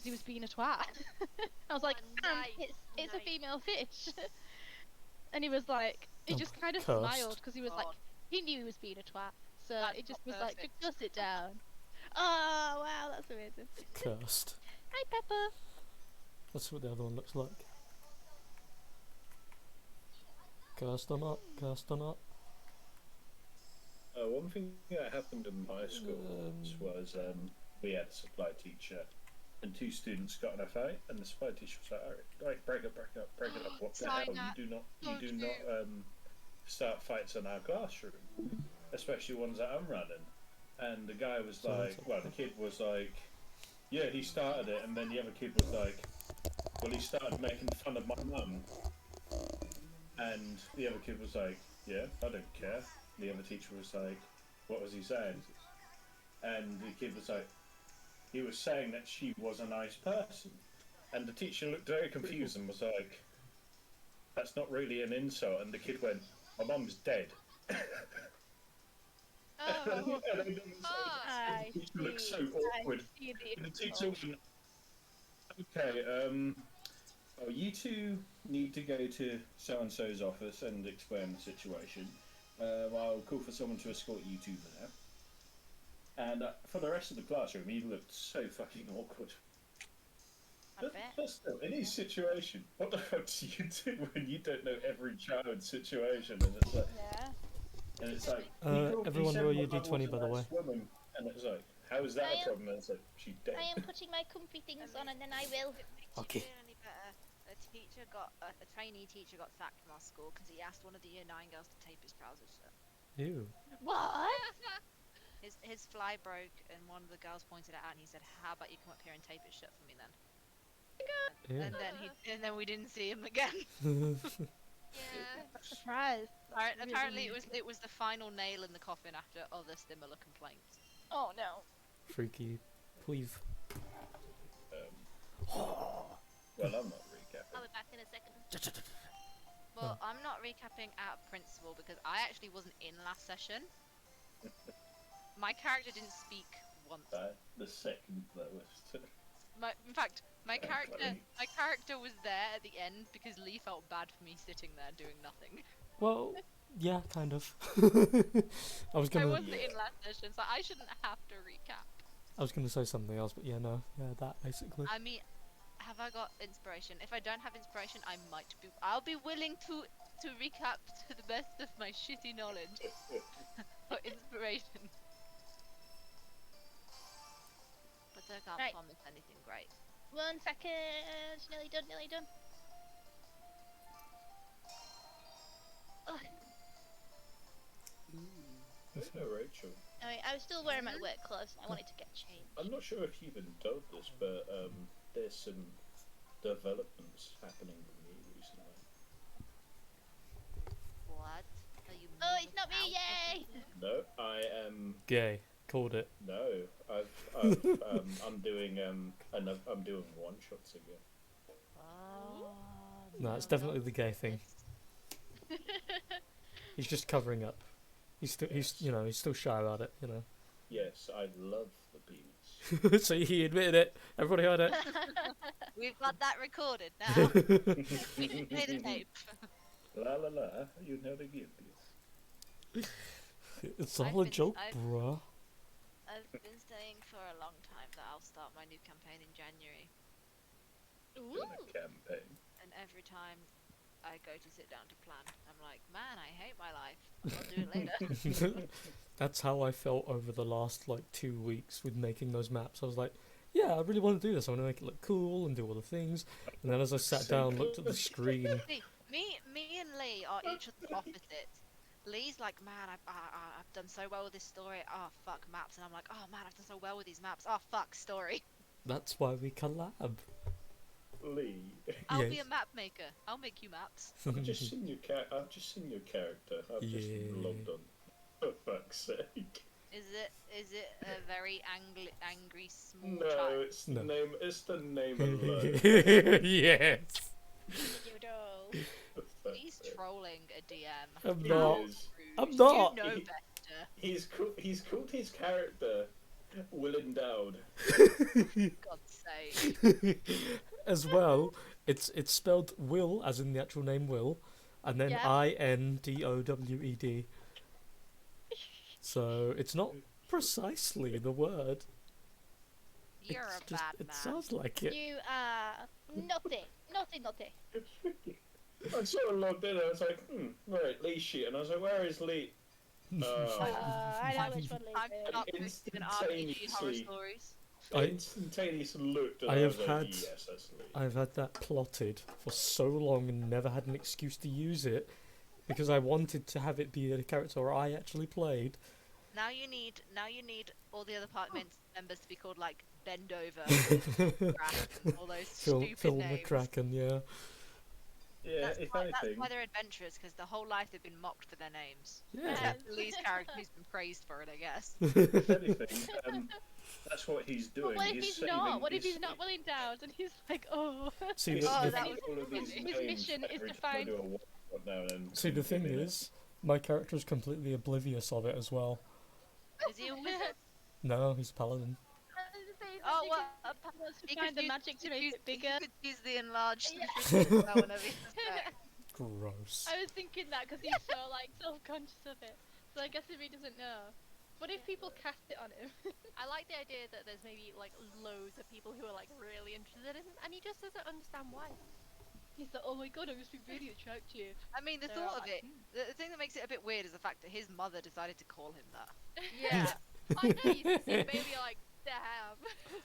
because he was being a twat. I was like, nice, it's a nice. female fish. And he was like, he just kind of cursed. smiled because he was like, God. he knew he was being a twat. So That's it just not was like, perfect. just sit down. Oh, wow, that's amazing. Cursed. Hi, Pepper. That's what the other one looks like. Cursed or not? Cursed or not? One thing that happened in my school was we had a supply teacher, and two students got in a fight, and the supply teacher was like, "All right, break it up. What the hell? You do not start fights in our classroom, especially ones that I'm running." And the guy was like, well, the kid was like, "Yeah, he started it," and then the other kid was like, "Well, he started making fun of my mum," and the other kid was like, "Yeah, I don't care." The other teacher was like, "What was he saying?" And the kid was like, "He was saying that she was a nice person." And the teacher looked very confused and was like, "That's not really an insult." And the kid went, "My mum's dead." Oh, and then I the teacher looked so see. awkward. I see the And the teacher insult. went, "Okay, well, you two need to go to so and so's office and explain the situation. I'll call for someone to escort you two there." And for the rest of the classroom, he looked so fucking awkward. But still, in his situation, what the fuck do you do when you don't know every child's situation? And it's like, Yeah. Everyone roll your d20, by the way. Woman, and it's like, how is that a problem? And it's like, she's dead. I am putting my comfy things on and then I will. If it makes Okay. you feel any better, a trainee teacher got sacked from our school because he asked one of the year 9 girls to tape his trousers shut. Ew. What? His fly broke and one of the girls pointed it out and he said, "How about you come up here and tape it shut for me then?" Ew. And then we didn't see him again. Yeah. Surprise. Apparently it was the final nail in the coffin after other similar complaints. Oh no. Freaky. Please. Well, I'm not recapping. I'll be back in a second. Well, I'm not recapping out of principle because I actually wasn't in last session. My character didn't speak once. The second that was. In fact, my Okay. character was there at the end because Lee felt bad for me sitting there doing nothing. Well, yeah, kind of. I was I gonna. wasn't in last session, so I shouldn't have to recap. I was gonna say something else, but yeah, no, yeah, that basically. I mean, have I got inspiration? If I don't have inspiration, I'll be willing to recap to the best of my shitty knowledge for inspiration. But I can't Right. promise anything great. 1 second. Nearly done, nearly done. Ugh. No, Rachel. Anyway, I was still wearing my work clothes. I wanted to get changed. I'm not sure if you've been told this, but there's some developments happening with me recently. What? Are you Oh, it's moving not me! out of Yay! here? No, I am. Gay. Called it. No, I'm doing I'm doing one shots again. Oh, No, it's definitely the gay thing. He's just covering up. He's still shy about it, you know. Yes, I love the penis. So he admitted it. Everybody heard it. We've got that recorded now. We can play the tape. La la la, you never give this. It's I've all a been- joke, I've- bruh. I've been saying for a long time that I'll start my new campaign in January, Ooh. In a campaign. and every time I go to sit down to plan, I'm like, man, I hate my life. I'll do it later. That's how I felt over the last 2 weeks with making those maps. I was like, yeah, I really want to do this. I want to make it look cool and do all the things. And then as I sat down, looked at the screen. See, me and Lee are each other's opposites. Lee's like, man, I've done so well with this story. Oh, fuck, maps. And I'm like, oh, man, I've done so well with these maps. Oh, fuck, story. That's why we collab. Lee, I'll be Yes. a map maker. I'll make you maps. I've just seen your character. I've just Yeah. logged on. For fuck's sake. Is it a very angry small No, child? it's No. the name. It's the name alone. Yes. You know. For fuck's He's sake. trolling a DM. I'm He not. is. I'm You not. know He- better. He's called his character Will Endowed. God's sake. As well, it's spelled Will, as in the actual name Will, and then Yeah. Indowed. So it's not precisely the word. You're It's a just bad it man. sounds like it. You are naughty. Naughty. I sort of logged in and I was like, right, Lee's shit. And I was like, where is Lee? I know which one I'm Lee not posting an RPG horror Instantaneously. stories. I Instantaneously looked and I I have was like, had- yes, that's Lee. I've had that plotted for so long and never had an excuse to use it because I wanted to have it be a character I actually played. Now you need all the other party members to be called like Bend Over, Kraken, all those stupid Phil names. McCracken, yeah. Yeah, That's if why, anything, that's why they're adventurers, because the whole life they've been mocked for their names. Yeah. Except for Lee's character, who's been praised for it, I guess. if anything, that's what he's doing. But what if he's he's saving not? What if his- he's not well endowed and he's like, oh. See, he's the, Oh, the, that saving was all of these his names mission for is to every time I find- do a one now and then. see, the thing is, my character is completely oblivious of it as well. Is he a wizard? No, he's a paladin. Oh, well, Wants to he find could the use- magic to make use- it bigger. He could use the enlarged Yeah. description as well whenever he does that. Gross. I was thinking that because he's so like self-conscious of it. So I guess if he doesn't know, what if people cast it on him? I like the idea that there's maybe like loads of people who are like really interested in him, and he just doesn't understand why. He's like, oh my god, I must be really attractive. I mean, the They're thought all of like, it, the thing that makes it a bit weird is the fact that his mother decided to call him that. Yeah. I know you see the baby like, damn.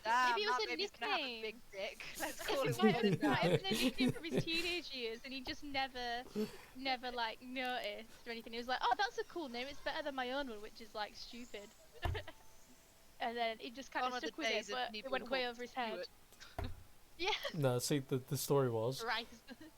Damn, Maybe it was that a baby's gonna have a nickname. big dick. Let's call him It might Will have now. been a nickname from his teenage years, and he just never like noticed or anything. He was like, oh, that's a cool name. It's better than my own one, which is like stupid. And then he just kind Gone of are the stuck with it, days of but me it being went way called over his head. Stuart. Yeah. No, see, the story was Right.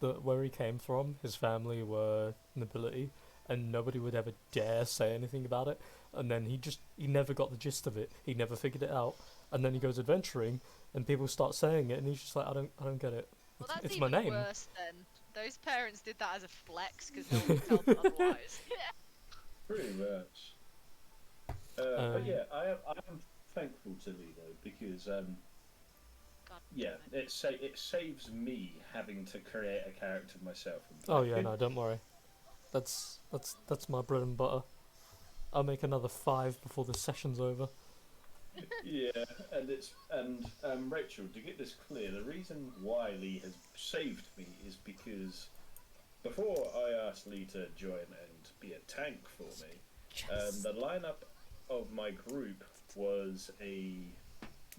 that where he came from, his family were nobility, and nobody would ever dare say anything about it. And then he never got the gist of it. He never figured it out. And then he goes adventuring, and people start saying it, and he's just like, I don't get it. Well, It's, that's it's my even name. worse then. Those parents did that as a flex because no one could tell them otherwise. Pretty much. But yeah, I am thankful to Lee though because God yeah, damn it. it saves me having to create a character myself. Oh yeah, no, don't worry. That's my bread and butter. I'll make another 5 before the session's over. Yeah, and Rachel, to get this clear, the reason why Lee has saved me is because before I asked Lee to join and be a tank for me, the lineup of my group was a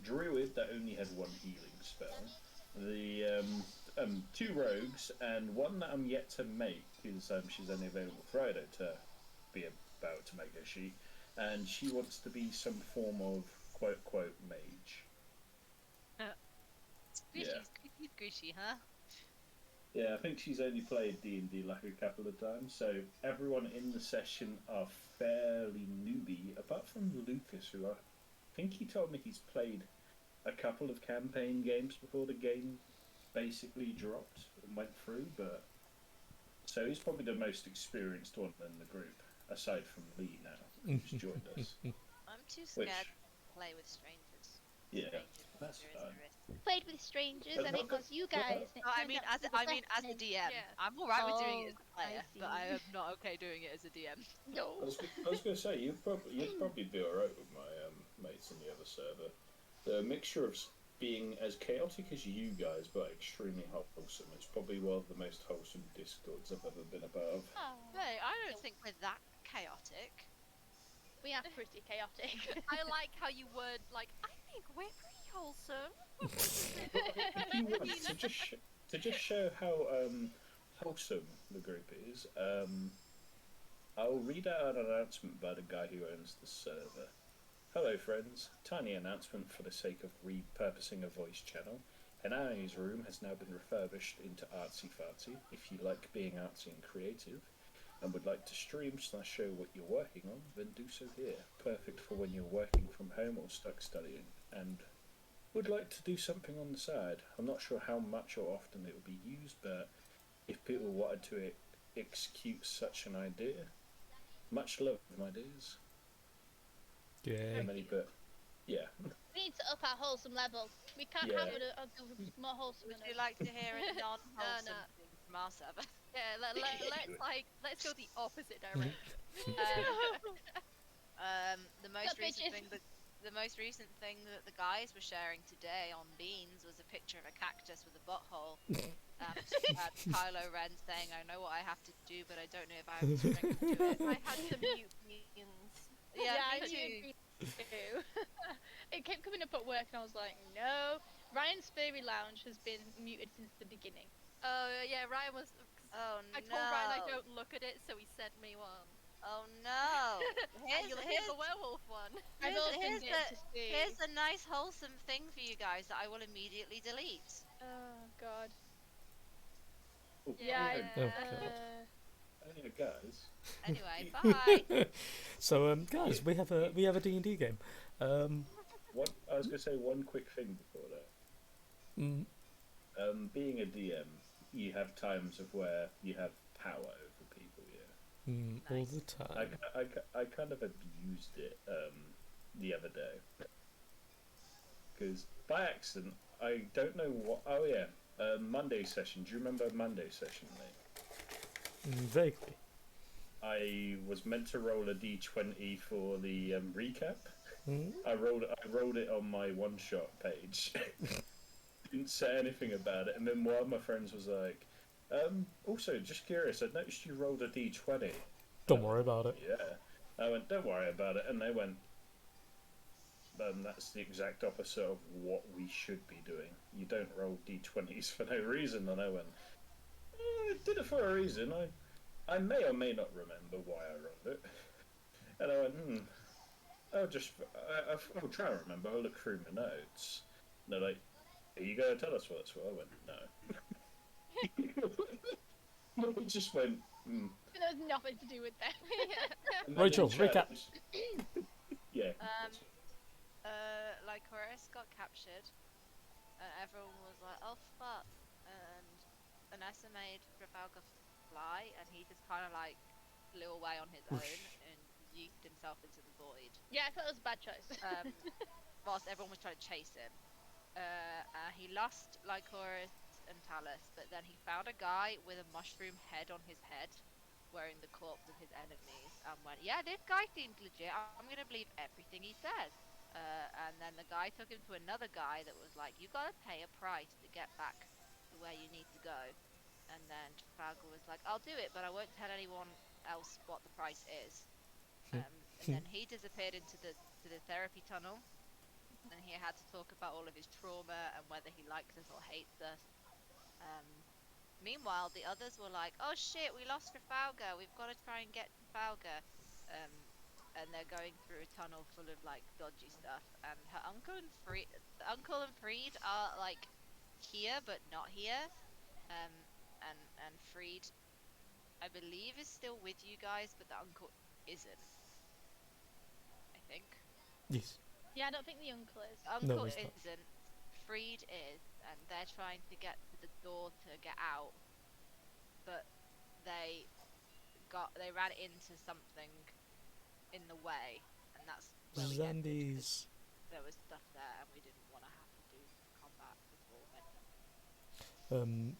druid that only had 1 healing spell, the 2 rogues, and 1 that I'm yet to make because she's only available Friday to be about to make her sheet, and she wants to be some form of quote mage. Squishy, Yeah. squishy, squishy, huh? Yeah, I think she's only played D&D like a couple of times, so everyone in the session are fairly newbie, apart from Lucas, who I think he told me he's played a couple of campaign games before the game basically dropped and went through, but so he's probably the most experienced one in the group, aside from Lee now, who's joined us. I'm too scared Which, to play with strangers. yeah, Strangers, that's there is a fine. risk. Played with strangers, But and not it was you guys. and it No, I turned mean, out to as be the as a best DM, Yeah. I'm alright with doing it as Oh, a player, I but I see. am not okay doing it as a DM. thing. No. I was going to say you'd probably be alright with my mates on the other server. The mixture of being as chaotic as you guys, but extremely wholesome. It's probably one of the most wholesome discords I've ever been a part of. Oh, Hey, I don't think we're that chaotic. we are pretty chaotic. I like how you word like, I think we're pretty wholesome. If you want to just show how wholesome the group is, I'll read out an announcement by the guy who owns the server. Hello friends, tiny announcement for the sake of repurposing a voice channel. An Annie's room has now been refurbished into Artsy Fartsy. If you like being artsy and creative and would like to stream/show what you're working on, then do so here. Perfect for when you're working from home or stuck studying and would like to do something on the side. I'm not sure how much or often it will be used, but if people wanted to execute such an idea, much love, my dears. Yeah. How many, but Yeah. We need to up our wholesome level. We can't Yeah. have a more wholesome Would than you us. like to hear a non-wholesome no. thing from our server? Yeah, let's go the opposite direction. The Got most recent bitches. thing that the guys were sharing today on Beans was a picture of a cactus with a butthole. Kylo Ren saying, "I know what I have to do, but I don't know if I have the strength to do it." I had to mute beans. Yeah, I me knew too. too. It kept coming up at work, and I was like, no. Ryan's Fairy Lounge has been muted since the beginning. Oh yeah, Ryan was. Oh I told Ryan I no! don't look at it, so he sent me one. Oh no! You'll hear the werewolf one. I've opened it to see. Here's a nice wholesome thing for you guys that I will immediately delete. Oh god. Oh, Yeah. Oh, guys. Anyway, bye. So, guys, we have a D&D game. I was gonna say one quick thing before that. Mm, Being a DM, you have times of where you have power over people. Yeah. all Nice. the time. I kind of abused it the other day because by accident I don't know what. Oh yeah, Monday session. Do you remember Monday session, mate? Vaguely. I was meant to roll a d20 for the recap. Mm, I rolled it on my one shot page. Didn't say anything about it, and then one of my friends was like, also just curious, I noticed you rolled a d20. don't worry about it. Yeah. I went, don't worry about it, and they went, that's the exact opposite of what we should be doing. You don't roll d20s for no reason. And I went, I did it for a reason. I may or may not remember why I rolled it. And I went, I'll try and remember. I'll look through my notes. And they're like, are you going to tell us what it's for? I went, no. I just went, It has nothing to do with them. And then Rachel, in chat, recap. Yeah. Lycoris got captured, and everyone was like, "Oh fuck!" And Vanessa made Trafalgar fly, and he just kind of like flew away on his own and yeeted himself into the void. Yeah, I thought it was a bad choice. Whilst everyone was trying to chase him, he lost Lycoris and Talus, but then he found a guy with a mushroom head on his head, wearing the corpse of his enemies, and went, "Yeah, this guy seems legit. I'm gonna believe everything he says." And then the guy took him to another guy that was like, "You gotta pay a price to get back to where you need to go." And then Trafalgar was like, "I'll do it, but I won't tell anyone else what the price is." And then he disappeared into the therapy tunnel, and he had to talk about all of his trauma and whether he likes us or hates us. Meanwhile, the others were like, "Oh shit, we lost Trafalgar. We've got to try and get Trafalgar." And they're going through a tunnel full of like dodgy stuff. And her uncle and Freed are like here but not here. And Freed, I believe, is still with you guys, but the uncle isn't. I think. Yes. Yeah, I don't think the uncle is. Uncle he's not. isn't. Freed is, and they're trying to get to the door to get out, but they ran into something in the way, and that's where we ended, 'cause Zombies. there was stuff there, and we didn't want to have to do combat before midnight.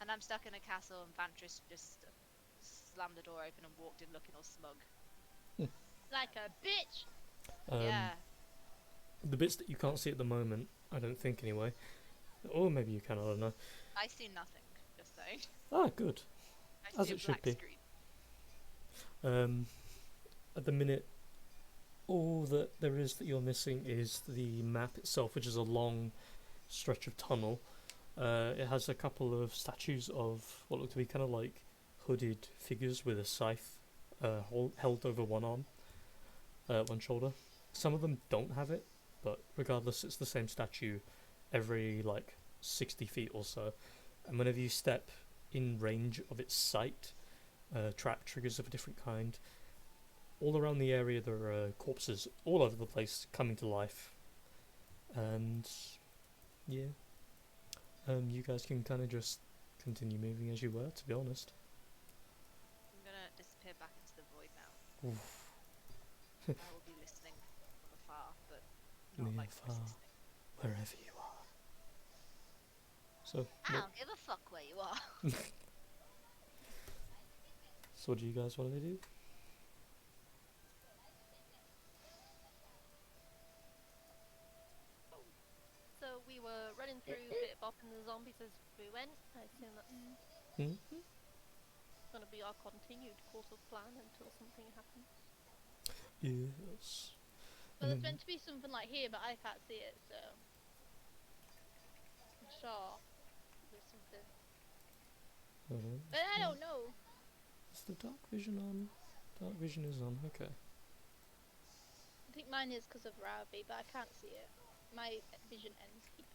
And I'm stuck in a castle, and Vantris just slammed the door open and walked in looking all smug. Like a bitch. Yeah. The bits that you can't see at the moment, I don't think anyway. Or maybe you can, I don't know. I see nothing, just saying. Ah, good. I As see it a should black be. screen. At the minute, all that there is that you're missing is the map itself, which is a long stretch of tunnel. It has a couple of statues of what look to be kind of like hooded figures with a scythe held over one arm, one shoulder. Some of them don't have it, but regardless, it's the same statue every like 60 feet or so. And whenever you step in range of its sight, trap triggers of a different kind. All around the area there are corpses all over the place coming to life. And yeah, you guys can kind of just continue moving as you were, to be honest. I'm gonna disappear back into the void now. I will be listening from afar, but Not near, like far, Christmas. wherever you are. So, I don't give a fuck where you are. so what do you guys want to do? So we were running through, bit bopping the zombies as we went. I assume that's Hmm? gonna be our continued course of plan until something happens. Yes. Well, And it's then- meant to be something like here, but I can't see it, so I'm sure there's something. But I don't know. Is the dark vision on? Dark vision is on, okay. I think mine is because of Ravi, but I can't see it. My vision ends here.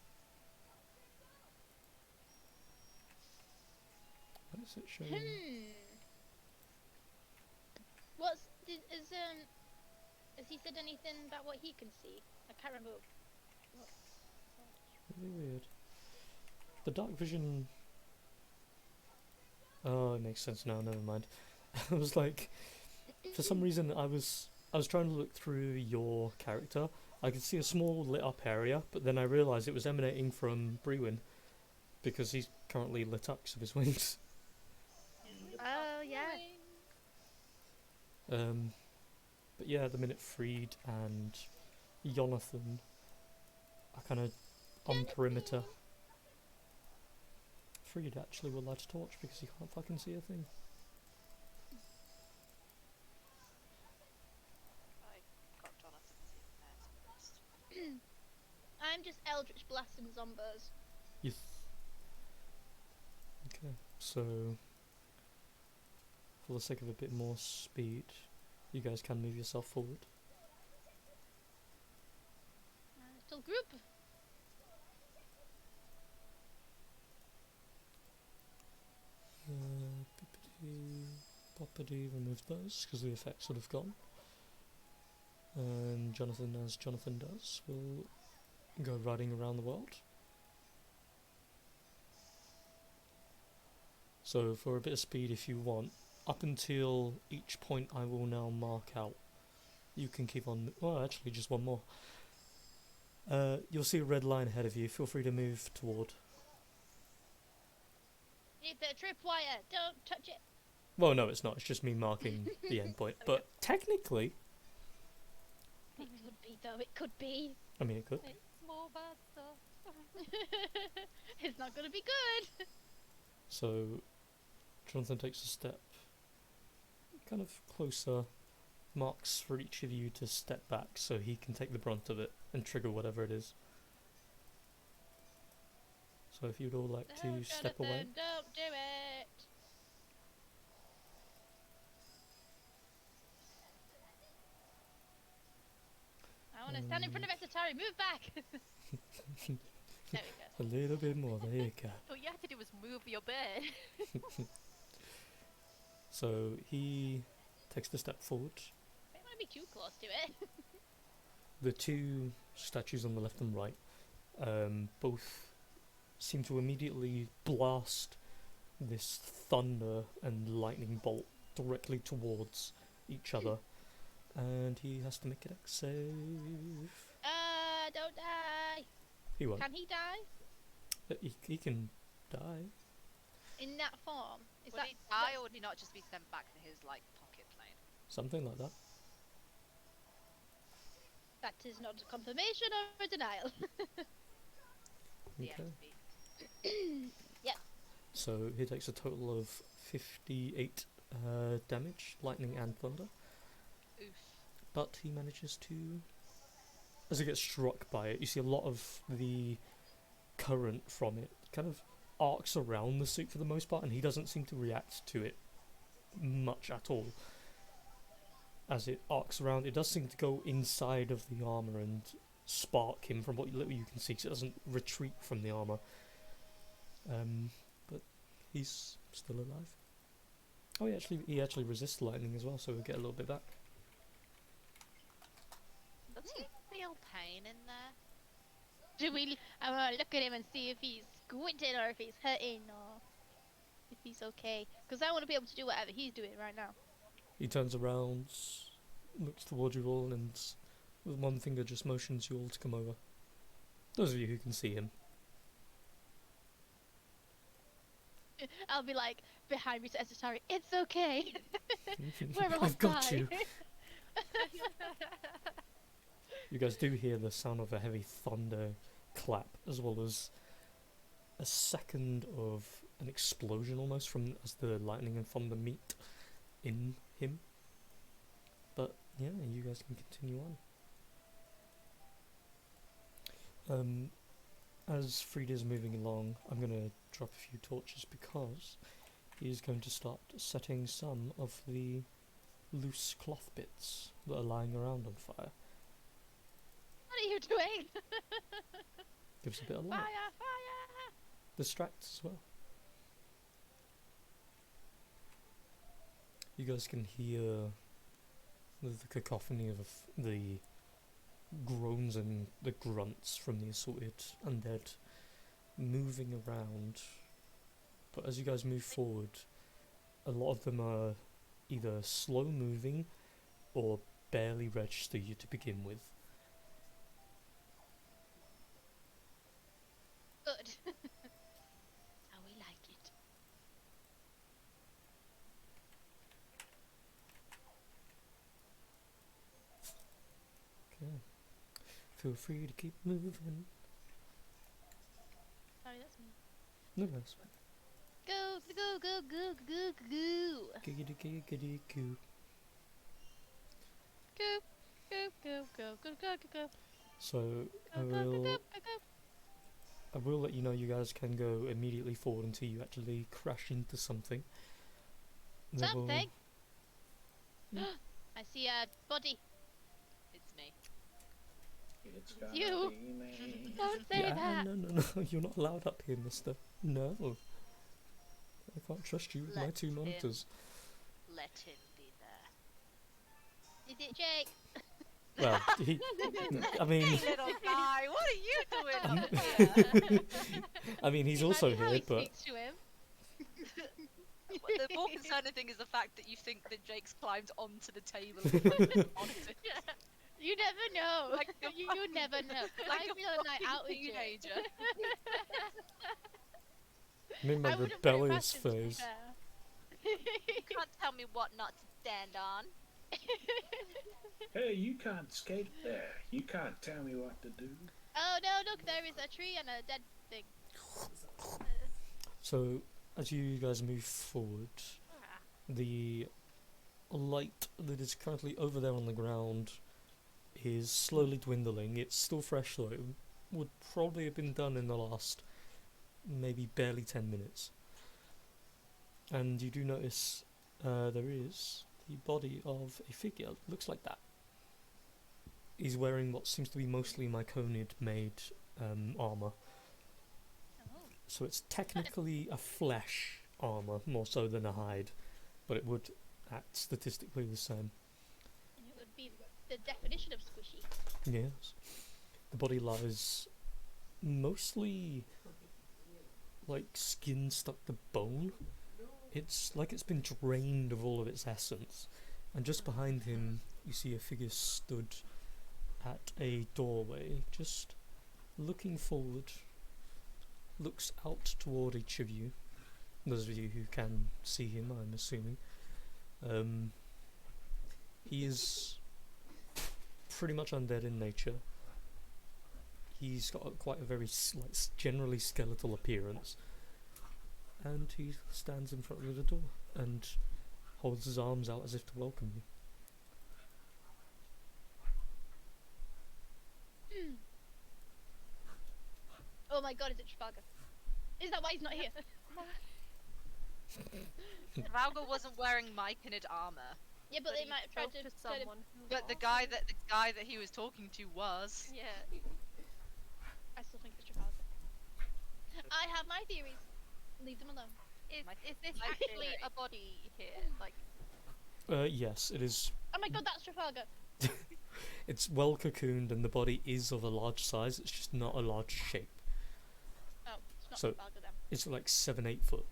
What is it showing? Has he said anything about what he can see? I can't remember. Really weird. The dark vision... Oh, it makes sense now, never mind. I was like... For some reason, I was trying to look through your character. I could see a small lit up area, but then I realised it was emanating from Brewin. Because he's currently lit up because of his wings. Oh yeah. But yeah, the minute Freed and Jonathan are kind of on perimeter. Freed actually will light a torch because he can't fucking see a thing. I got Jonathan sitting there. I'm just Eldritch blasting zombies. Yes. Okay, so for the sake of a bit more speed, you guys can move yourself forward. Still group. Poppity, remove those because the effects would have gone. And Jonathan, as Jonathan does, will go riding around the world. So for a bit of speed if you want, up until each point I will now mark out, you can keep on, well actually just one more. You'll see a red line ahead of you, feel free to move toward. Need the tripwire. Don't touch it. Well no it's not, it's just me marking the end point, but technically, It could be though. It could be. I mean it could. It's more bad stuff. It's not gonna be good. So Jonathan takes a step kind of closer, marks for each of you to step back so he can take the brunt of it and trigger whatever it is. So if you'd all like to No, step away. Jonathan, don't do it. I want to stand in front of Etatari. Move back. There we go. A little bit more, there you go. All you have to do is move your bed. So he takes the step forward. I don't want to be too close to it. The two statues on the left and right both seem to immediately blast this thunder and lightning bolt directly towards each other. And he has to make an X save. Don't die. He won't. Can he die He can die. in that form? Is Would that he die or would he not just be sent back to his like pocket plane? Something like that. that is not a confirmation or a denial? The Okay. FB. So he takes a total of 58 damage, lightning and thunder. Oof. But he manages to, as he gets struck by it, you see a lot of the current from it kind of arcs around the suit for the most part, and he doesn't seem to react to it much at all. As it arcs around, it does seem to go inside of the armour and spark him from what little you can see, so it doesn't retreat from the armour. But he's still alive. Oh, he actually resists lightning as well, so we'll get a little bit back. Does he feel pain in there? Do we? I want to look at him and see if he's squinting or if he's hurting or if he's okay. Because I want to be able to do whatever he's doing right now. He turns around, looks towards you all, and with one finger just motions you all to come over. Those of you who can see him. I'll be like behind me to Esatari. It's okay. We're all I've got fine. you. You guys do hear the sound of a heavy thunder clap, as well as a second of an explosion almost from as the lightning and thunder meet in him. But yeah, you guys can continue on. As Frida's moving along, I'm going to drop a few torches because he is going to start setting some of the loose cloth bits that are lying around on fire. What are you doing? Gives a bit of light. Fire, fire! Distracts as well. You guys can hear the cacophony of the groans and the grunts from the assorted undead moving around. But as you guys move forward, a lot of them are either slow moving or barely register you to begin with. Good. How we like it. Okay. Feel free to keep moving. Sorry, that's me. No, that's fine. Go, go, go, go, go, go. Giggity giggity goo. Go, go, go, go, go, go, go, go. So I Go, go, go, will go, go. I will let you know you guys can go immediately forward until you actually crash into something. There will- Something. I see a body. It's me. It's gonna You. be me. Don't say Yeah, that. no, you're not allowed up here, mister. No. I can't trust you with my Let 2 him. monitors. Let him be there. Is it Jake? Well, I mean, Hey, little guy, what are you doing up here? I mean, he's also Imagine how here, he but speaks to him. The more concerning thing is the fact that you think that Jake's climbed onto the table and climbed onto it. You never know. Like a you never know. like I've a been on a night fucking out with Jake. teenager. I'm in my I wouldn't put it rebellious past him, to be phase. fair. You can't tell me what not to stand on. Hey, you can't skate there. You can't tell me what to do. Oh no, look, there is a tree and a dead thing. So, as you guys move forward, the light that is currently over there on the ground is slowly dwindling. It's still fresh though. It would probably have been done in the last maybe barely 10 minutes. And you do notice there is the body of a figure. Looks like that. He's wearing what seems to be mostly Myconid made armour. Oh. So it's technically a flesh armour more so than a hide, but it would act statistically the same. It would be the definition of squishy. Yes. The body lies mostly like skin stuck to bone. It's like it's been drained of all of its essence. And just behind him, you see a figure stood at a doorway, just looking forward. Looks out toward each of you. Those of you who can see him, I'm assuming. He is pretty much undead in nature. He's got quite a very generally skeletal appearance, and he stands in front of the door and holds his arms out as if to welcome you. Oh my god, is it Trafalgar? Is that why he's not here? Valga wasn't wearing Myconid armor, Yeah, but they he might have tried spoke to to turn him. someone who but the was. guy that he was talking to was. Yeah. I still think it's Trafalgar. I have my theories. Leave them alone. Is My- this my actually theory. a body here? Like, Yes, it is. Oh my god, that's Trafalgar. It's well cocooned, and the body is of a large size. It's just not a large shape. Oh, it's not So- Trafalgar then. It's like 7-8 foot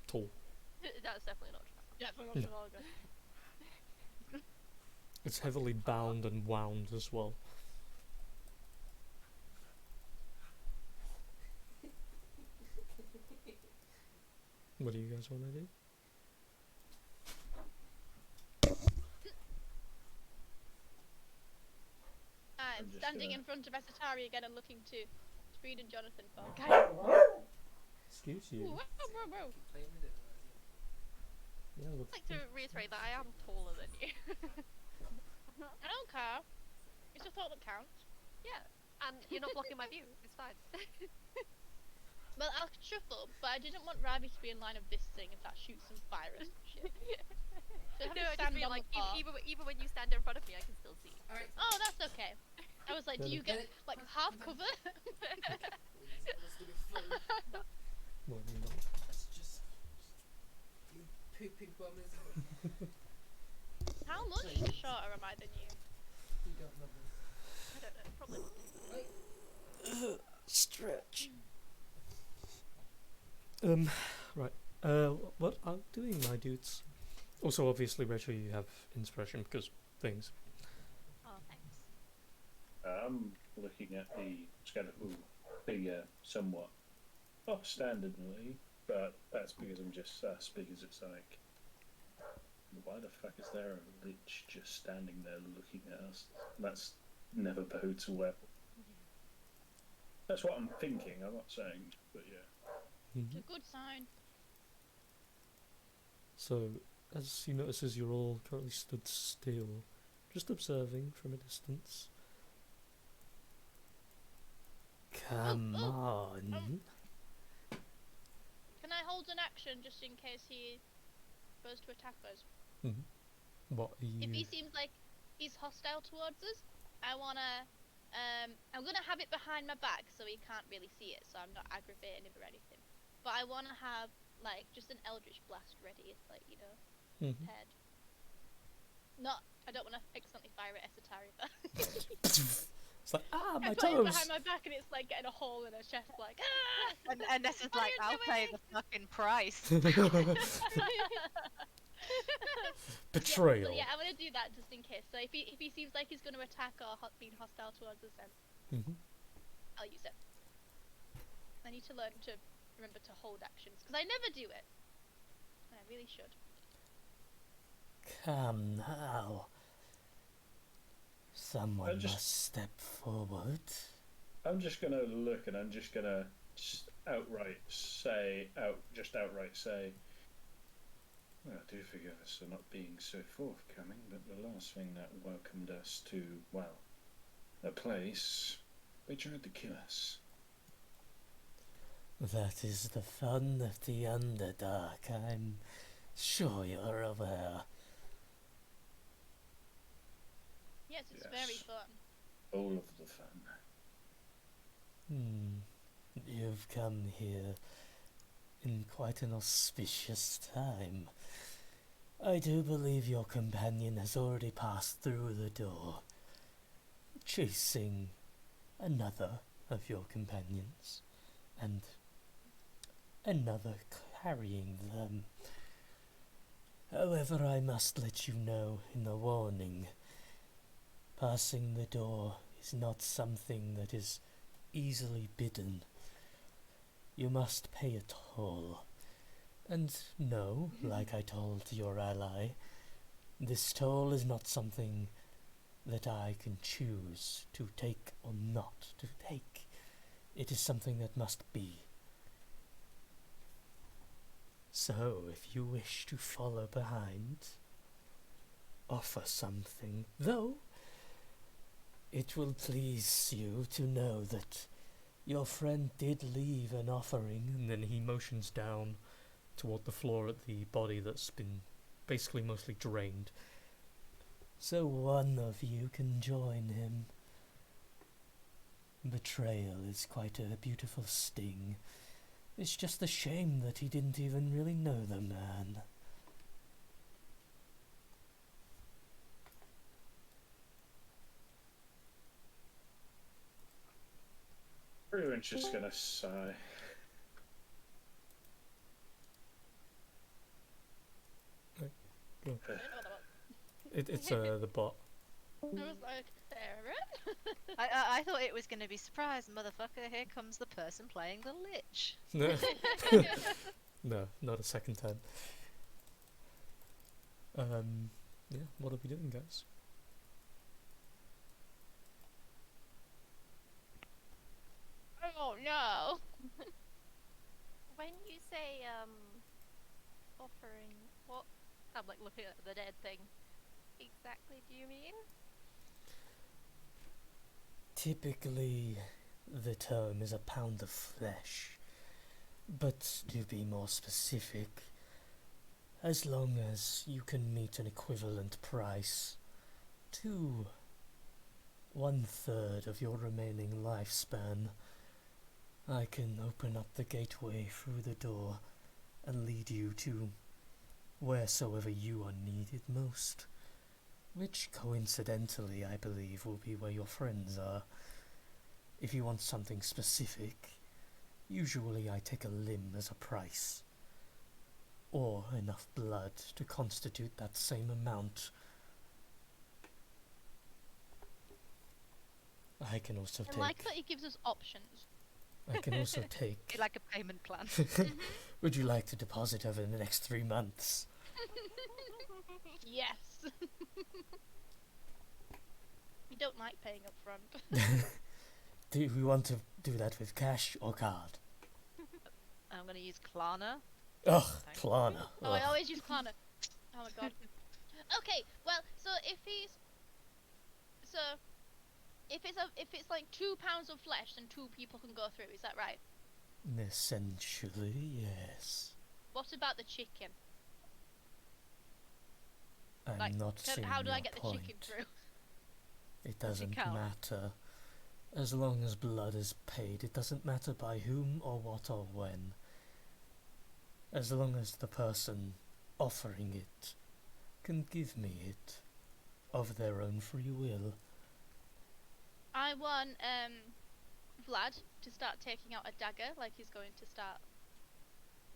tall. that's definitely not Trafalgar. Definitely not No. Trafalgar. It's heavily bound and wound as well. What do you guys want to do? I'm I'm just standing gonna- in front of Asatari again and looking to Speed and Jonathan for Excuse Ooh, you. whoa, whoa, whoa. Keep playing with it. Yeah, I'd like to reiterate that I am taller than you. I don't care. It's a thought that counts. Yeah, and you're not blocking my view. It's fine. Well, I'll shuffle, but I didn't want Ravi to be in line of this thing if that shoots some fire or some shit. So I have No, to I just stand mean on like the bar. even when you stand in front of me, I can still see. Alright. Oh, that's okay. I was like, do you get like half cover? Please, let us do it fun. Well, you know. It's just you pooping bummers. How much shorter am I than you? We don't know this. I don't know, probably not. Stretch. Right. What I'm doing, my dudes. Also, obviously, Retro, you have inspiration because things. Oh, thanks. I'm looking at the skeletal figure somewhat not standardly, but that's because I'm just sus, because it's like, why the fuck is there a lich just standing there looking at us? That's never bodes well. That's what I'm thinking, I'm not saying, but yeah. It's a good sign. So, as you notice, as you're all currently stood still, just observing from a distance. Come on. Can I hold an action just in case he goes to attack us? What are you? If he seems like he's hostile towards us, I'm gonna have it behind my back so he can't really see it, so I'm not aggravating him or anything. But I wanna have like just an eldritch blast ready, if like, you know, prepared. Not, I don't wanna accidentally fire at Esatari, but It's like, my I put it toes! behind my back and it's like getting a hole in her chest, like And Nessa's like, are you I'll pay doing? the fucking price. Betrayal. But yeah, I'm gonna do that just in case. So if he seems like he's gonna attack or being hostile towards us, then I'll use it. I need to learn to remember to hold actions because I never do it. And I really should. Come now. Someone just- must step forward. I'm just gonna look and I'm just gonna outright say, well, do forgive us for not being so forthcoming, but the last thing that welcomed us to, well, a place, they tried to kill us. That is the fun of the Underdark, I'm sure you're aware. Yes, it's very Yes. fun. All of the fun. You've come here in quite an auspicious time. I do believe your companion has already passed through the door, chasing another of your companions, and another carrying them. However, I must let you know in a warning, passing the door is not something that is easily bidden. You must pay a toll. And no, like I told your ally, this toll is not something that I can choose to take or not to take. It is something that must be. So, if you wish to follow behind, offer something, though it will please you to know that your friend did leave an offering. And then he motions down toward the floor at the body that's been basically mostly drained. So one of you can join him. Betrayal is quite a beautiful sting. It's just a shame that he didn't even really know the man. Everyone's just gonna sigh. It's the bot. I was like, Aaron? I thought it was going to be surprise, motherfucker. Here comes the person playing the lich. No, no, not a second time. Yeah, what are we doing, guys? Oh no. When you say offering, what? I'm like looking at the dead thing. Exactly, do you mean? Typically, the term is a pound of flesh, but to be more specific, as long as you can meet an equivalent price to 1/3 of your remaining lifespan, I can open up the gateway through the door and lead you to wheresoever you are needed most, which coincidentally I believe will be where your friends are. If you want something specific, usually I take a limb as a price, or enough blood to constitute that same amount. I can also I take. like that he gives us options. I can also take. Like a payment plan. Would you like to deposit over the next 3 months? Yes. We don't like paying up front. Do we want to do that with cash or card? I'm going to use Klarna. Ugh, Thanks. Klarna. Oh, I Ugh. always use Klarna. Oh my god. Okay, well, so if it's like 2 pounds of flesh, then 2 people can go through. Is that right? Essentially, yes. What about the chicken? I'm Like, not seeing how do I your get the point. chicken through? It Does it doesn't count? matter. As long as blood is paid, it doesn't matter by whom or what or when. As long as the person offering it can give me it of their own free will. I want Vlad to start taking out a dagger, like he's going to start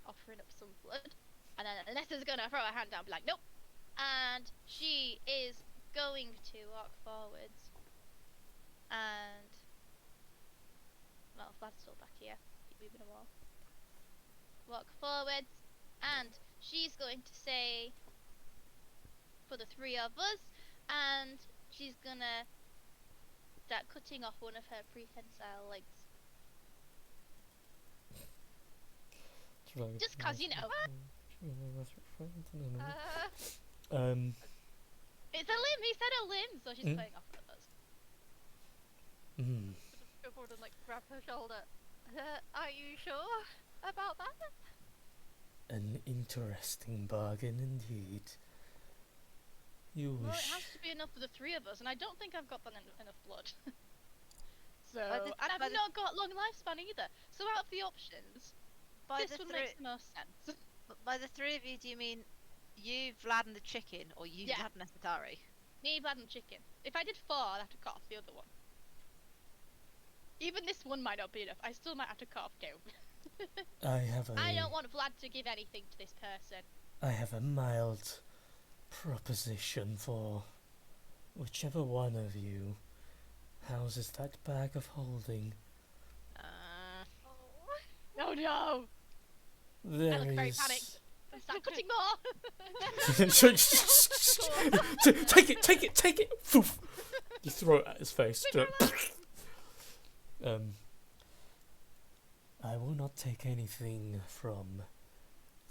offering up some blood, and then Alessa's gonna throw her hand down, and be like, nope. And she is going to walk forwards, and well, Vlad's still back here. Keep moving a wall. Walk forwards, and she's going to say for the 3 of us, and she's gonna start cutting off one of her prehensile legs. Just 'cause, you know. It's a limb. He said a limb, so she's cutting off one of those. Just go forward and like grab her shoulder. Are you sure about that? An interesting bargain indeed. You Well, it wish. has to be enough for the 3 of us, and I don't think I've got enough blood. So, the- and by I've the- not got long lifespan either. So out of the options, By this the, one three, makes the most sense. by the 3 of you, do you mean you, Vlad, and the chicken, or you, Yeah. Vlad, and Esatari? Me, Vlad, and chicken. If I did 4, I'd have to cut off the other one. Even this one might not be enough. I still might have to cut off 2. I have a. I don't want Vlad to give anything to this person. I have a mild proposition for whichever one of you houses that bag of holding. Oh no! There I look very is- panicked. I start cutting more. Take it! Poof. You throw it at his face. I will not take anything from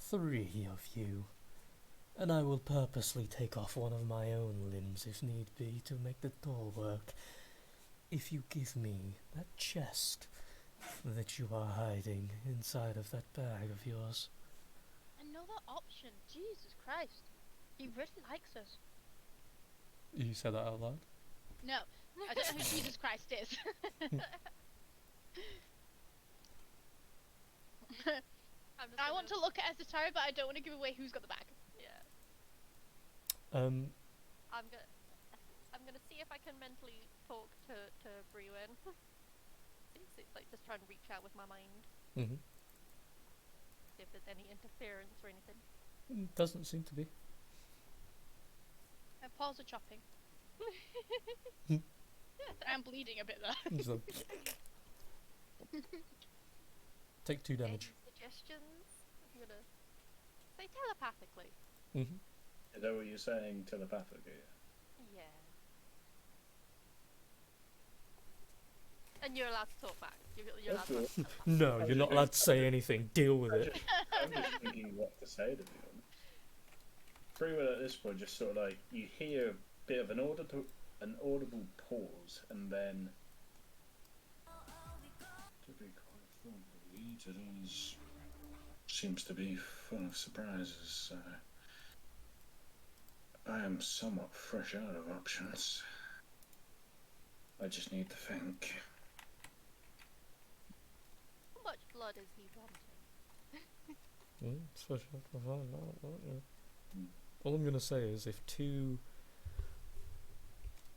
3 of you, and I will purposely take off one of my own limbs if need be to make the door work. If you give me that chest that you are hiding inside of that bag of yours. Another option. Jesus Christ. He really likes us. You said that out loud? No, I don't know who Jesus Christ is. I want to look at Esatari, but I don't want to give away who's got the bag. Yeah. Um, I'm gonna see if I can mentally talk to Brewin. It's like just try and reach out with my mind. mhm. See if there's any interference or anything. Doesn't seem to be. Pause the chopping. I'm bleeding a bit though. Just like, take 2 damage. Any suggestions? I'm gonna say telepathically. Mm-hmm. Is that what you're saying telepathically? Yeah. And you're allowed to talk back. You're allowed to That's talk back. No, you're not allowed to say anything. Deal with it. I'm just thinking what to say, to be honest. Pretty well at this point, just sort of like, you hear a bit of an audible pause, and then... To be quite frankly, today's seems to be full of surprises. I am somewhat fresh out of options. I just need to think. How much blood is he wanting? All I'm gonna say is if 2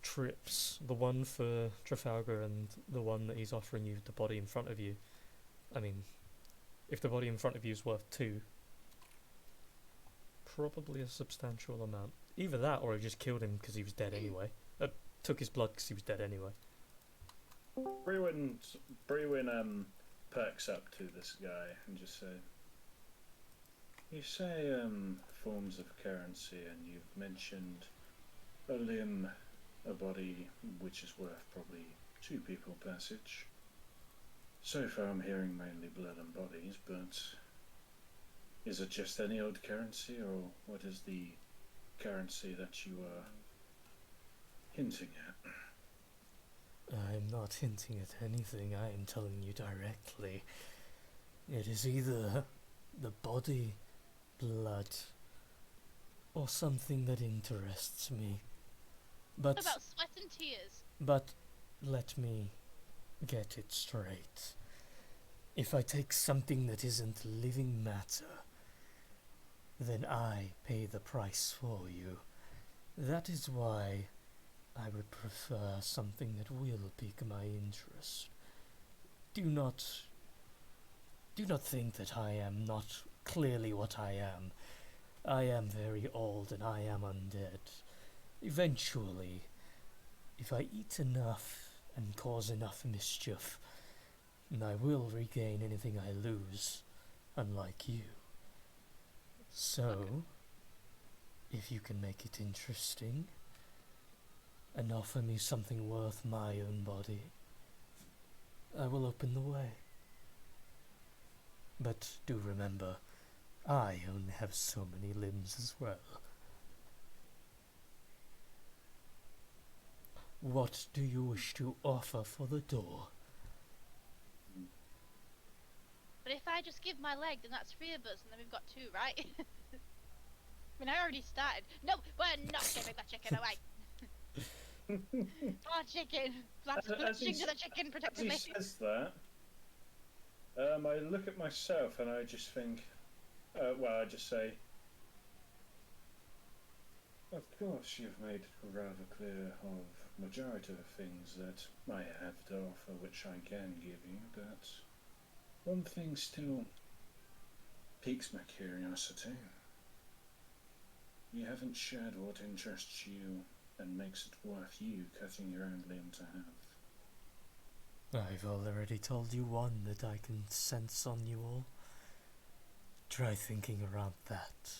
trips, the one for Trafalgar and the one that he's offering you, the body in front of you, I mean, if the body in front of you is worth 2, probably a substantial amount. Either that or he just killed him because he was dead anyway. Took his blood because he was dead anyway. Brewin perks up to this guy and just say, you say forms of currency, and you've mentioned a limb, a body, which is worth probably 2 people passage. So far I'm hearing mainly blood and bodies, but is it just any old currency, or what is the currency that you are hinting at? I'm not hinting at anything, I am telling you directly. It is either the body, blood, or something that interests me. What But about sweat and tears? But let me get it straight. If I take something that isn't living matter, then I pay the price for you. That is why I would prefer something that will pique my interest. Do not think that I am not clearly what I am. I am very old and I am undead. Eventually, if I eat enough and cause enough mischief, I will regain anything I lose, unlike you. So, if you can make it interesting, and offer me something worth my own body, I will open the way. But do remember, I only have so many limbs as well. What do you wish to offer for the door? But if I just give my leg, then that's 3 of us, and then we've got 2, right? I mean, I already started. No, we're not giving the chicken away. Come on, chicken. That's clutching to the chicken, As protecting he me. says that, I look at myself and I just think, I just say, of course you've made rather clear of majority of the things that I have to offer, which I can give you, but one thing still piques my curiosity. You haven't shared what interests you and makes it worth you cutting your own limb to have. I've already told you one that I can sense on you all. Try thinking around that.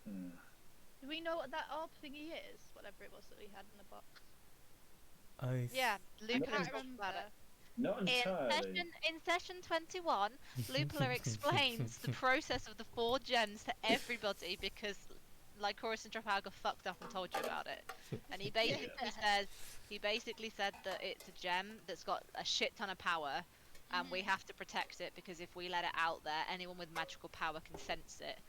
Do we know what that orb thingy is? Whatever it was that we had in the box. Yeah, Luke I can't talked remember. about it. Not entirely. In session 21, Lupula explains the process of the 4 gems to everybody because Lycoris and Trafalgar fucked up and told you about it. And he basically said that it's a gem that's got a shit ton of power, and we have to protect it because if we let it out there, anyone with magical power can sense it.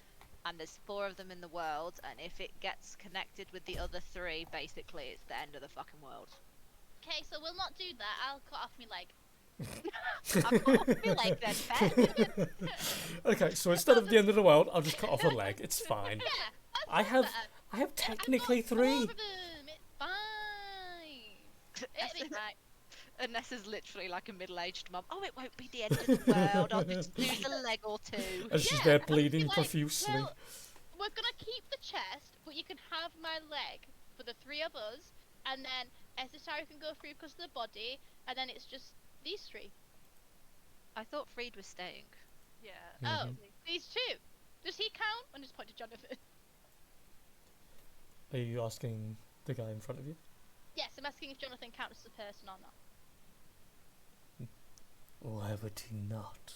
And there's 4 of them in the world, and if it gets connected with the other 3, basically it's the end of the fucking world. Okay, so we'll not do that. I'll cut off my leg. I feel like that's fair. Okay, so instead of the end of the world, I'll just cut off a leg. It's fine. Yeah, that I sounds have better. I have technically I've got 4 3. of them. It's fine. It'll be fine. And Nessa's literally like a middle-aged mum. Oh, it won't be the end of the world. I'll just lose a leg or 2. As she's Yeah, there I would be bleeding like, profusely. Well, we're gonna keep the chest, but you can have my leg for the three of us, and then Esatari can go through because of the body, and then it's just these three. I thought Freed was staying. Yeah. Oh, Mhm. these two. Does he count? I'm just point to Jonathan. Are you asking the guy in front of you? Yes, I'm asking if Jonathan counts as a person or not. Why would he not?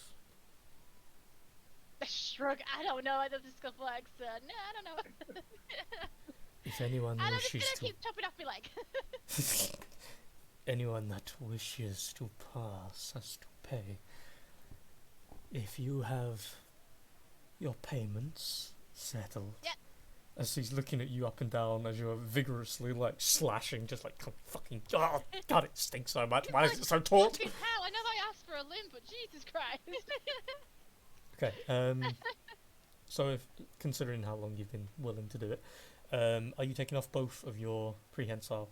A shrug. I don't know. I don't discuss legs. No, I don't know. If anyone And I'm just wishes gonna to... keep chopping off my leg. Anyone that wishes to pass has to pay. If you have your payments settled... Yep. As he's looking at you up and down as you're vigorously, like, slashing, just like, fucking... Oh, God, it stinks so much. Why is it so taut? Fucking hell! I know I asked for a limb, but Jesus Christ. Okay, so if, considering how long you've been willing to do it, are you taking off both of your prehensile?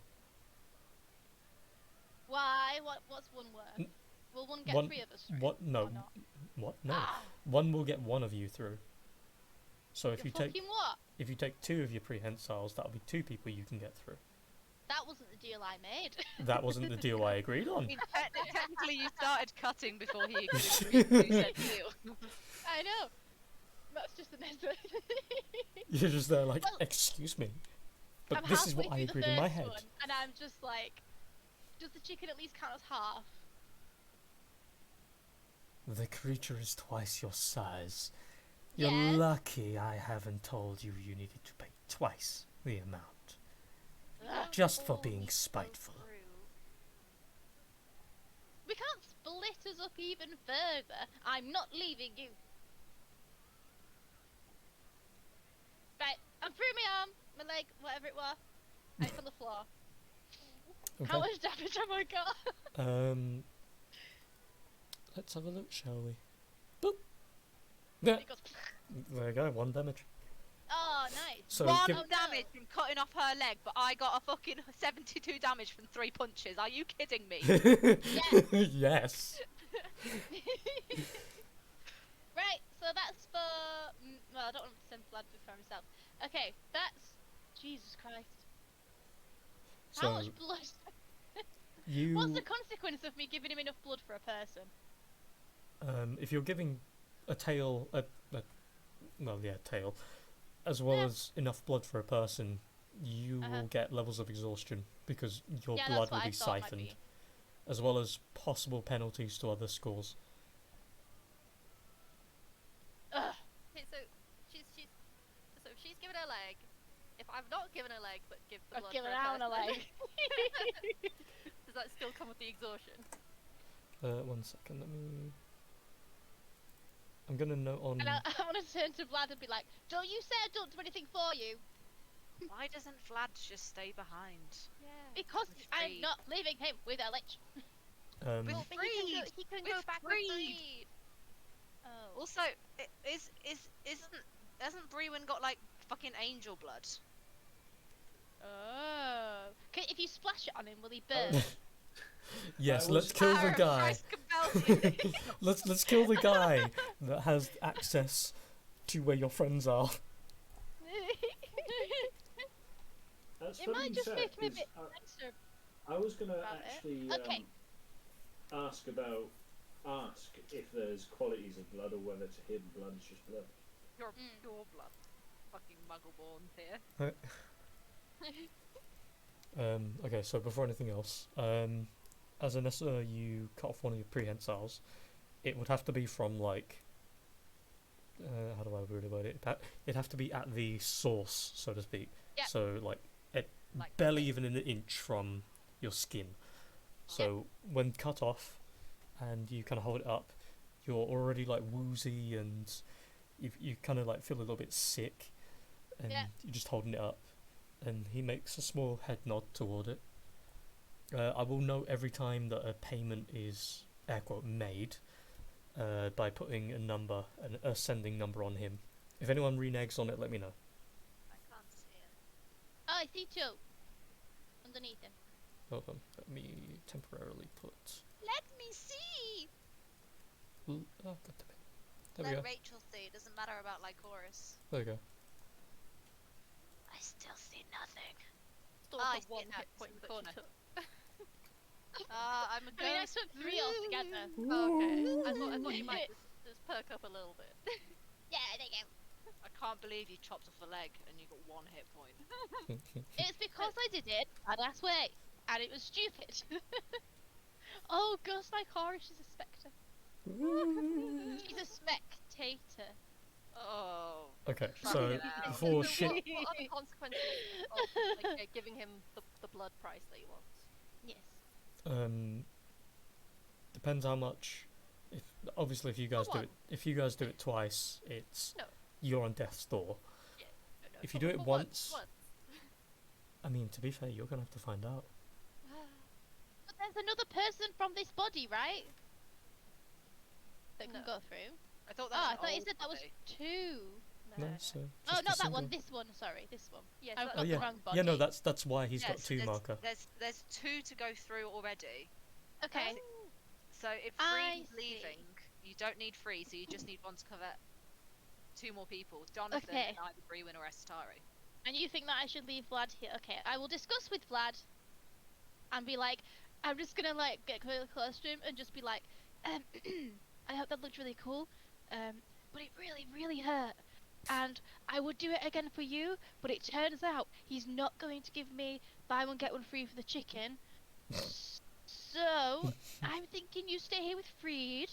Why? What's one worth? N- Will one get one- three of us through? What? No. Or not? What? No. Ah, One will get one of you through. So if you're you take fucking what? if you take two of your prehensiles, that'll be two people you can get through. That wasn't the deal I made. That wasn't the deal I agreed I on. mean, technically, you started cutting before he could agree to said deal. I know. That's just the method. You're just there like, Well, excuse me, but I'm this is what halfway I through the agreed in my first head. one, and I'm just like, does the chicken at least count as half? The creature is twice your size. You're Yes. lucky I haven't told you you needed to pay twice the amount. Ugh. Just for All being need to go spiteful. through. We can't split us up even further. I'm not leaving you. Right, I'm through my arm, my leg, whatever it was. And it's on the floor. How Okay. much damage have I got? Let's have a look, shall we? Boop. Yeah, It goes, there you go, 1 damage. oh, nice. So One give, Oh, no. damage from cutting off her leg, but I got a fucking 72 damage from 3 punches. Are you kidding me? yes. Right, so that's for. Well, I don't want to send blood for himself. Okay, that's. Jesus Christ. How So much blood? you, What's the consequence of me giving him enough blood for a person? if you're giving a tail, well, yeah, tail, as well Yeah. as enough blood for a person, you Uh-huh. will get levels of exhaustion because your Yeah, blood that's will what be I thought might siphoned, be. as well as possible penalties to other scores. Ugh. Okay, so she's so if she's given her leg, if I've not given her leg but give the I've blood given for out a person, leg. does that still come with the exhaustion? 1 second, let me... I'm gonna note on... And I want to turn to Vlad and be like, "Don't you say I don't do anything for you, Why doesn't Vlad just stay behind? Yeah. because With I'm Freed. not leaving him with a lich." Um, With Well, but he can Freed! go With back Freed! with Freed. Oh. Also, hasn't Brewin got like fucking angel blood? Oh. Okay, if you splash it on him, will he Oh. burn? yes, I let's was- kill the Arr, guy. Christ compels you. Let's kill the guy that has access to where your friends are. That's It funny might you just said, make him a 'cause bit nicer. I was going to about it. actually Okay. ask if there's qualities of blood or whether to him blood is just blood. Your Mm. your blood. Fucking muggle-born here. Okay, so before anything else, as Anessa, you cut off one of your prehensiles, it would have to be from, like, how do I really word it? It'd have to be at the source, so to speak. Yep. So, like, Like barely even an inch from your skin. So, when cut off, and you kind of hold it up, you're already, like, woozy, and you kind of, like, feel a little bit sick, and Yeah. you're just holding it up. And he makes a small head nod toward it. I will note every time that a payment is, air quote, made, by putting a number, an ascending number on him. If anyone reneges on it, let me know. I can't see it. Oh, I see two. Underneath him. Hold on, let me temporarily put... Let me see. Oh, God damn it. There we go, Let Rachel see. It doesn't matter about Lycoris. there we go. still see nothing. Still I the see one it now, hit it's in point the that corner. she took. I'm a I mean, I ghost. took 3 altogether. Okay. I thought you might just perk up a little bit. Yeah, there you go. I can't believe you chopped off a leg and you got 1 hit point. It's because I did it badass way, and it was stupid. Oh, Ghost Vicari, she's a spectre. She's a spectator. Oh. Okay, Fuck so it out. before So shit. what are the consequences of like, giving him the blood price that he wants? Yes. Depends how much. If obviously if you guys do one. it, if you guys do it twice, it's No. you're on death's door. No, If you do it for once, once. I mean, to be fair, you're gonna have to find out. But there's another person from this body, right? That can No. go through. I thought Oh, that was I an thought you old said that was body. 2. No, No. so Oh, just a not that one. single. This one. Sorry, this one. Yes, I've that- got yeah. the wrong body. Yeah, no, that's why he's got Yes, 2 marker. There's 2 to go through already. Okay. So if I Freed's see. leaving, you don't need 3, so you just need 1 to cover 2 more people. Jonathan Okay. and either Brewin or Estari. And you think that I should leave Vlad here? Okay, I will discuss with Vlad. And be like, I'm just gonna like get really close to him and just be like, I hope that looked really cool. But it really, really hurt. And I would do it again for you, but it turns out he's not going to give me buy one get one free for the chicken. So I'm thinking you stay here with Freed,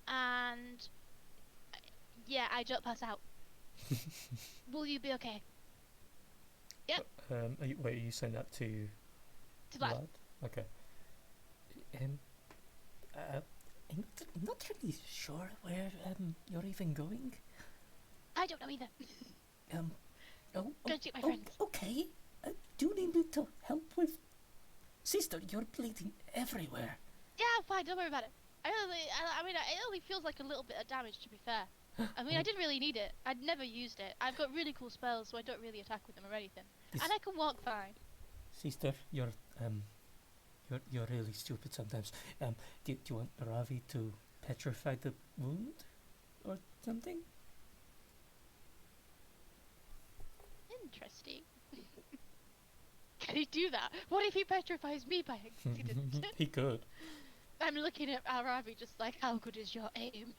and yeah, I don't pass out. Will you be okay? Wait, are you saying that to To Vlad. Vlad? Okay. I'm not really sure where you're even going. I don't know either. Oh, Don't shoot my friends. okay. Do you need me to help with? Sister, you're bleeding everywhere. Yeah, I'm fine. Don't worry about it. I mean, it only feels like a little bit of damage, to be fair. I mean, I didn't really need it. I'd never used it. I've got really cool spells, so I don't really attack with them or anything. This- And I can walk fine. Sister, you're really stupid sometimes. Do you want Ravi to petrify the wound or something? Interesting. Can he do that? What if he petrifies me by accident? He could. I'm looking at Aravi just like, how good is your aim?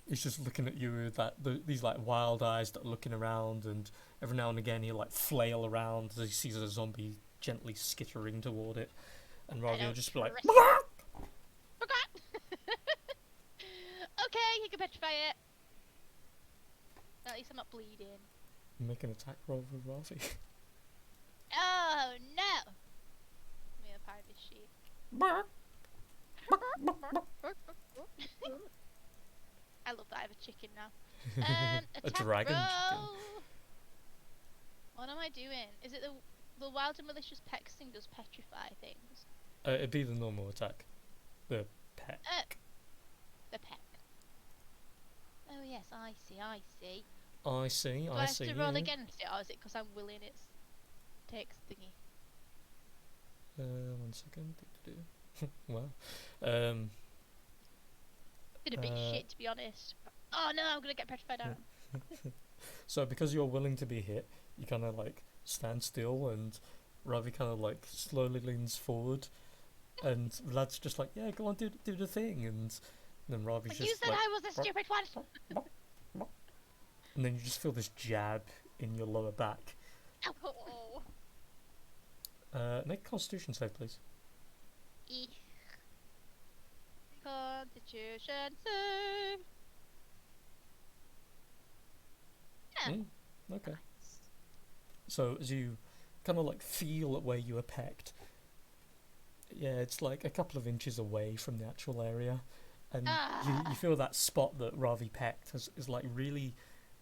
He's just looking at you with these like wild eyes that are looking around, and every now and again he'll like flail around as he sees a zombie gently skittering toward it, and Ravi will don't just be like, trust Okay, he can petrify it. At least I'm not bleeding. make an attack roll with Ravi. Oh no! Let me find this sheet. I love that I have a chicken now. A Attack dragon roll. What am I doing? Is it the wild and malicious peck thing does petrify things? It'd be the normal attack. The peck. The peck. Oh yes, I see. I see. Do I have to roll against it, or is it because I'm willing it takes thingy? 1 second. Well, Been a bit shit, to be honest. Oh no, I'm gonna get petrified out. so because you're willing to be hit, you kind of like stand still, and Ravi kind of like slowly leans forward, and Vlad's just like, yeah, go on, do the thing, and then Ravi's But just you said like, I was a stupid one. and then you just feel this jab in your lower back. Oh. Make a Constitution save, please. Constitution save. Yeah. Okay. So as you kind of like feel at where you were pecked, yeah, it's like a couple of inches away from the actual area, and you feel that spot that Ravi pecked is like really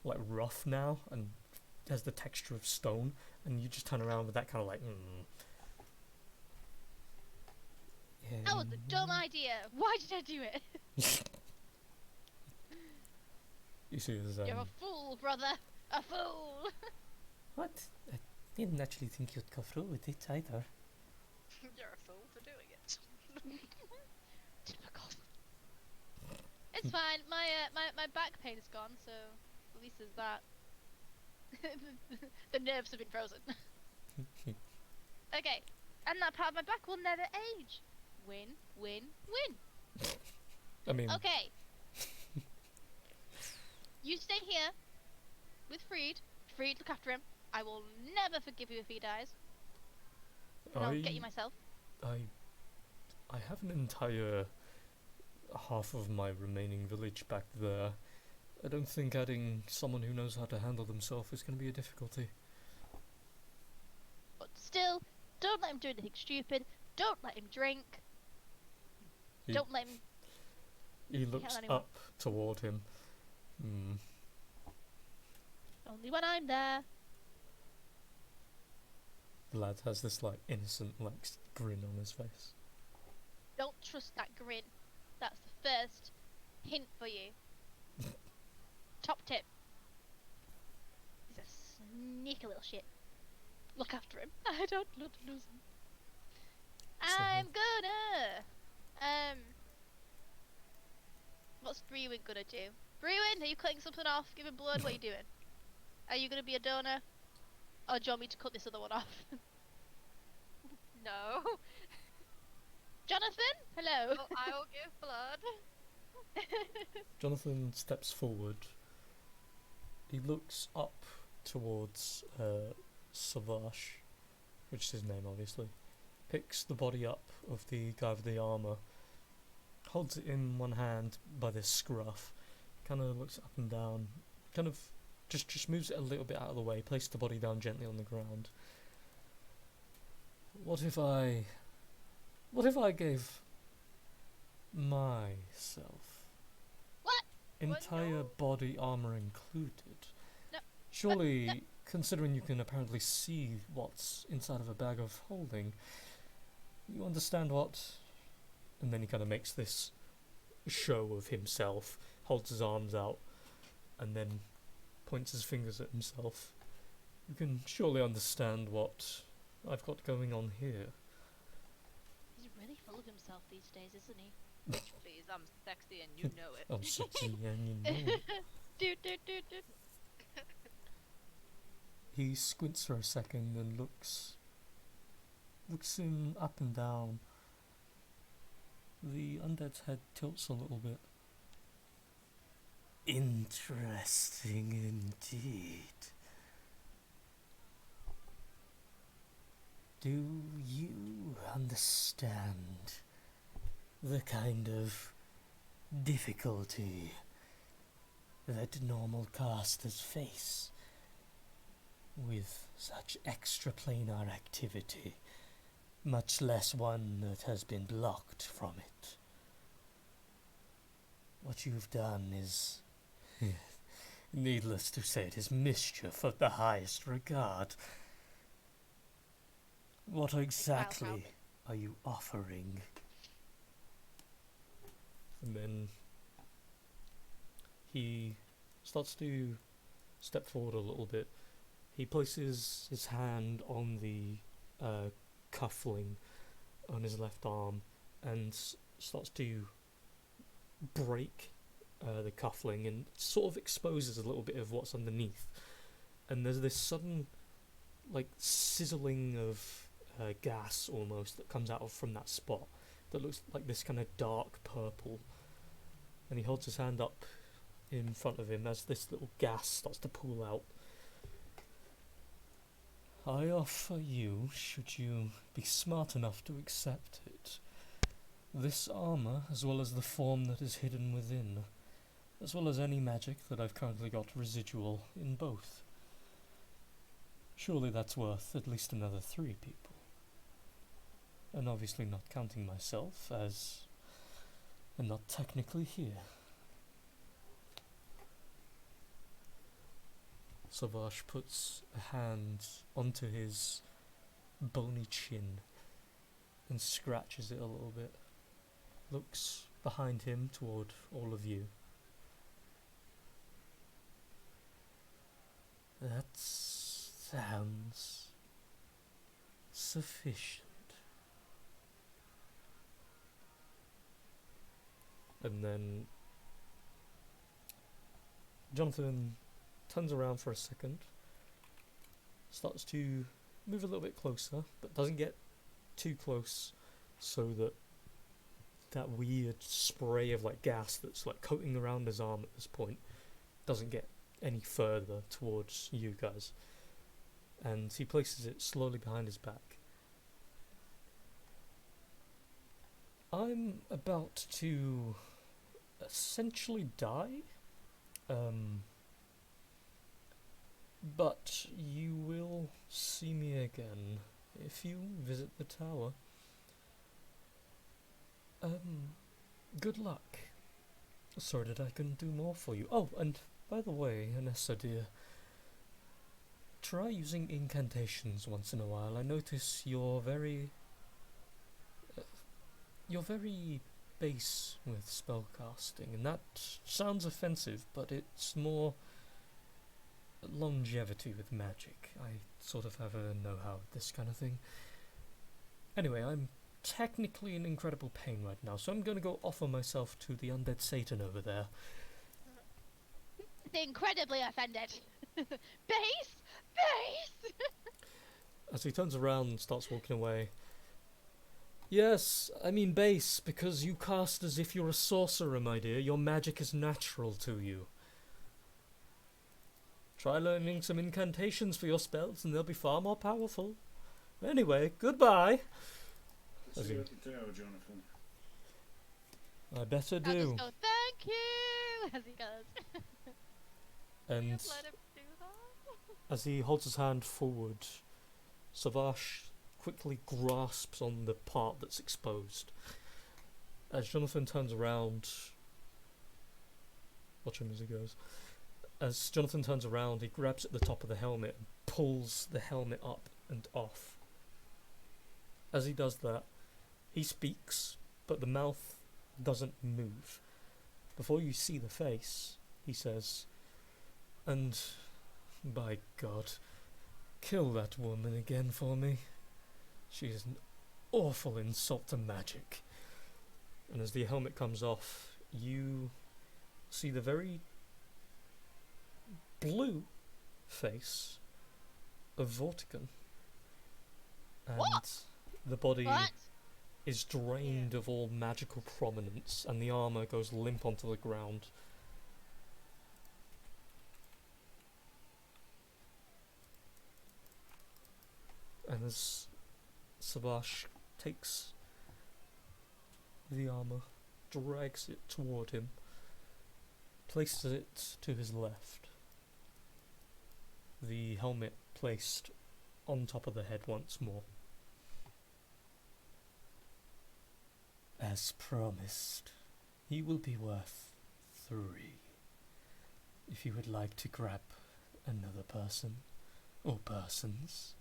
like rough now and has the texture of stone, and you just turn around with that kind of like. Yeah. That was a dumb idea. Why did I do it? You see, there's You're a fool, brother. A fool. what? I didn't actually think you'd go through with it either. You're a fool for doing it. Typical. It's fine. My back pain is gone, so at least there's that. The nerves have been frozen. Okay, and that part of my back will never age. Win, win, win. I mean, Okay. You stay here with Freed. Freed, look after him. I will never forgive you if he dies. And I'll get you myself. I have an entire half of my remaining village back there. I don't think adding someone who knows how to handle themselves is going to be a difficulty. But still, don't let him do anything stupid. Don't let him drink. He- Don't let him. He looks anyone. up toward him. Hmm. Only when I'm there. The lad has this like innocent like grin on his face. Don't trust that grin. That's the first hint for you. Top tip. He's a sneaky little shit. Look after him. I don't want to lose him. I'm gonna. What's Brewin gonna do? Brewin, are you cutting something off? Giving blood? What are you doing? Are you gonna be a donor? Or do you want me to cut this other one off? No. Jonathan? Hello. Oh, I will give blood. Jonathan steps forward. He looks up towards Savage, which is his name obviously. Picks the body up of the guy with the armour, holds it in one hand by the scruff, kind of looks up and down, kind of just moves it a little bit out of the way, places the body down gently on the ground. What if I gave myself What? entire no. body armor included? No. Surely, No. considering you can apparently see what's inside of a bag of holding, you understand what? And then he kind of makes this show of himself, holds his arms out, and then points his fingers at himself. You can surely understand what I've got going on here. He's really full of himself these days, isn't he? Please, I'm sexy and you know it. I'm sexy and you know it. Do. He squints for a second and looks him up and down. The undead's head tilts a little bit. Interesting indeed. Do you understand the kind of difficulty that normal casters face with such extraplanar activity, much less one that has been blocked from it? What you've done is, needless to say, it is mischief of the highest regard. What exactly are you offering? And then he starts to step forward a little bit. He places his hand on the cuffling on his left arm and starts to break the cuffling and sort of exposes a little bit of what's underneath. And there's this sudden like sizzling of gas almost that comes out from that spot that looks like this kind of dark purple. And he holds his hand up in front of him as this little gas starts to pool out. I offer you, should you be smart enough to accept it, this armour as well as the form that is hidden within, as well as any magic that I've currently got residual in both. Surely that's worth at least another 3 people. And obviously not counting myself, as I'm not technically here. Savage puts a hand onto his bony chin and scratches it a little bit. Looks behind him toward all of you. That sounds sufficient. And then Jonathan turns around for a second, starts to move a little bit closer, but doesn't get too close, so that that weird spray of like gas that's like coating around his arm at this point doesn't get any further towards you guys. And he places it slowly behind his back. I'm about to essentially die, but you will see me again if you visit the tower. Good luck. Sorry that I couldn't do more for you. Oh, and by the way, Anessa dear, try using incantations once in a while. I notice you're very base with spellcasting, and that sounds offensive, but it's more longevity with magic. I sort of have a know-how with this kind of thing. Anyway, I'm technically in incredible pain right now, so I'm going to go offer myself to the undead Satan over there. Incredibly offended. Base! Base! As he turns around and starts walking away. Yes, I mean base, because you cast as if you're a sorcerer, my dear. Your magic is natural to you. Try learning some incantations for your spells and they'll be far more powerful. Anyway, goodbye. See what you do, Jonathan. I better I'll do. just go, thank you, as he goes. And Just let him do that. as he holds his hand forward, Savage quickly grasps on the part that's exposed. As Jonathan turns around, watch him as he goes. As Jonathan turns around, he grabs at the top of the helmet and pulls the helmet up and off. As he does that, he speaks, but the mouth doesn't move. Before you see the face, he says, "And by God, kill that woman again for me. She is an awful insult to magic." And as the helmet comes off, you see the very blue face of Vortigern. And What? the body What? is drained of all magical prominence, and the armour goes limp onto the ground. And as Sabash takes the armour, drags it toward him, places it to his left, the helmet placed on top of the head once more. As promised, he will be worth 3. If you would like to grab another person, or persons,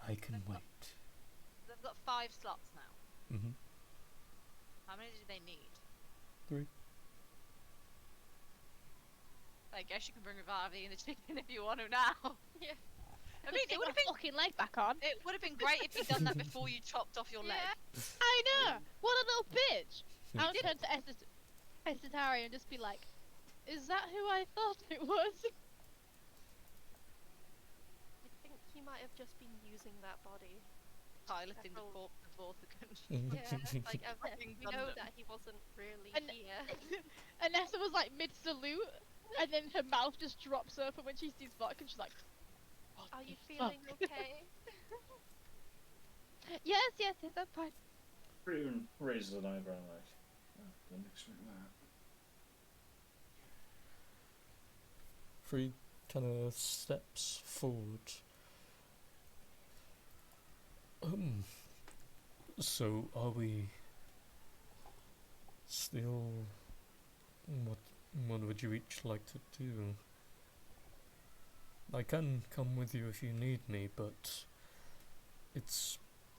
I can wait. They've got 5 slots now. Mm-hmm. How many do they need? 3. I guess you can bring Ravi and the chicken if you want to now. Yeah. I mean, it would have been fucking leg back on. it would have been great if you'd done that before you chopped off your leg. I know. What a little bitch. Hmm. I would turn to Essetari and just be like, "Is that who I thought it was?" I think he might have just been using that body. Piloting the Careful. corpse of Vortigern. Yeah, like Fucking we know Gundam. that he wasn't really And- here. Anessa was like mid salute, and then her mouth just drops open when she sees Vodka, and she's like, "What Are the you fuck?" feeling okay? Yes, yes, yes, I'm fine. Bruin raises an eyebrow like, oh, didn't expect that. Free kind of steps forward. So are we still? What would you each like to do? I can come with you if you need me, but it's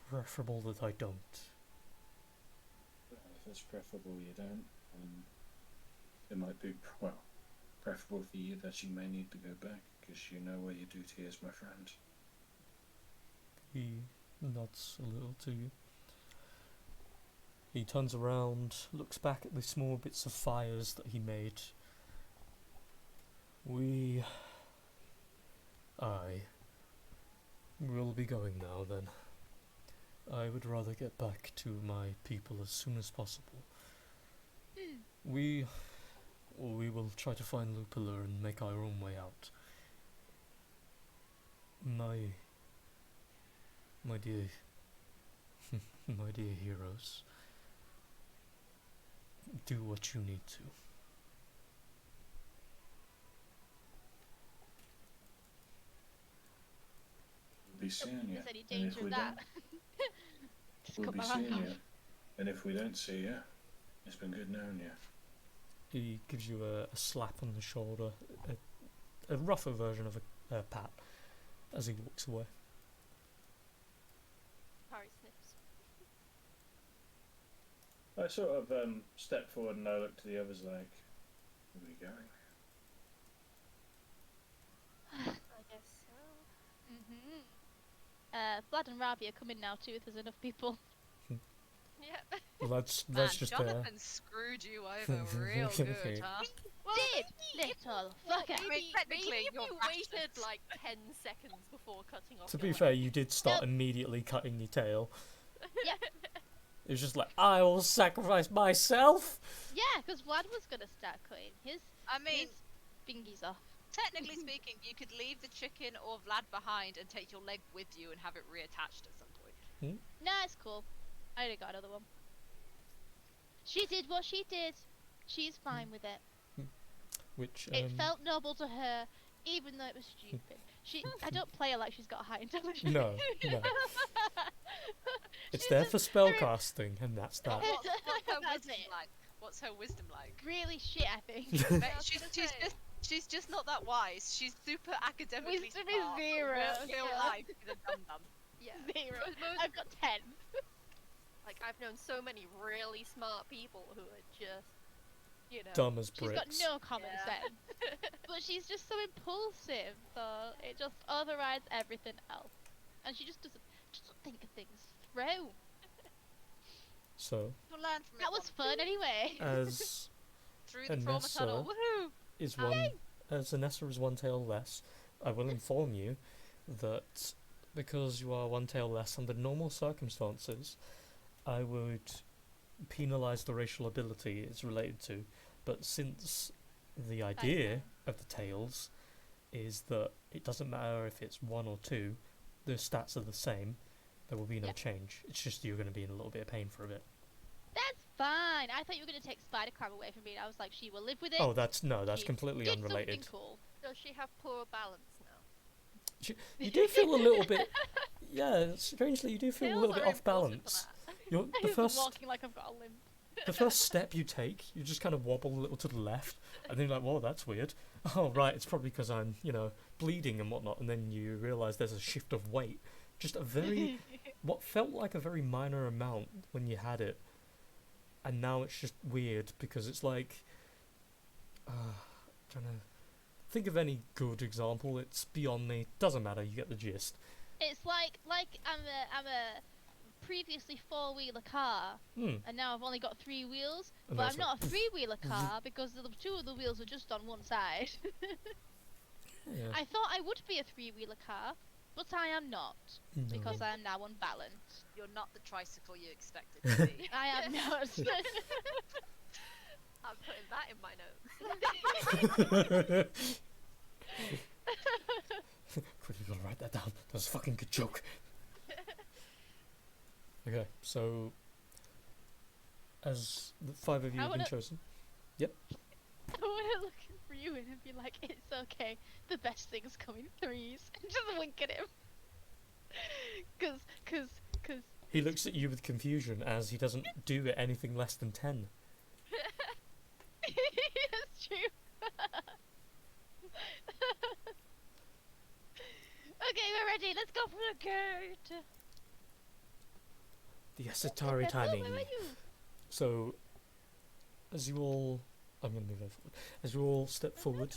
preferable that I don't. If it's preferable you don't, it might be, preferable for you that you may need to go back, because you know where your duty is, my friend. He nods a little to you. He turns around, looks back at the small bits of fires that he made. I We'll be going now then. I would rather get back to my people as soon as possible. We will try to find Lupilla and make our own way out. My dear, my dear heroes, do what you need to. We'll be seeing you. Is any And if danger we of that? Just we'll cut be my hand seeing off. you. And if we don't see you, it's been good knowing you. He gives you a slap on the shoulder, a rougher version of a pat, as he walks away. Harry sniffs. I sort of step forward and I look to the others like, where are we going? I guess so. Vlad and Ravi are coming now too if there's enough people. Yeah. Well, that's Man, just Jonathan screwed you over real good, huh? Well, Did maybe, little well, fucker. maybe, technically, maybe if you're you racist. waited like 10 seconds before cutting off To your be leg. fair, you did start Yep. immediately cutting your tail. Yeah. It was just like, I will sacrifice myself. Yeah, because Vlad was gonna start cutting his I mean, fingies off. technically speaking, you could leave the chicken or Vlad behind and take your leg with you and have it reattached at some point. Nah, it's cool. I already got another one. She did what she did. She's fine with it. Which It felt noble to her, even though it was stupid. I don't play her like she's got high intelligence. no. It's She's there just for spellcasting, and that's that. What's her That's wisdom it. like? What's her wisdom like? Really shit, I think. Mate, I was she's, gonna she's say. just she's just not that wise. She's super academically Wisdom is smart. but zero, Real so- life is a dum dum. Yeah. Zero. Most- I've got 10. Like, I've known so many really smart people who are just, you know. Dumb as She's got bricks. no common Yeah. sense. But she's just so impulsive, so it just overrides everything else. And she just doesn't think of things through. So, You'll learn from it. That was one fun anyway. as through the trauma Anessa tunnel. Woohoo! is one, as Anessa is one tail less, I will inform you that because you are one tail less under normal circumstances, I would penalise the racial ability it's related to. But since the idea of the tails is that it doesn't matter if it's 1 or 2, the stats are the same, there will be no Yep. change. It's just you're going to be in a little bit of pain for a bit. That's fine. I thought you were going to take Spider Crab away from me. I was like, she will live with it. Oh, that's She completely did unrelated. something cool. Does she have poor balance now? You do feel a little bit, yeah. Strangely, you do feel a Tails little bit are off important for balance. that. You're, I the was first walking like I've got a limp. the first step you take, you just kind of wobble a little to the left, and then you're like, whoa, that's weird. Oh, right, it's probably because I'm, bleeding and whatnot, and then you realise there's a shift of weight. Just a very, what felt like a very minor amount when you had it, and now it's just weird, because it's like, trying to think of any good example, it's beyond me, doesn't matter, you get the gist. It's like I'm a previously 4-wheeler car, and now I've only got 3 wheels. And But that's I'm not a 3-wheeler car because the 2 of the wheels are just on one side. Yeah. I thought I would be a 3-wheeler car, but I am not No. because I am now unbalanced. You're not the tricycle you expected to be. I am not. I'm putting that in my notes. Quickly gotta write that down. That was a fucking good joke. Okay, so as the 5 of you I have been wanna- chosen, I want to look at Ewan and be like, it's okay, the best thing's coming 3s. And just wink at him. Cause. he looks at you with confusion as he doesn't do anything less than 10. That's true. Okay, we're ready. Let's go for the gate. The Asatari Oh, timing. where were you? So, as you all, I'm going to move that forward. As you all step forward,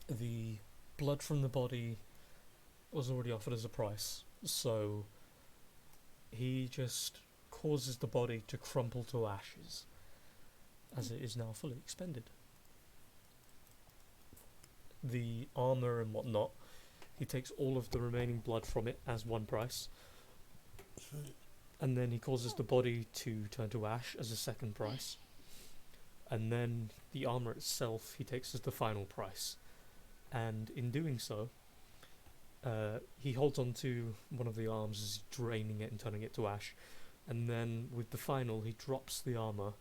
the blood from the body was already offered as a price, so he just causes the body to crumple to ashes, as it is now fully expended. The armour and whatnot He takes all of the remaining blood from it as one price. And then he causes the body to turn to ash as a second price. And then the armor itself he takes as the final price. And in doing so, he holds on to one of the arms as he's draining it and turning it to ash. And then with the final, he drops the armor,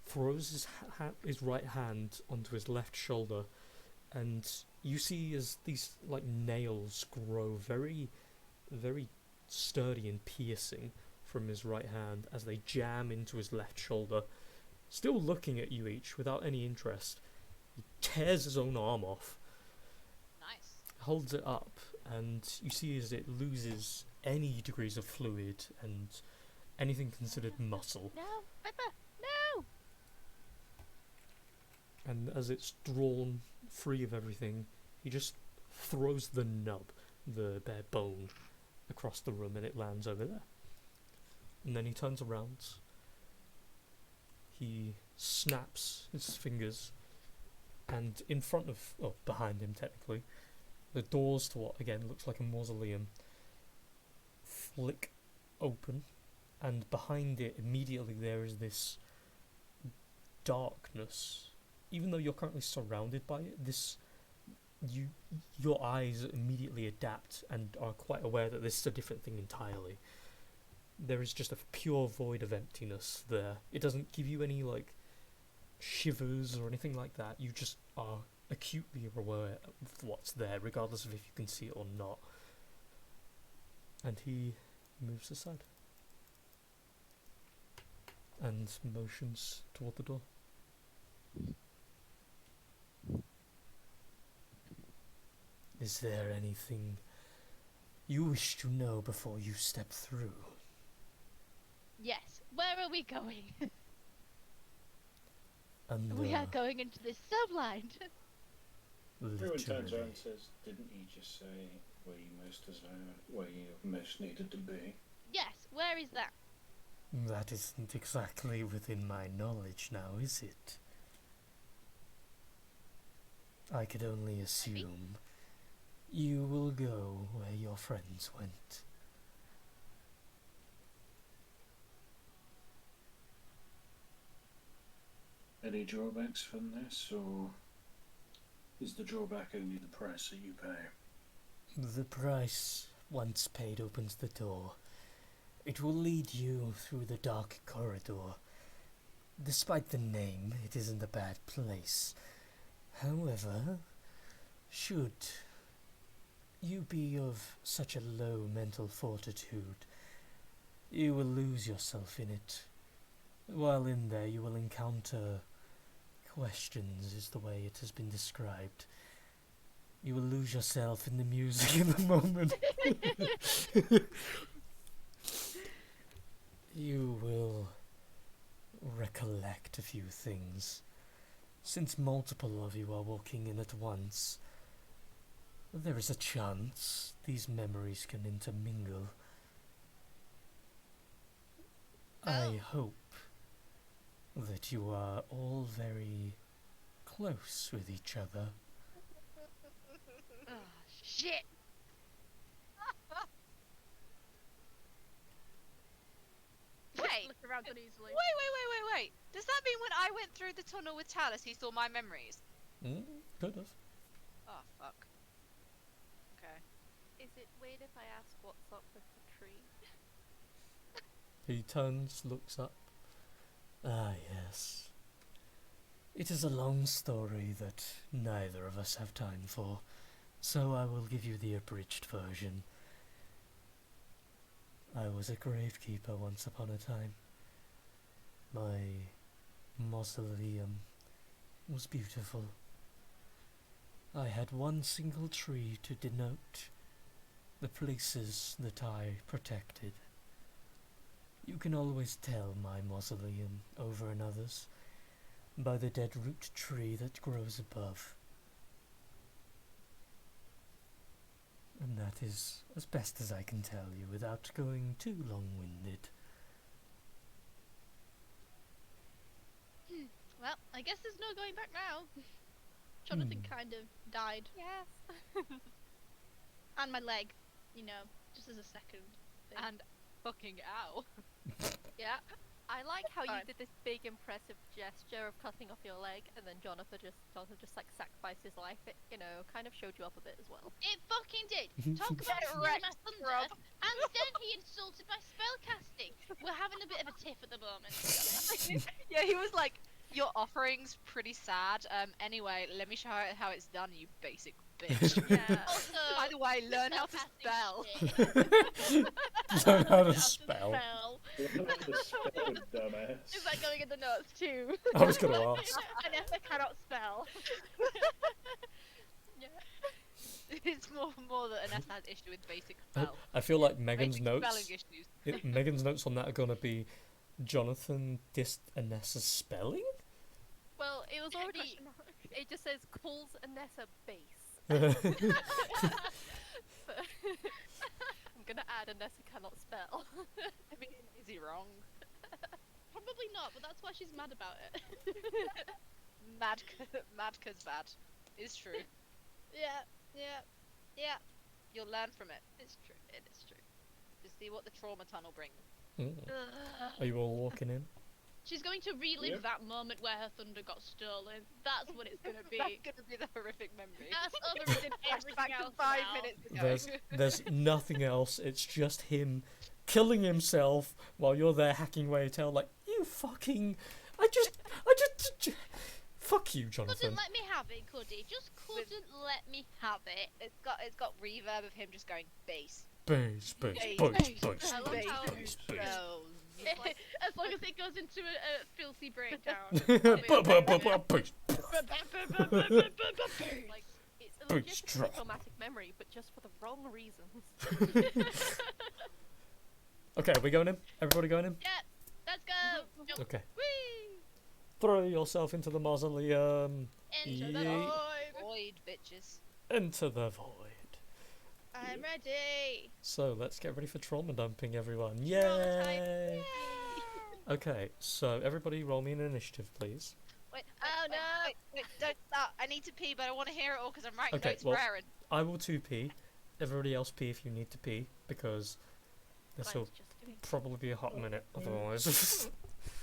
throws his right hand onto his left shoulder, and you see as these like nails grow very, very sturdy and piercing from his right hand as they jam into his left shoulder. Still looking at you each without any interest, he tears his own arm off, Nice. holds it up, and you see as it loses any degrees of fluid and anything considered muscle. No, Pepper, no! And as it's drawn free of everything, he just throws the nub, the bare bone, across the room, and it lands over there. And then he turns around. He snaps his fingers, and in front of, oh, behind him technically, the doors to what again looks like a mausoleum flick open, and behind it immediately there is this darkness. Even though you're currently surrounded by it, your eyes immediately adapt and are quite aware that this is a different thing entirely. There is just a pure void of emptiness there. It doesn't give you any like shivers or anything like that. You just are acutely aware of what's there, regardless of if you can see it or not. And he moves aside and motions toward the door. Is there anything you wish to know before you step through? Yes, where are we going? And We are going into this subline. Everyone turns around literally. and says, "Didn't you just say where you where you most needed to be?" Yes, where is that? That isn't exactly within my knowledge now, is it? I could only assume you will go where your friends went. Any drawbacks from this, or is the drawback only the price that you pay? The price, once paid, opens the door. It will lead you through the dark corridor. Despite the name, it isn't a bad place. However, should you be of such a low mental fortitude, you will lose yourself in it. While in there, you will encounter questions, is the way it has been described. You will lose yourself in the music in the moment. You will recollect a few things. Since multiple of you are walking in at once, there is a chance these memories can intermingle. I hope that you are all very close with each other. Oh, shit! Wait, Look around uneasily. wait. Does that mean when I went through the tunnel with Talus, he saw my memories? Could have. Oh, fuck. Okay. Is it weird if I ask what's up with the tree? He turns, looks up. Ah, yes. It is a long story that neither of us have time for, so I will give you the abridged version. I was a gravekeeper once upon a time. My mausoleum was beautiful. I had one single tree to denote the places that I protected. You can always tell my mausoleum over another's by the dead root tree that grows above. And that is as best as I can tell you without going too long-winded. Well, I guess there's no going back now. Jonathan kind of died. Yes. And my leg, just as a second thing. And fucking ow. Yeah. I like how you Fine. did this big impressive gesture of cutting off your leg, and then Jonathan just like sacrificed his life. It, kind of showed you up a bit as well. It fucking did. Talk about Get stealing my wrecked, thunder, Rob. and then he insulted my spellcasting. We're having a bit of a tiff at the moment. To be honest. Yeah, he was like, your offering's pretty sad. Anyway, let me show you how it's done, you basic bitch. Yeah. Also, By the way, learn how to spellcasting spell. shit. Learn how to Learn spell. Learn how to spell, dumbass. Is that going in the notes too? I was gonna ask. Vanessa cannot spell. It's more that Anessa has issue with basic spell. I feel like Megan's Basic notes. spelling issues. Megan's notes on that are gonna be Jonathan dissed Anessa's spelling. Well, it was already. It just says calls Anessa base. But I'm gonna add Anessa cannot spell. I mean, is he wrong? Probably not, but that's why she's mad about it. Madka's bad. It's true. Yeah. You'll learn from it. It's true. It is true. Just see what the trauma tunnel brings. Are you all walking in? She's going to relive Yep. that moment where her thunder got stolen. That's what it's gonna be. That's gonna be the horrific memory. That's overridden everything Flashback to else 5 now. minutes ago. There's nothing else. It's just him killing himself while you're there hacking away at tail like you fucking. I just. Fuck you, Jonathan. Couldn't let me have it, could he? Just couldn't let me have it. It's got reverb of him just going bass. Bass, bass, Bass, bass, bass. bass, I love bass, how- bass, bass. So, As long as it goes into a filthy breakdown. Bass. Like it's a Boots legitimate drop. traumatic memory, but just for the wrong reasons. Okay, are we going in? Everybody going in? Yeah, let's go. Jump. Okay. Whee! Throw yourself into the mausoleum. Enter the Yeet. void. void bitches. Into the void. I'm ready. So let's get ready for trauma dumping, everyone. Trauma time. Yay! Okay, so everybody roll me an initiative, please. Wait, Oh, no. wait, don't start. I need to pee, but I want to hear it all because I'm writing Okay, notes well- for Aaron. I will 2p. Everybody else pee if you need to pee, because this will Mine's just doing probably be a hot minute otherwise.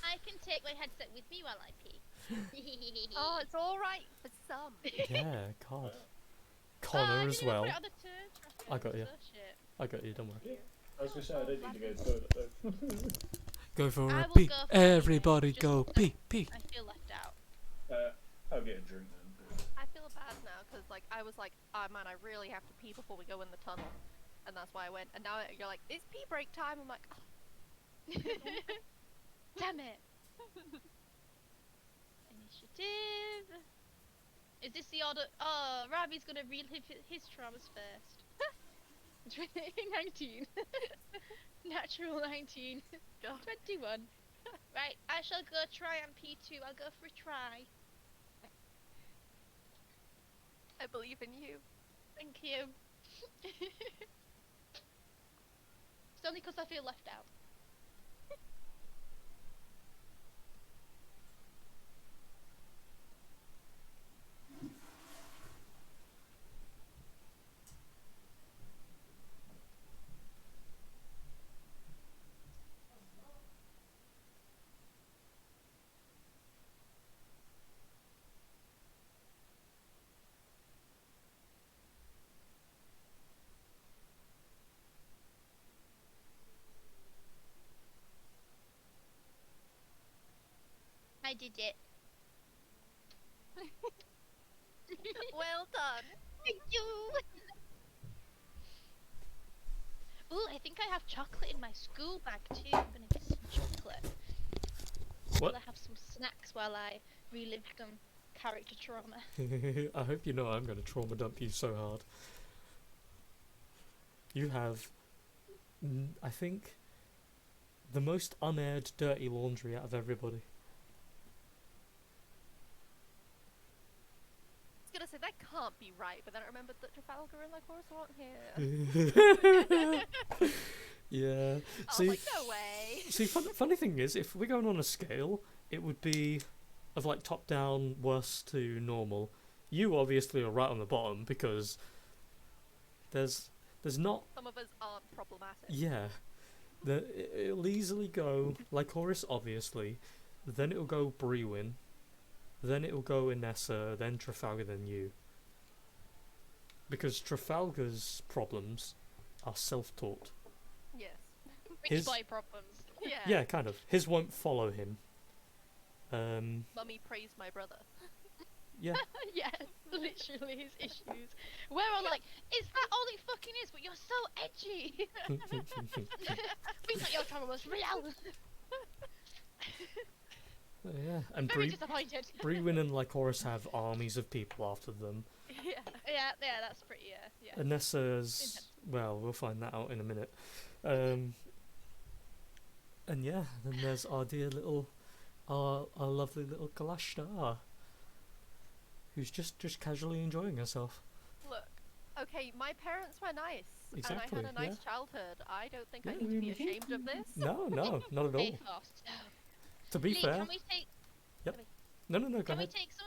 I can take my headset with me while I pee. Oh, it's all right for some. Yeah, God. I Connor didn't as even well. put it on the turn tracker. I got you. So shit. I got you, don't worry. I was gonna say I don't need to go to the toilet though. Go for I a will pee. go for it Everybody anyway, go just pee, pee. I feel left out. I'll get a drink then. I feel bad now because like I was like, oh man, I really have to pee before we go in the tunnel, and that's why I went. And now you're like, it's pee break time. I'm like, oh, Damn it. Initiative. Is this the order? Oh, Ravi's gonna relive his traumas first. 19. Natural 19. God. 21. Right, I shall go try on P2. I'll go for a try. I believe in you. Thank you. It's only because I feel left out. I did it. Well done. Thank you. Ooh, I think I have chocolate in my school bag too. I'm gonna get some chocolate. What? I'll have some snacks while I relive some character trauma. I hope you know I'm going to trauma dump you so hard. You have, I think, the most unaired dirty laundry out of everybody. I was gonna say that can't be right, but then I remembered that Trafalgar and Lycoris weren't here. Yeah. I See, was like, no way. see, funny thing is, if we're going on a scale, it would be of like top down, worst to normal. You obviously are right on the bottom because there's There's not. Some of us aren't problematic. Yeah. It'll easily go Lycoris, obviously. Then it'll go Brewin. Then it'll go Inessa. Then Trafalgar. Then you. Because Trafalgar's problems are self-taught. Yes. Rich His- boy problems. Yeah. Yeah, kind of. His won't follow him. Mummy praised my brother. Yeah. Yeah, literally his issues. We're all like, is that all it fucking is? But you're so edgy. We thought your trauma was real. Yeah. And Very disappointed. Brewin and Lycoris have armies of people after them. Yeah. Yeah, that's pretty. Yeah. Inessa's, well, we'll find that out in a minute. And yeah, then there's our dear little, our lovely little Kalashtar, who's just casually enjoying herself. Look, okay, my parents were nice, Exactly, and I had a nice yeah. childhood. I don't think I Yeah, need to be I mean- ashamed of this. No, not at all. Pathos. To be Lee, fair, can we take no, go can we ahead. take some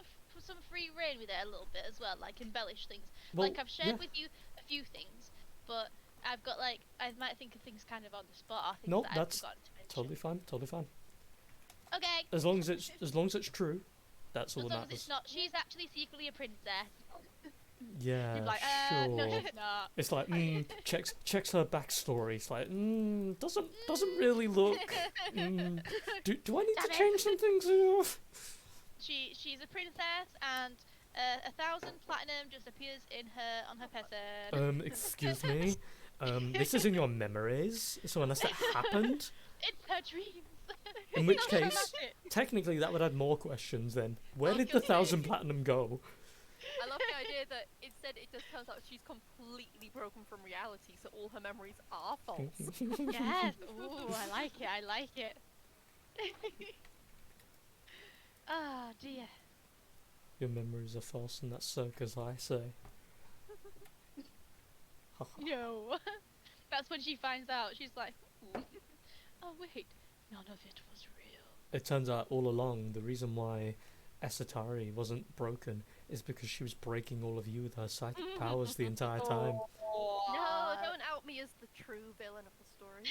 free reign with it a little bit as well, like embellish things? Well, Like I've shared yeah. with you a few things, but I've got like I might think of things kind of on the spot. Or things No, that that's I've forgotten to mention. Totally fine. Okay. As long as it's true, that's all As that long as matters. it's not, she's actually secretly a princess. Yeah, You're like, sure. no, she's not. It's like checks her backstory. It's like doesn't really look. Do I need to Damn it. change some things here? She's a princess, and 1,000 platinum just appears on her person. Excuse me. This is in your memories. So unless that happened, It's her dreams. in which Not case, dramatic. technically that would add more questions. Then where I was did the gonna say- 1,000 platinum go? I love the idea that instead it just turns out she's completely broken from reality, so all her memories are false. Yes. Ooh, I like it. Ah, dear. Your memories are false, and that's so 'cause I say. No. That's when she finds out. She's like, "Ooh. Oh wait, none of it was real. It turns out all along the reason why Esatari wasn't broken is because she was breaking all of you with her psychic powers the entire time. No, don't out me as the true villain of the story.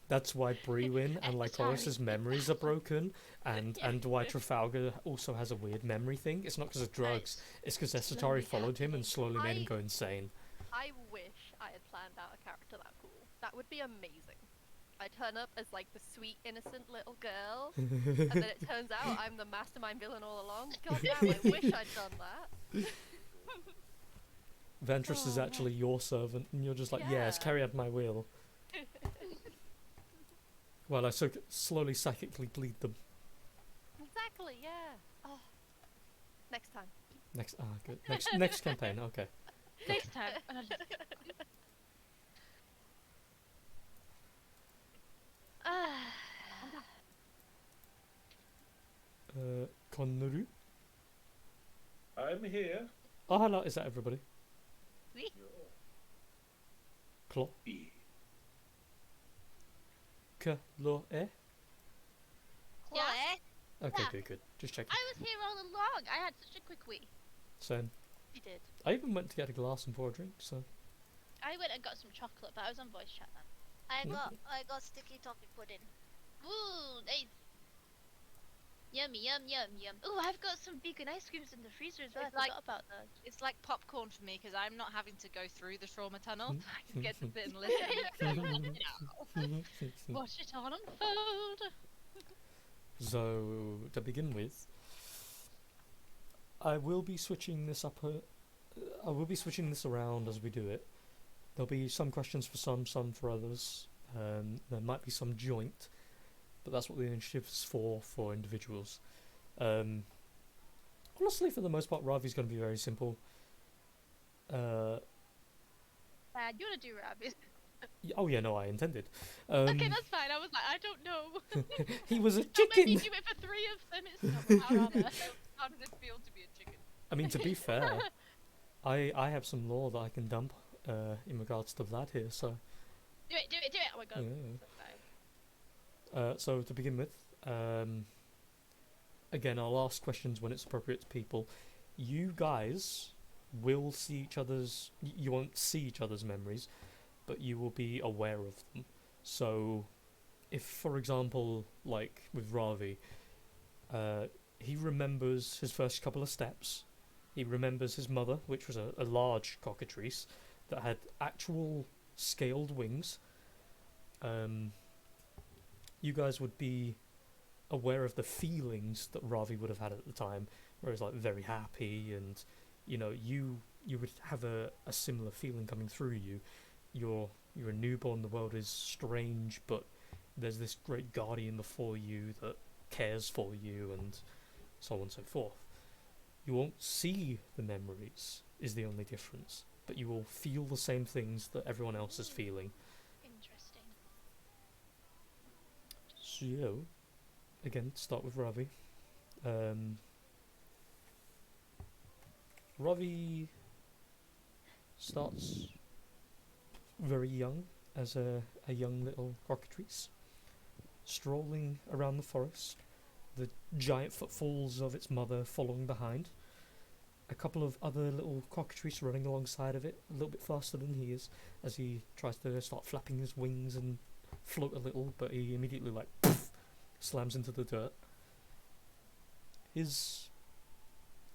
That's why Brewin and Esatari. Lycoris's memories are broken, and why Trafalgar also has a weird memory thing. It's not because of drugs, it's because Esatari followed him and slowly made him go insane. I wish I had planned out a character that cool. That would be amazing. I turn up as like the sweet, innocent little girl, and then it turns out I'm the mastermind villain all along. God damn, I wish I'd done that. Ventress is Oh, actually your servant, and you're just like, yes, Yeah. carry out my will. While I slowly psychically bleed them. Exactly, yeah. Oh. Next time. Good. Next campaign, okay. Next time. Ah. Konuru? I'm here. Oh, hello, is that everybody? Klo? E. Lo? Eh? Yeah. Okay, Yeah. good. Just checking. I was here all along. I had such a quick wee. Same. You did. I even went to get a glass and pour a drink, so. I went and got some chocolate, but I was on voice chat then. I got sticky toffee pudding. Ooh, nice. Yummy, yum, yum, yum. Ooh, I've got some vegan ice creams in the freezer as well. It's I like- forgot about those. It's like popcorn for me because I'm not having to go through the trauma tunnel. Mm. I can get to sit and listen. Watch it all unfold. So, to begin with, I will be switching this up. I will be switching this around as we do it. There'll be some questions for some for others. There might be some joint, but that's what the initiative is for individuals. Honestly, for the most part, Ravi's going to be very simple. You wanna do rabbit? Oh yeah, no, I intended. Okay, that's fine. I was like, I don't know. He was a Don't make me chicken. do it for 3 of them. It's not rather. How does it feel to be a chicken? I mean, to be fair, I have some lore that I can dump in regards to Vlad here. So, Do it. Oh my god. yeah. So fine. So to begin with, again, I'll ask questions when it's appropriate to people. You guys will see each other's. You won't see each other's memories, but you will be aware of them. So, if, for example, like with Ravi, he remembers his first couple of steps. He remembers his mother, which was a large cockatrice that had actual scaled wings. You guys would be aware of the feelings that Ravi would have had at the time, where he's like very happy, and you would have a similar feeling coming through you. You're a newborn, the world is strange, but there's this great guardian before you that cares for you, and so on and so forth. You won't see the memories, is the only difference, but you will feel the same things that everyone else is feeling. Interesting. So, again, start with Ravi. Ravi starts very young, as a young little cockatrice, strolling around the forest, the giant footfalls of its mother following behind. A couple of other little cockatrices running alongside of it, a little bit faster than he is, as he tries to start flapping his wings and float a little, but he immediately slams into the dirt. His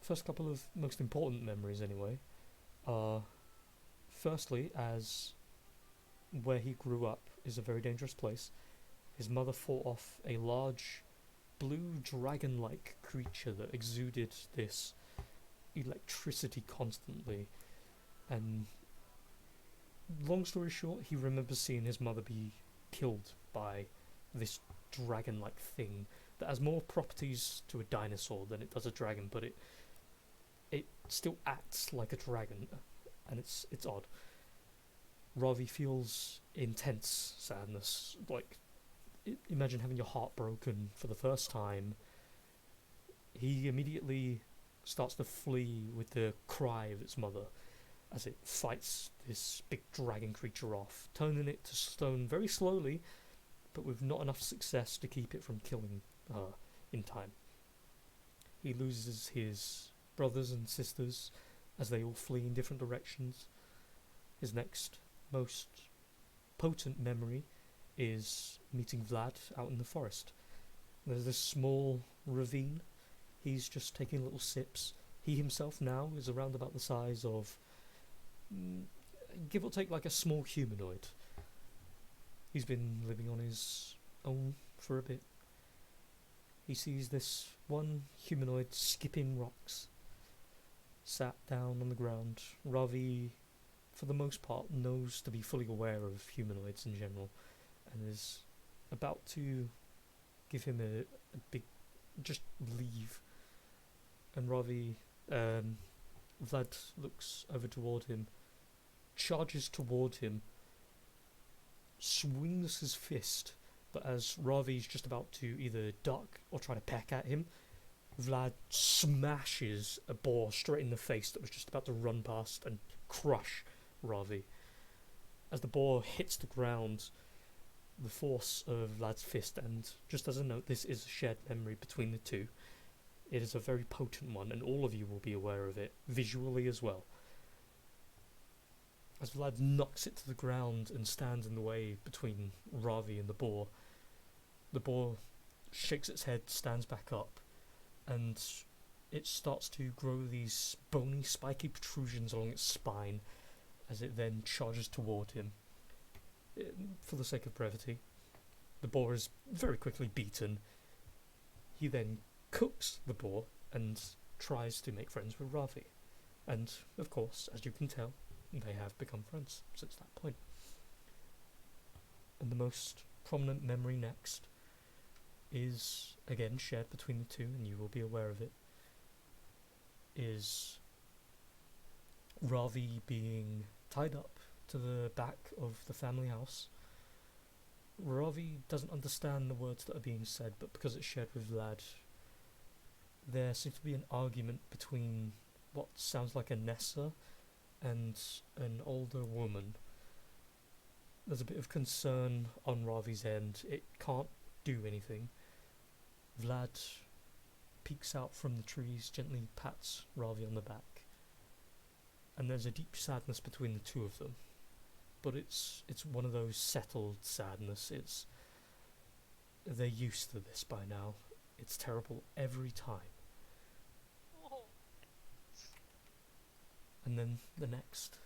first couple of most important memories, anyway, are firstly, as where he grew up is a very dangerous place. His mother fought off a large blue dragon-like creature that exuded this electricity constantly, and long story short, he remembers seeing his mother be killed by this dragon-like thing that has more properties to a dinosaur than it does a dragon, but it still acts like a dragon, and it's odd. Ravi feels intense sadness, like imagine having your heart broken for the first time. He immediately starts to flee with the cry of its mother as it fights this big dragon creature off, turning it to stone very slowly, but with not enough success to keep it from killing her in time. He loses his brothers and sisters as they all flee in different directions. His next most potent memory is meeting Vlad out in the forest. There's this small ravine. He's just taking little sips. He himself now is around about the size of, give or take, like a small humanoid. He's been living on his own for a bit. He sees this one humanoid skipping rocks, sat down on the ground. Ravi, for the most part, knows to be fully aware of humanoids in general, and is about to give him a big just leave. And Ravi, Vlad looks over toward him, charges toward him, swings his fist, but as Ravi's just about to either duck or try to peck at him, Vlad smashes a boar straight in the face that was just about to run past and crush Ravi. As the boar hits the ground, the force of Vlad's fist, and just as a note, this is a shared memory between the two. It is a very potent one, and all of you will be aware of it, visually as well. As Vlad knocks it to the ground and stands in the way between Ravi and the boar shakes its head, stands back up, and it starts to grow these bony, spiky protrusions along its spine as it then charges toward him. For the sake of brevity, the boar is very quickly beaten. He then cooks the boar and tries to make friends with Ravi. And, of course, as you can tell, they have become friends since that point. And the most prominent memory next is, again, shared between the two, and you will be aware of it, is Ravi being tied up to the back of the family house. Ravi doesn't understand the words that are being said, but because it's shared with Vlad, there seems to be an argument between what sounds like a Nessa and an older woman. There's a bit of concern on Ravi's end. It can't do anything. Vlad peeks out from the trees, gently pats Ravi on the back. and there's a deep sadness between the two of them. But it's one of those settled sadness. They're used to this by now. It's terrible every time. Oh. And then the next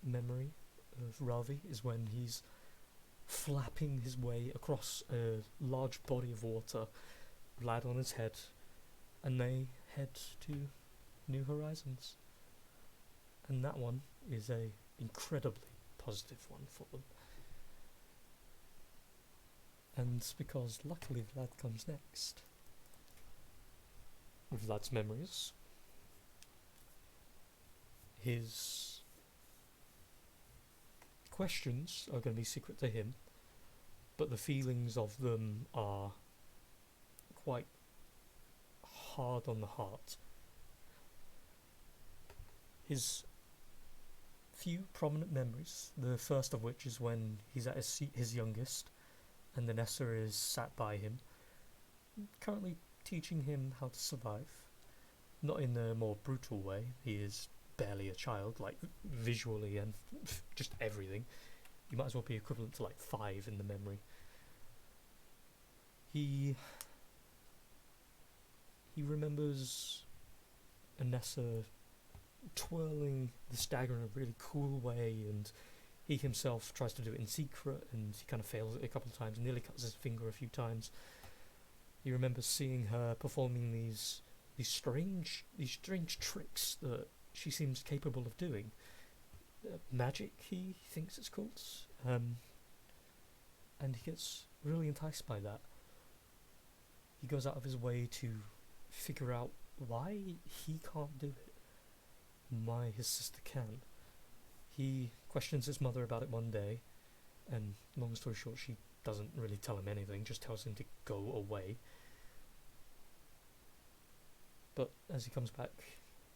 memory of Ravi is when he's flapping his way across a large body of water, Vlad on his head, and they head to New Horizons. And that one is a incredibly positive one for them. And because luckily Vlad comes next. Vlad's memories. His questions are going to be secret to him, but the feelings of them are quite hard on the heart. His few prominent memories, the first of which is when he's at his youngest, and Nessa is sat by him, currently teaching him how to survive. Not in a more brutal way, he is barely a child, like visually and just everything. You might as well be equivalent to like 5 in the memory. He remembers Anessa twirling the stagger in a really cool way, and he himself tries to do it in secret, and he kind of fails it a couple of times, nearly cuts his finger a few times. He remembers seeing her performing these strange tricks that she seems capable of doing. Magic, he thinks it's called, and he gets really enticed by that. He goes out of his way to figure out why he can't do it, why his sister can. He questions his mother about it one day, and long story short, she doesn't really tell him anything, just tells him to go away. But as he comes back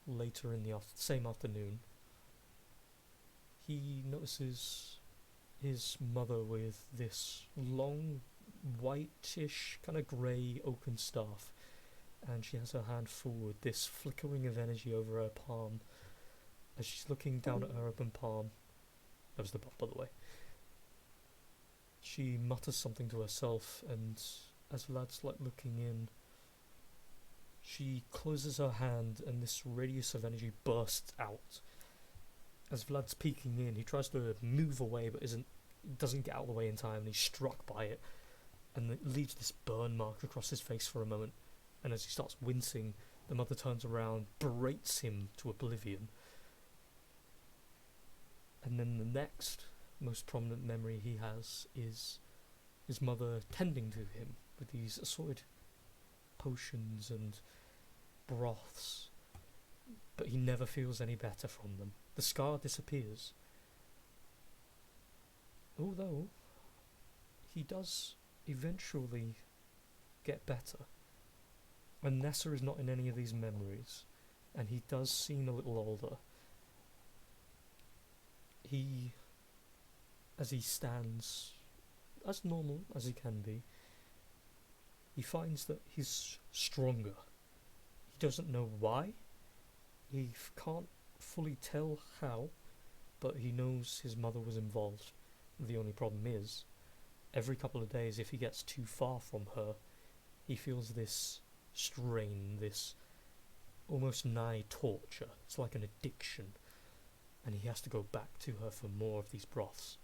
later in the same afternoon, he notices his mother with this long, whitish, kind of grey oaken staff, and she has her hand forward, this flickering of energy over her palm. As she's looking down at her open palm, that was the buff, by the way, she mutters something to herself, and as Vlad's like looking in, she closes her hand, and this radius of energy bursts out. As Vlad's peeking in, he tries to move away, but doesn't get out of the way in time, and he's struck by it, and it leaves this burn mark across his face for a moment. And as he starts wincing, the mother turns around, berates him to oblivion. And then the next most prominent memory he has is his mother tending to him with these assorted potions and broths, but he never feels any better from them. The scar disappears, although he does eventually get better. And Nessa is not in any of these memories, and he does seem a little older. As he stands as normal as he can be, he finds that he's stronger. He doesn't know why, he can't fully tell how, but he knows his mother was involved. The only problem is, every couple of days, if he gets too far from her, he feels this strain, this almost nigh torture. It's like an addiction, and he has to go back to her for more of these broths.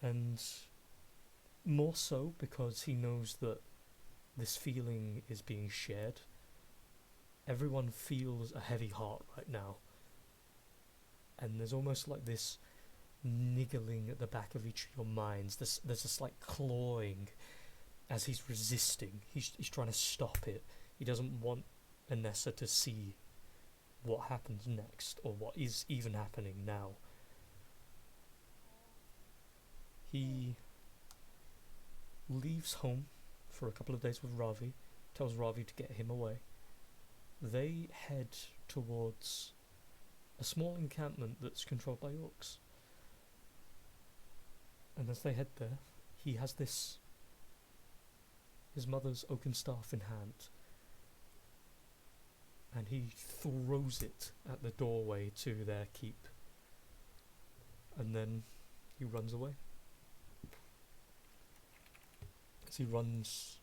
And more so because he knows that this feeling is being shared. Everyone feels a heavy heart right now, and there's almost like this niggling at the back of each of your minds. There's a slight clawing as he's resisting. He's trying to stop it. He doesn't want Anessa to see what happens next, or what is even happening now. He leaves home for a couple of days with Ravi, tells Ravi to get him away. They head towards a small encampment that's controlled by orcs. And as they head there, he has his mother's oaken staff in hand. and he throws it at the doorway to their keep. And then he runs away. As he runs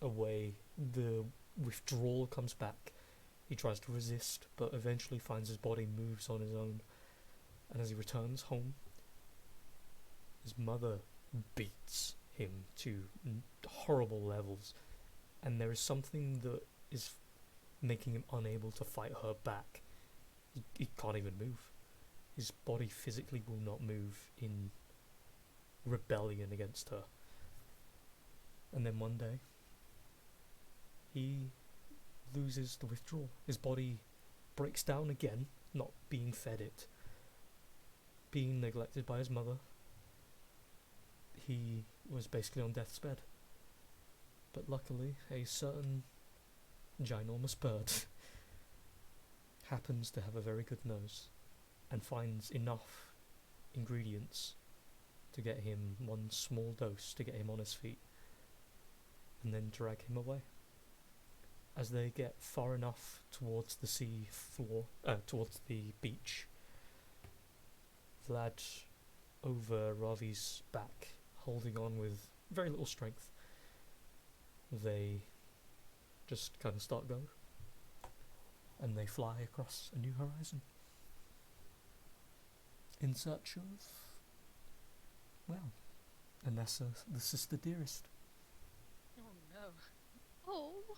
away, the withdrawal comes back. He tries to resist, but eventually finds his body moves on his own. And as he returns home, his mother beats him to horrible levels. And there is something that is making him unable to fight her back. He can't even move. His body physically will not move in rebellion against her. And then one day, he loses the withdrawal. His body breaks down again, not being fed it, being neglected by his mother. He was basically on death's bed. But luckily, a certain ginormous bird happens to have a very good nose and finds enough ingredients to get him one small dose to get him on his feet and then drag him away. As they get far enough towards the sea floor, towards the beach, Vlad over Ravi's back, holding on with very little strength, they just kind of start going. And they fly across a new horizon. In search of, well, Anessa, the sister dearest. Oh no. Oh.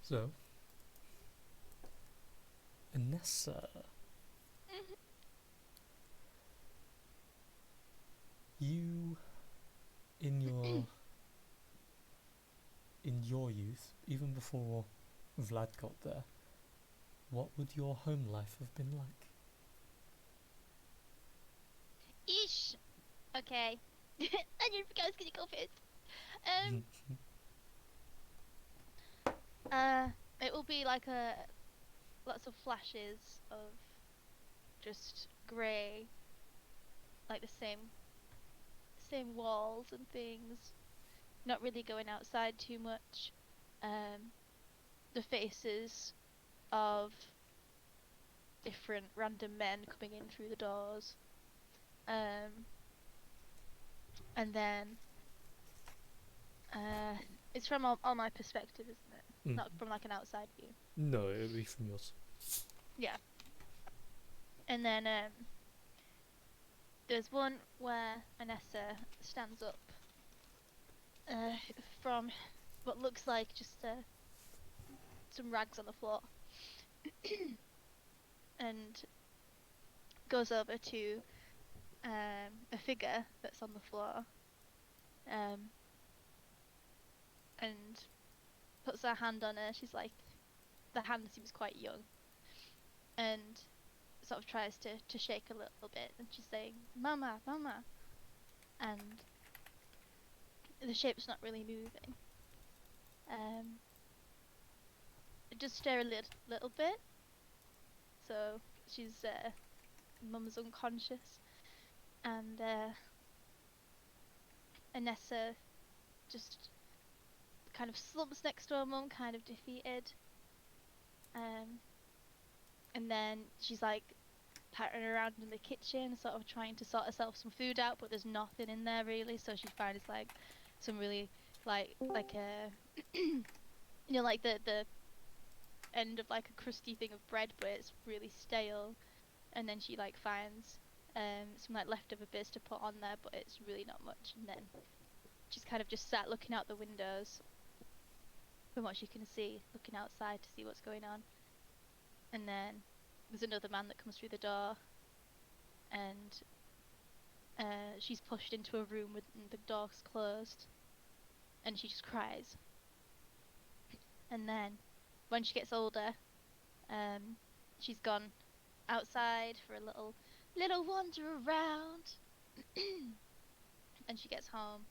So, Anessa, you, in your youth, even before Vlad got there, what would your home life have been like? Ish. Okay. I didn't think I was gonna go first. It will be like lots of flashes of just grey, like the same walls and things. Not really going outside too much. The faces of different random men coming in through the doors. And then it's from all my perspective, isn't it? Not from like an outside view. No, it would be from yours. Yeah. And then there's one where Anessa stands up from what looks like just some rags on the floor and goes over to a figure that's on the floor and puts her hand on her. She's like, the hand seems quite young, and sort of tries to shake a little bit, and she's saying, "Mama, Mama," and the shape's not really moving. It does stare a little bit, so she's Mum's unconscious, and Anessa just kind of slumps next to her mum, kind of defeated. And then she's like pattering around in the kitchen, sort of trying to sort herself some food out, but there's nothing in there really. So she finds like some really like a you know, like the end of like a crusty thing of bread, but it's really stale. And then she like finds some like leftover bits to put on there, but it's really not much. And then she's kind of just sat looking out the windows from what she can see, looking outside to see what's going on. And then there's another man that comes through the door, and she's pushed into a room with the door's closed, and she just cries. And then when she gets older, she's gone outside for a little wander around, and she gets home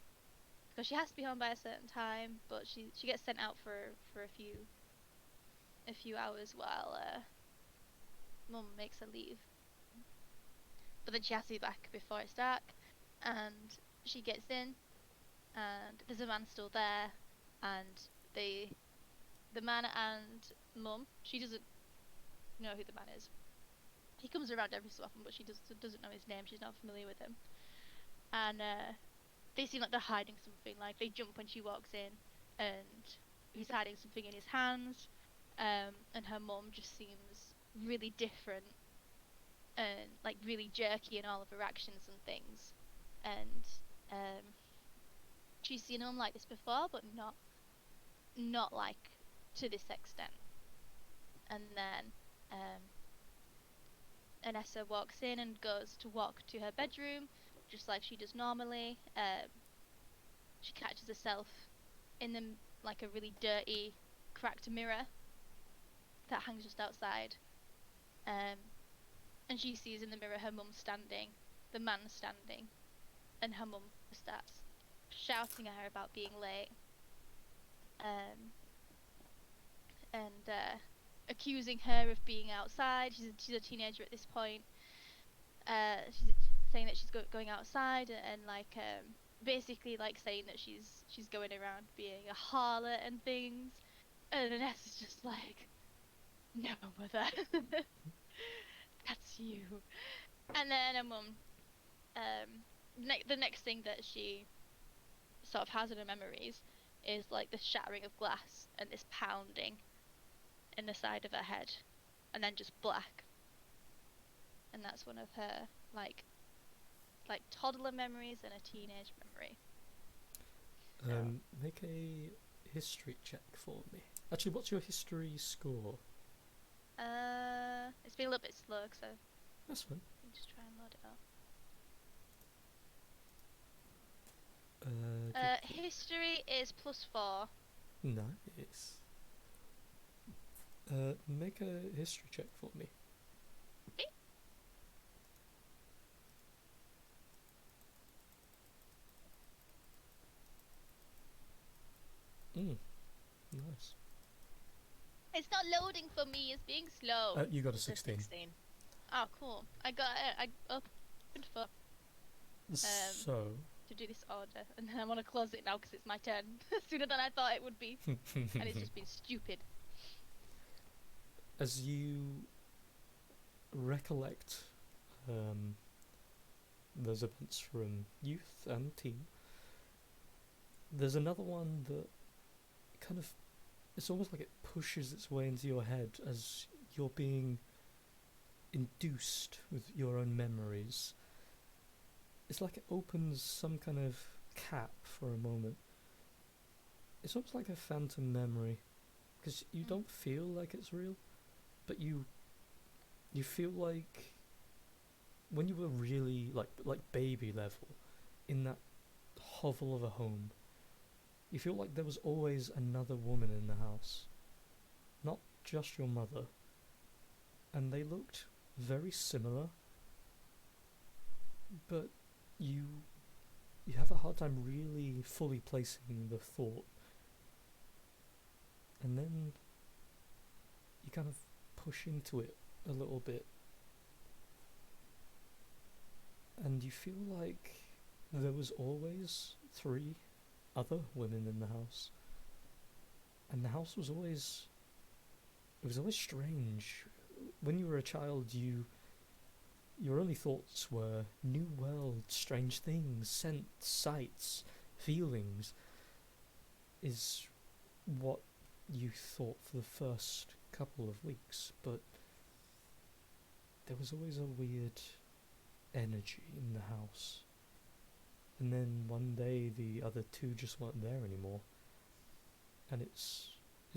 because she has to be home by a certain time, but she gets sent out for a few hours while Mum makes her leave. But then she has to be back before it's dark, and she gets in, and there's a man still there, and the man and mum, she doesn't know who the man is. He comes around every so often, but she doesn't know his name. She's not familiar with him, and they seem like they're hiding something. Like they jump when she walks in, and he's hiding something in his hands. And her mum just seems really different and like really jerky in all of her actions and things. And she's seen him like this before, but not like to this extent. And then Anessa walks in and goes to walk to her bedroom, just like she does normally. She catches herself in the like a really dirty, cracked mirror that hangs just outside. And she sees in the mirror her mum standing, the man standing, and her mum starts shouting at her about being late, and accusing her of being outside. She's a teenager at this point. She's saying that she's going outside and like basically like saying that she's going around being a harlot and things. And Vanessa's is just like, no, mother, that's you. And then her mum, the next thing that she sort of has in her memories is like the shattering of glass and this pounding in the side of her head, and then just black. And that's one of her like toddler memories and a teenage memory. Make a history check for me. Actually, what's your history score? It's been a little bit slow, so That's fine. let me just try and load it up. History is +4. Nice. Make a history check for me. Okay. Nice. It's not loading for me. It's being slow. You got a It's a 16. 16. Oh, cool. I opened for So. to do this order, and then I want to close it now because it's my turn sooner than I thought it would be, and it's just been stupid. As you recollect those events from youth and teen, there's another one that kind of, it's almost like it pushes its way into your head as you're being induced with your own memories. It's like it opens some kind of cap for a moment. It's almost like a phantom memory, because you don't feel like it's real, but you feel like when you were really like baby level in that hovel of a home, you feel like there was always another woman in the house, not just your mother, and they looked very similar, but you have a hard time really fully placing the thought, and then you kind of push into it a little bit, and you feel like there was always 3 other women in the house, and the house was always, it was always strange. When you were a child, your only thoughts were new world, strange things, scents, sights, feelings, is what you thought for the first couple of weeks, but there was always a weird energy in the house. And then one day the other 2 just weren't there anymore. And it's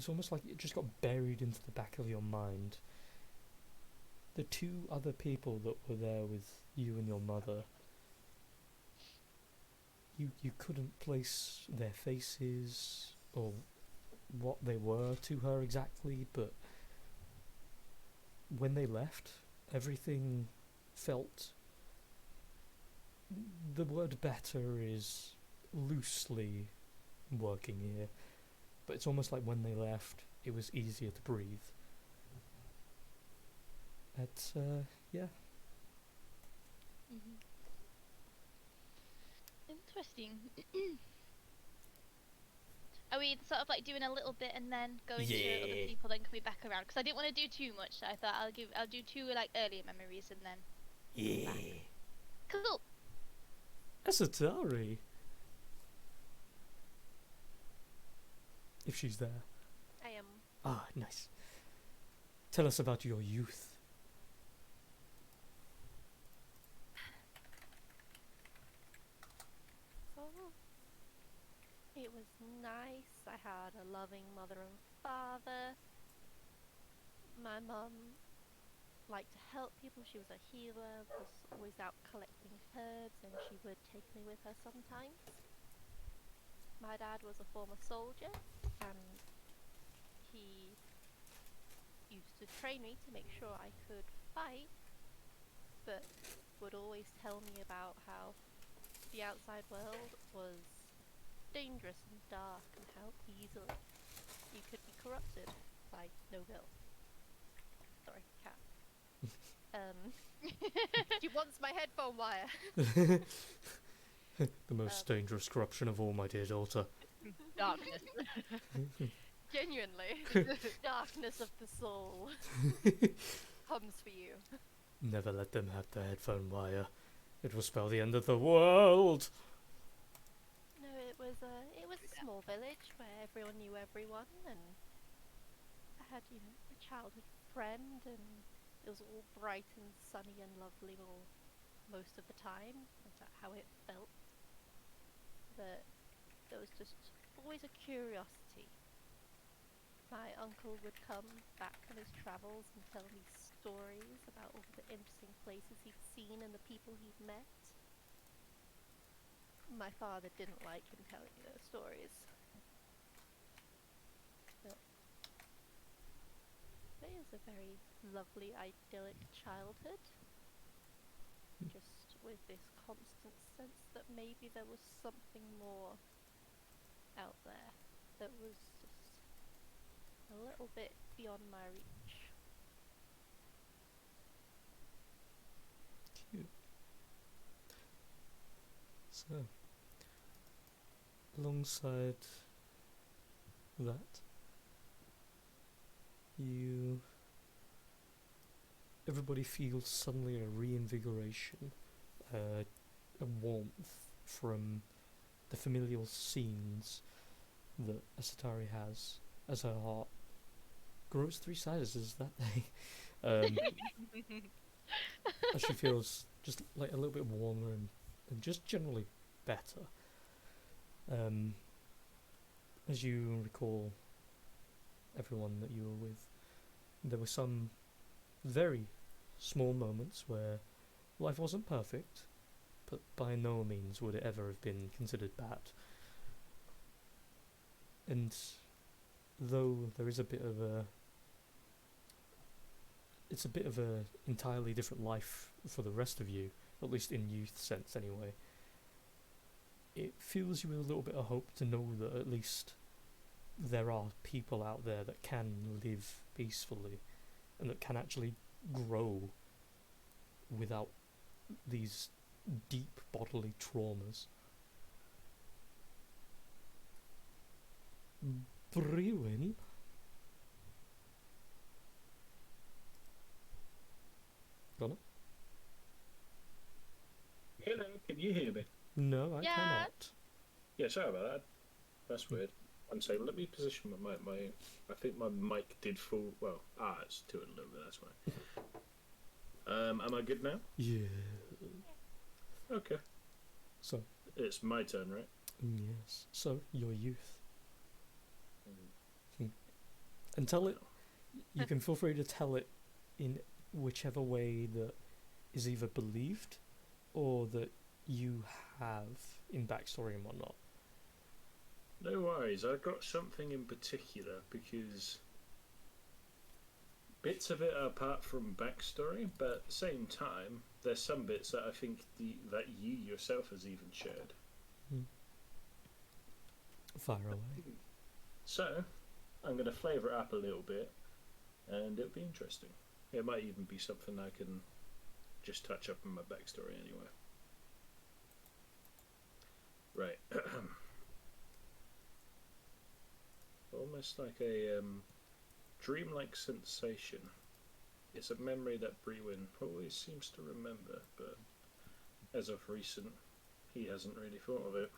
almost like it just got buried into the back of your mind. The 2 other people that were there with you and your mother, you couldn't place their faces or what they were to her exactly, but when they left, everything felt, the word better is loosely working here, but it's almost like when they left, it was easier to breathe. That's, yeah. Interesting. I we sort of like doing a little bit and then going to other Yeah. people, then coming back around? Because I didn't want to do too much, so I thought I'll do two like earlier memories and then Yeah. cool. Asatari. If she's there. I am. Ah, nice. Tell us about your youth. So it was nice. I had a loving mother and father. My mum liked to help people. She was a healer, was always out collecting herbs, and she would take me with her sometimes. My dad was a former soldier, and he used to train me to make sure I could fight, but would always tell me about how the outside world was dangerous and dark, and how easily you could be corrupted by no girl. Sorry, cat. She wants my headphone wire. The most dangerous corruption of all, my dear daughter. Darkness. Genuinely, darkness of the soul comes for you. Never let them have the headphone wire. It will spell the end of the world. No, it was a small village where everyone knew everyone, and I had, a childhood friend, and it was all bright and sunny and lovely most of the time. That's how it felt. But there was just always a curiosity. My uncle would come back from his travels and tell me stories about all the interesting places he'd seen and the people he'd met. My father didn't like him telling me those stories. But it was a very lovely, idyllic childhood. Just with this constant sense that maybe there was something more out there that was just a little bit beyond my reach. Cute. So, alongside that, everybody feels suddenly a reinvigoration, a warmth from the familial scenes that Asatari has as her heart grows 3 sizes that day. As she feels just like a little bit warmer and just generally better. As you recall everyone that you were with, there were some very small moments where life wasn't perfect, but by no means would it ever have been considered bad. And though there is it's a bit of a entirely different life for the rest of you, at least in youth sense anyway, it fills you with a little bit of hope to know that at least there are people out there that can live peacefully and that can actually grow without these deep bodily traumas. Brewin? Got it? Hello, can you hear me? No, I Yeah. cannot. Yeah, sorry about that. That's weird. One second, let me position my mic. I think my mic did fall. Well, it's to it a little bit, that's why. Am I good now? Yeah. Okay. So, It's my turn, right? yes. So, your youth. And tell it, you can feel free to tell it in whichever way that is either believed or that you have in backstory and whatnot. No worries, I've got something in particular because bits of it are apart from backstory, but at the same time, there's some bits that I think that you yourself has even shared. Fire away. So, I'm going to flavour it up a little bit, and it'll be interesting. It might even be something I can just touch up in my backstory anyway. Right. almost like a dreamlike sensation. It's a memory that Brewin always seems to remember, but as of recent, he hasn't really thought of it.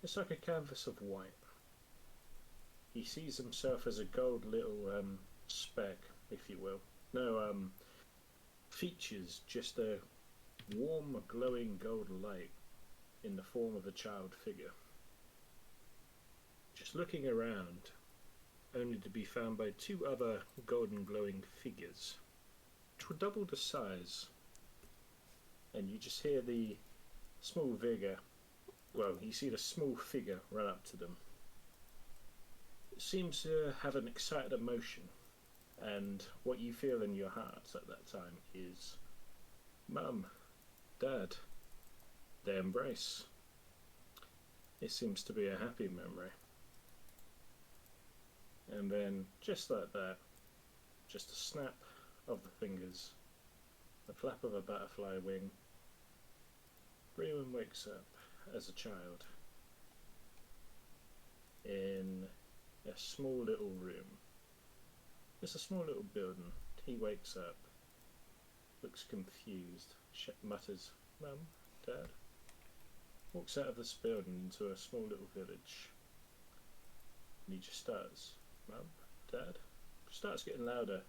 It's like a canvas of white. He sees himself as a gold little speck, if you will. No features, just a warm, glowing gold light in the form of a child figure. Just looking around, only to be found by two other golden glowing figures, which were double the size. And you just hear the small figure, well, you see the small figure run up to them. It seems to have an excited emotion, and what you feel in your hearts at that time is, Mum, Dad, they embrace. It seems to be a happy memory. And then, just like that, just a snap of the fingers, the flap of a butterfly wing, Brewen wakes up as a child in a small little room. It's a small little building. He wakes up, looks confused, mutters, Mum, Dad. Walks out of this building into a small little village. And he just starts, Mum, Dad. Starts getting louder.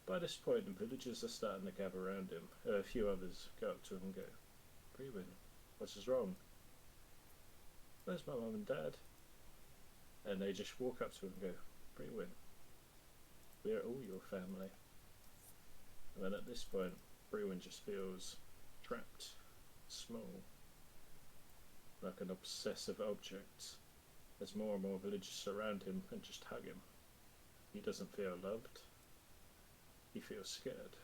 By this point, the villagers are starting to gather around him. A few others go up to him and go, Brewin, what's wrong? Where's my mum and dad? And they just walk up to him and go, Brewin, we are all your family. And then at this point, Brewin just feels trapped, small, like an obsessive object, as more and more villagers surround him and just hug him. He doesn't feel loved. He feels scared.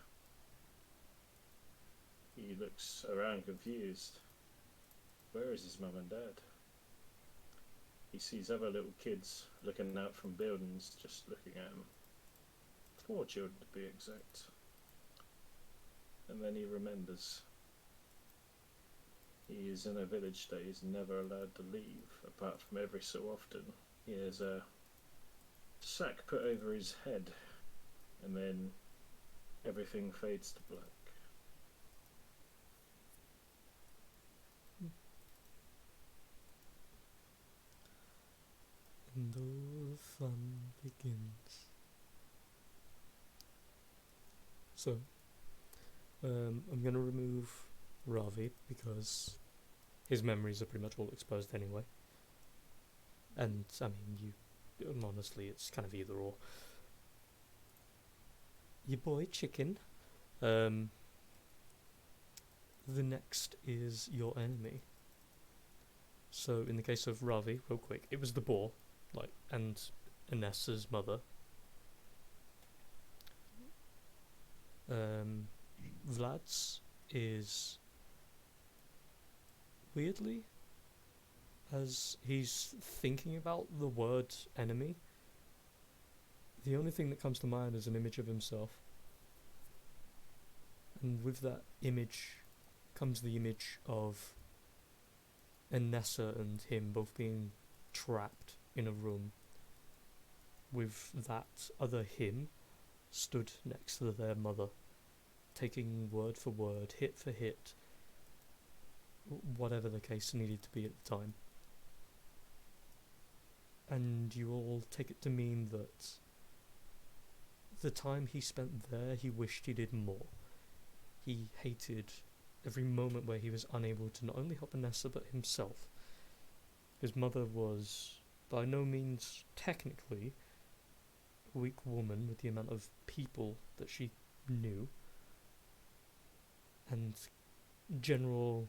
He looks around confused. Where is his mum and dad? He sees other little kids looking out from buildings, just looking at him. 4 children to be exact. And then he remembers. He is in a village that he's never allowed to leave, apart from every so often. He has a sack put over his head, and then everything fades to black. And all the fun begins. So, I'm going to remove Ravi because his memories are pretty much all exposed anyway. And, I mean, honestly, it's kind of either or. Your boy Chicken. The next is your enemy. So, in the case of Ravi, real quick, it was the boar, and Inessa's mother. Vlad's is weirdly, as he's thinking about the word enemy, the only thing that comes to mind is an image of himself. And with that image comes the image of Inessa and him both being trapped in a room with that other him stood next to their mother, taking word for word, hit for hit, whatever the case needed to be at the time. And you all take it to mean that the time he spent there, he wished he did more. He hated every moment where he was unable to not only help Inessa but himself. His mother was by no means technically a weak woman with the amount of people that she knew and general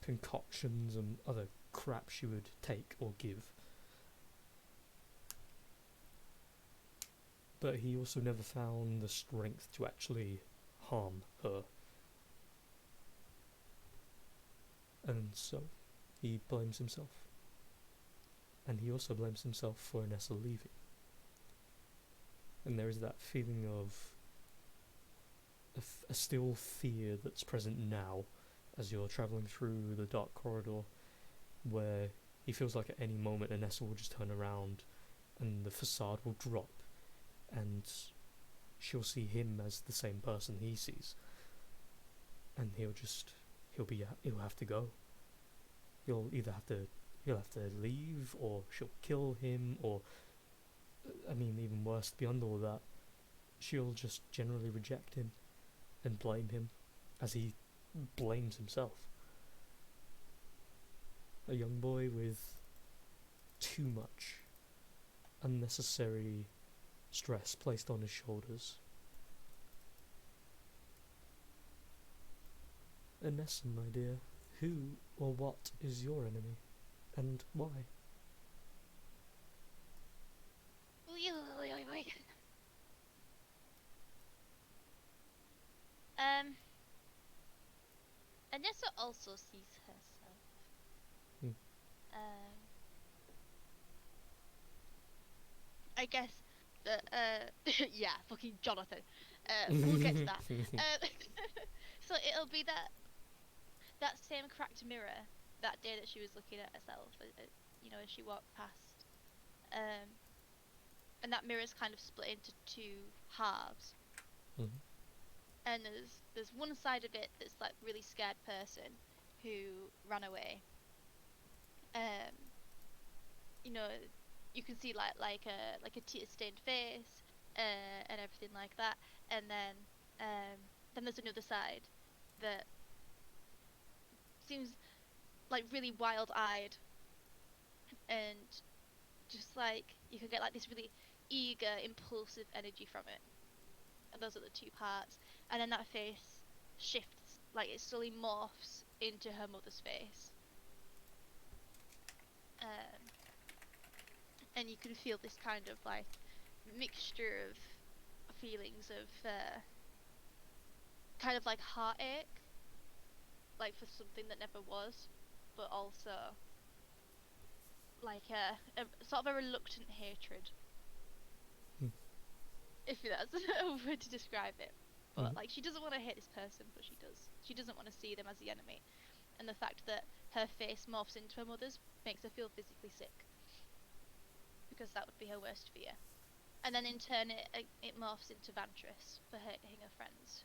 concoctions and other crap she would take or give. But he also never found the strength to actually harm her. And so, he blames himself. And he also blames himself for Inessa leaving. And there is that feeling of a still fear that's present now as you're travelling through the dark corridor, where He feels like at any moment Anessa will just turn around and the facade will drop and she'll see him as the same person he sees. And he'll have to go. He'll have to leave, or she'll kill him, or I mean, even worse, beyond all that, she'll just generally reject him and blame him as he blames himself. A young boy with too much unnecessary stress placed on his shoulders. Anessa, my dear, who or what is your enemy, and why? Anessa also sees herself. Hmm. I guess that yeah, fucking Jonathan. We'll get to that. So it'll be that same cracked mirror that day that she was looking at herself, as she walked past. And that mirror's kind of split into two halves. Mhm. And there's one side of it that's like really scared person who ran away. You can see like a tear stained face, and everything like that. And then there's another side that seems like really wild eyed, and just like you can get like this really eager, impulsive energy from it. And those are the two parts. And then that face shifts, like it slowly morphs into her mother's face. And you can feel this kind of like mixture of feelings of kind of like heartache, like for something that never was, but also like a sort of a reluctant hatred. If that's a word to describe it. But like she doesn't want to hate this person, but she does. She doesn't want to see them as the enemy. And the fact that her face morphs into her mother's makes her feel physically sick. Because that would be her worst fear. And then in turn it morphs into Vantress for hurting her friends.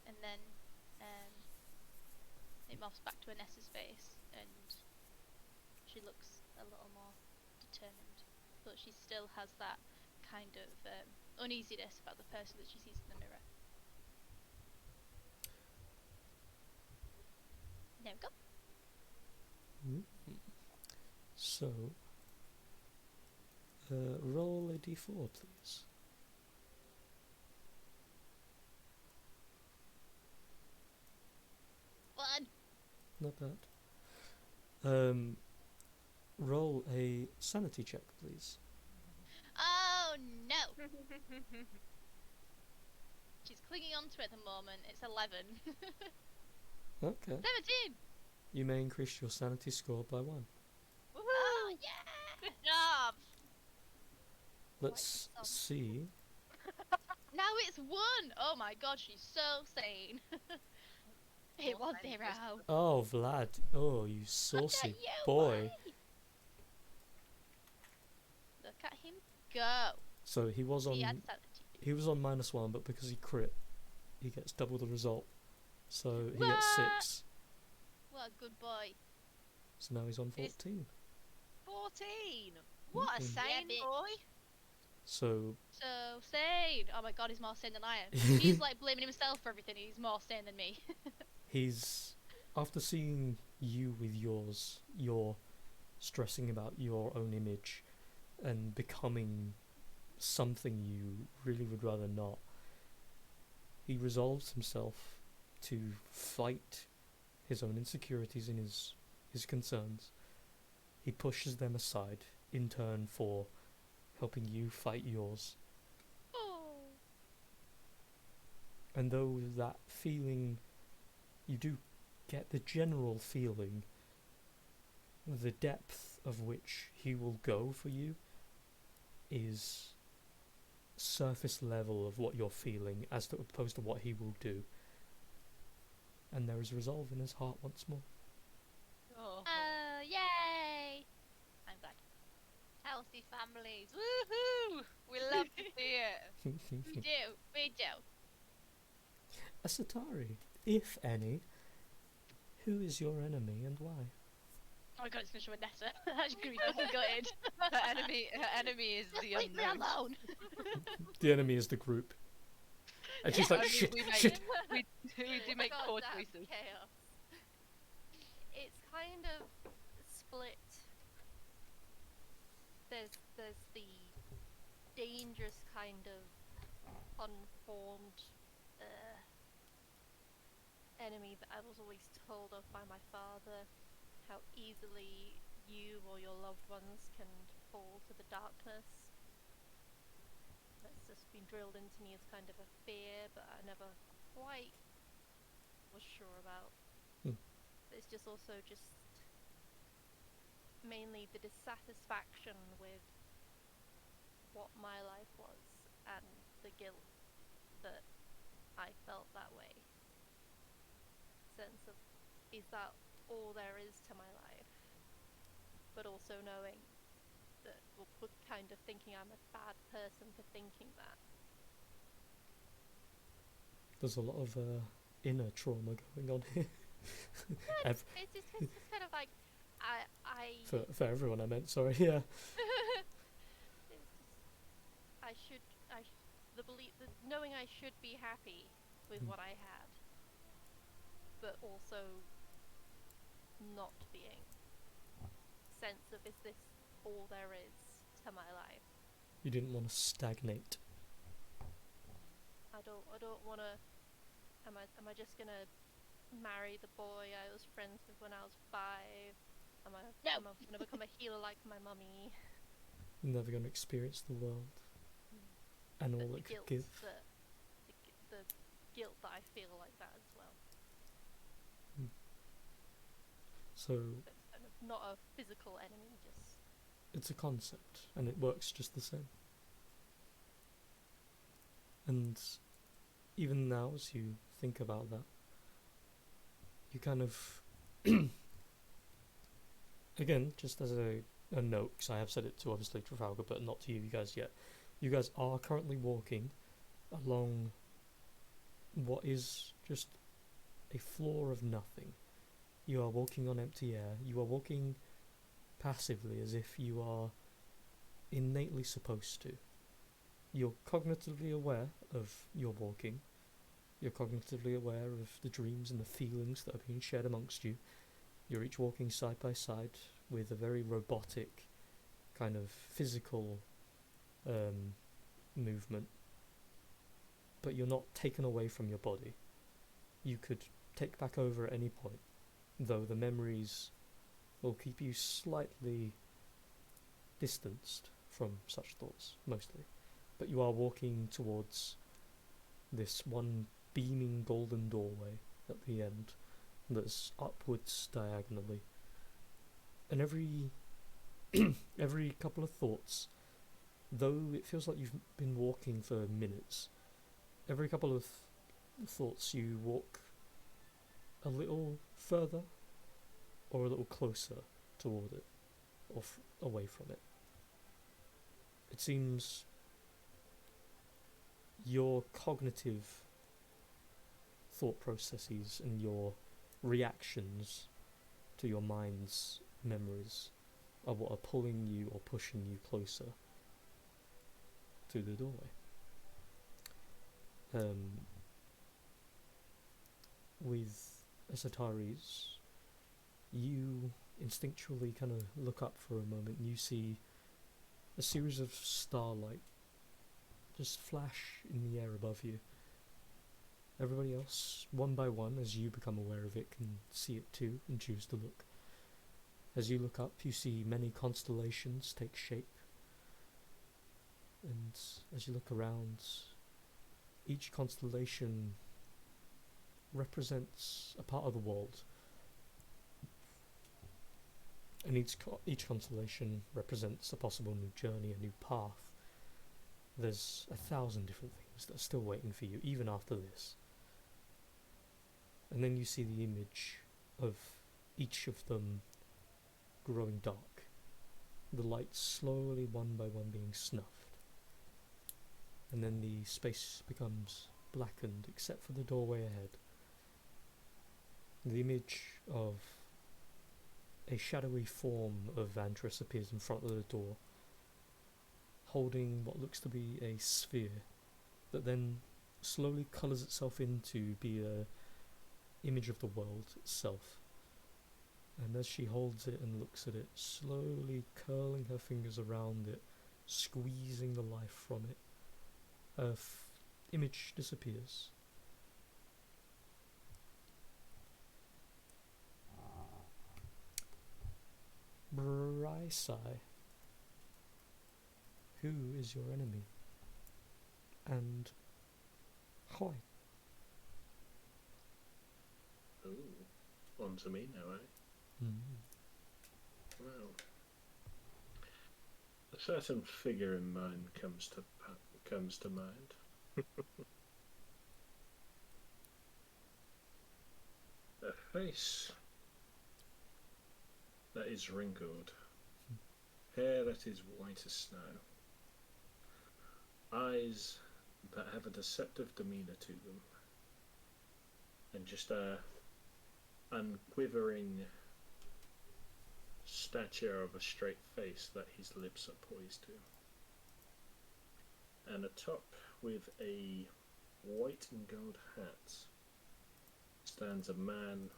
And then it morphs back to Anessa's face, and she looks a little more determined. But she still has that kind of uneasiness about the person that she sees in the mirror. There we go. So, roll a d4, please. One. Not bad. Roll a sanity check, please. Oh no! She's clinging on to it at the moment. It's 11. Okay. 17! You may increase your sanity score by 1. Woohoo! Oh yeah! Good job! Let's see. Now it's 1! Oh my god, she's so sane. It was 0. Oh, Vlad. Oh, you saucy Look at you, boy. Look at him go. So he was on He had sanity. he was on -1, but because he crit, he gets double the result. So he gets What? 6. What a good boy. So now he's on 14. 14! What a Mhm. sane Yeah, boy! So So sane. Oh my god, he's more sane than I am. He's like blaming himself for everything. He's more sane than me. he's, after seeing you with yours, you're stressing about your own image and becoming something you really would rather not. He resolves himself to fight his own insecurities and his concerns. He pushes them aside in turn for helping you fight yours. Oh. And though that feeling, you do get the general feeling, the depth of which he will go for you is surface level of what you're feeling as opposed to what he will do. And there is resolve in his heart once more. Oh. We do. Asatari, if any, who is your enemy and why? Oh my god, it's gonna show a Nessa. That's gonna be fucking gutted. Her enemy is the Leave me unknown. alone. The enemy is the group. And she's Yeah, like, I mean, shit, we shit. we do make poor Goddamn choices. chaos. It's kind of split. There's the dangerous kind of unformed enemy that I was always told of by my father, how easily you or your loved ones can fall to the darkness. That's just been drilled into me as kind of a fear, but I never quite was sure about. Hmm. But it's just also just mainly the dissatisfaction with what my life was and the guilt that I felt that way. Sense of, is that all there is to my life? But also knowing that we're kind of thinking I'm a bad person for thinking that. There's a lot of inner trauma going on here. It's just kind of like I For everyone, I meant, sorry, yeah. it's just the belief, the knowing I should be happy with what I had, but also not being. Sense of, is this all there is to my life? You didn't want to stagnate. I don't want to. Am I just gonna marry the boy I was friends with when I was 5? Am I gonna become a healer like my mummy? You're never going to experience the world and all But it could give. the guilt that I feel like that as well. So It's kind of not a physical enemy, just it's a concept, and it works just the same. And even now, as you think about that, you kind of again, just as a note, because I have said it to obviously Trafalgar, but not to you guys yet. You guys are currently walking along what is just a floor of nothing. You are walking on empty air. You are walking passively as if you are innately supposed to. You're cognitively aware of your walking. You're cognitively aware of the dreams and the feelings that are being shared amongst you. You're each walking side by side with a very robotic kind of physical movement, but you're not taken away from your body. You could take back over at any point, though the memories will keep you slightly distanced from such thoughts, mostly. But you are walking towards this one beaming golden doorway at the end that's upwards diagonally. And every couple of thoughts, though it feels like you've been walking for minutes, every couple of thoughts you walk a little further or a little closer toward it, or away from it. It seems your cognitive thought processes and your reactions to your mind's memories are what are pulling you or pushing you closer to the doorway. With Asatari's, you instinctually kind of look up for a moment and you see a series of starlight just flash in the air above you. Everybody else, one by one, as you become aware of it, can see it too and choose to look. As you look up, you see many constellations take shape. And as you look around, each constellation represents a part of the world. And each constellation represents a possible new journey, a new path. There's 1,000 different things that are still waiting for you, even after this. And then you see the image of each of them growing dark. The lights slowly, one by one, being snuffed. and then the space becomes blackened except for the doorway ahead. The image of a shadowy form of Vantris appears in front of the door, holding what looks to be a sphere that then slowly colours itself into be a image of the world itself. And as she holds it and looks at it, slowly curling her fingers around it, squeezing the life from it, her image disappears. Brysai, who is your enemy? And why? Ooh, on to me now, eh? Well, a certain figure in mind comes to mind. A face that is wrinkled, hair that is white as snow, eyes that have a deceptive demeanour to them, and just a unquivering stature of a straight face that his lips are poised to. And atop with a white and gold hat stands a man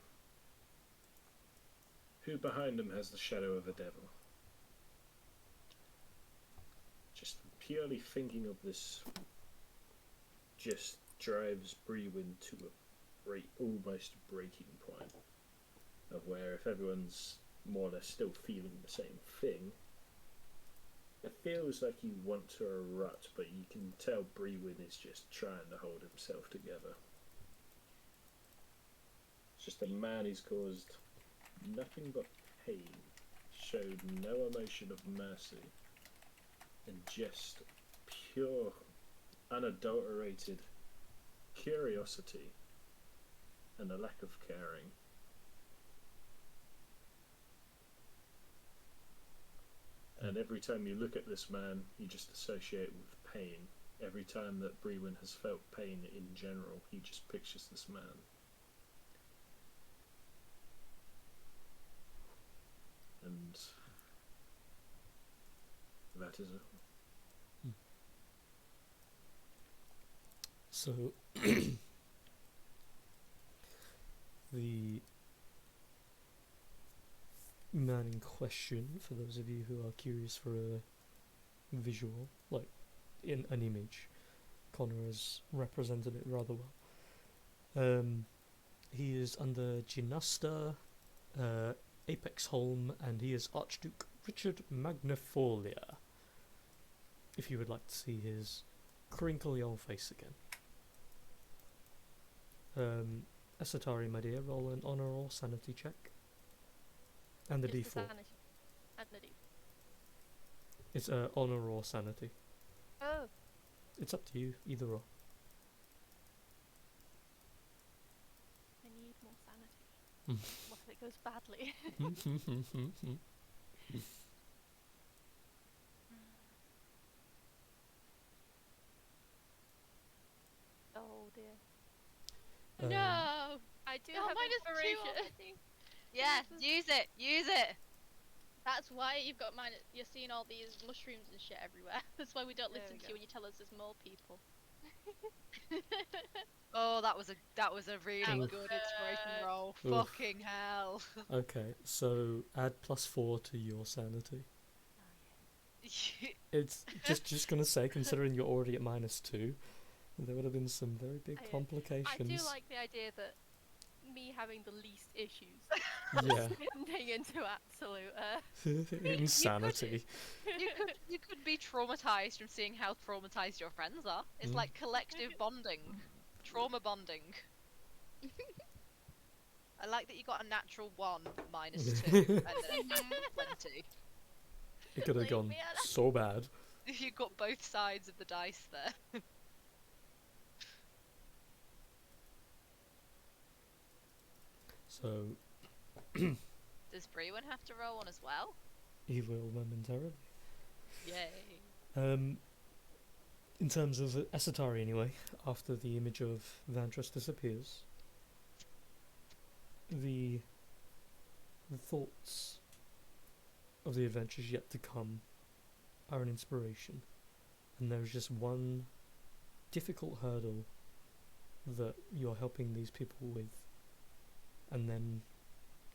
who behind him has the shadow of a devil. Just purely thinking of this just drives Brewin to a almost breaking point of where if everyone's more or less still feeling the same thing, it feels like you want to erupt, but you can tell Brewin is just trying to hold himself together. It's just a man who's caused nothing but pain, showed no emotion of mercy, and just pure, unadulterated curiosity and a lack of caring. And every time you look at this man, you just associate with pain. Every time that Brewin has felt pain in general, he just pictures this man. And that is it. So, the man in question, for those of you who are curious for a visual, like in an image, Connor has represented it rather well. He is under Ginasta, Apex Holm, and he is Archduke Richard Magnifolia. If you would like to see his crinkly old face again. Asatari, my dear, roll an honor or sanity check. And the Just D4. the sanity. And the D. It's honor or sanity. Oh, It's up to you, either or. I need more sanity. What if it goes badly? Oh dear. No! I do Oh, have minus 2 inspiration. already. Yeah, use it, use it. That's why you've got you're seeing all these mushrooms and shit everywhere. That's why we don't There listen we to go. you when you tell us there's more people. Oh, that was a really That was good inspiration roll. Oof. Fucking hell. Okay, so add +4 to your sanity. It's just gonna say, considering you're already at -2, there would have been some very big I complications. do like the idea that me having the least issues Yeah. ending into absolute Insanity. You could be traumatized from seeing how traumatized your friends are. It's like collective bonding, trauma bonding. I like that you got a natural 1 -2 and then a natural 20. It could have Leave gone me alone. so bad. You got both sides of the dice there. So Does Brewin have to roll one as well? he will momentarily. Yay. in terms of Esatari anyway, after the image of Vantress disappears, the thoughts of the adventures yet to come are an inspiration, and there is just one difficult hurdle that you're helping these people with, and then,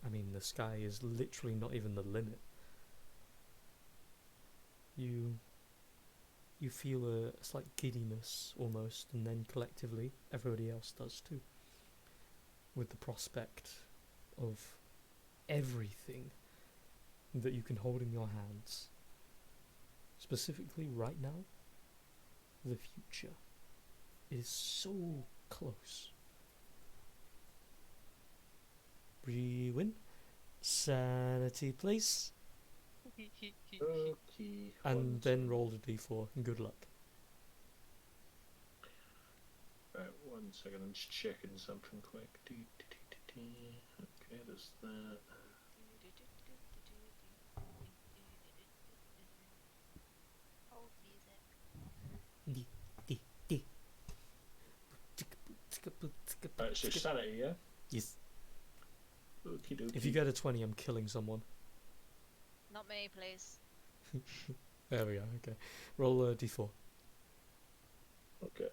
I mean, the sky is literally not even the limit. You feel a slight giddiness almost, and then collectively everybody else does too, with the prospect of everything that you can hold in your hands. Specifically right now, the future is so close. Brewin, sanity please. Okay. And then roll a d4 and good luck. Right, 1 second, I'm just checking something quick. Okay, there's that. Hold music. Right, so sanity, yeah? Yes. Okie dokie. If you get a 20, I'm killing someone. Not me, please. There we go, okay. Roll a d4. Okay.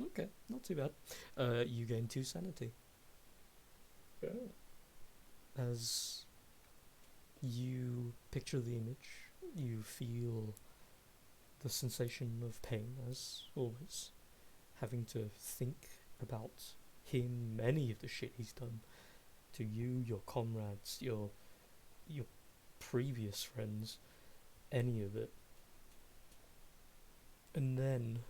Okay, not too bad. You gain 2 sanity. Yeah. As you picture the image, you feel the sensation of pain, as always. Having to think about him, any of the shit he's done to you, your comrades, your previous friends, any of it. And then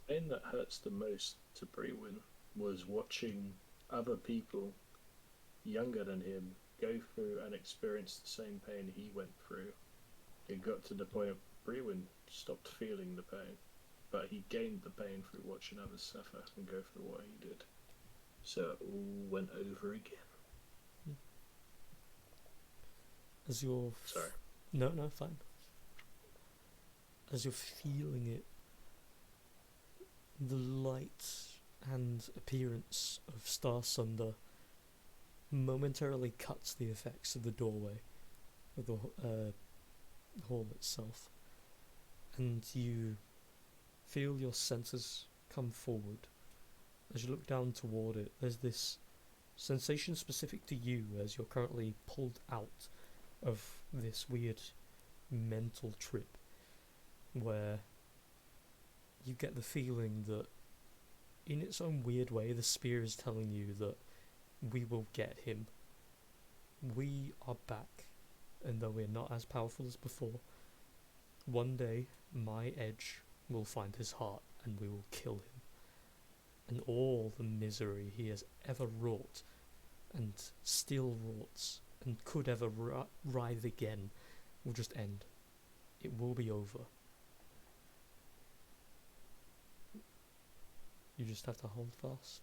The thing that hurts the most to Brewin was watching other people younger than him go through and experience the same pain he went through. It got to the point of Brewin stopped feeling the pain, but he gained the pain through watching others suffer and go through what he did. So it all went over again. as you're Sorry. No, fine. As you're feeling it, the light and appearance of Star Sunder momentarily cuts the effects of the doorway of the hall itself, and you feel your senses come forward. As you look down toward it, there's this sensation specific to you as you're currently pulled out of this weird mental trip where you get the feeling that in its own weird way the spear is telling you that we will get him. We are back, and though we're not as powerful as before, one day my edge will find his heart and we will kill him. And all the misery he has ever wrought, and still wrought, and could ever writhe again, will just end. It will be over. You just have to hold fast.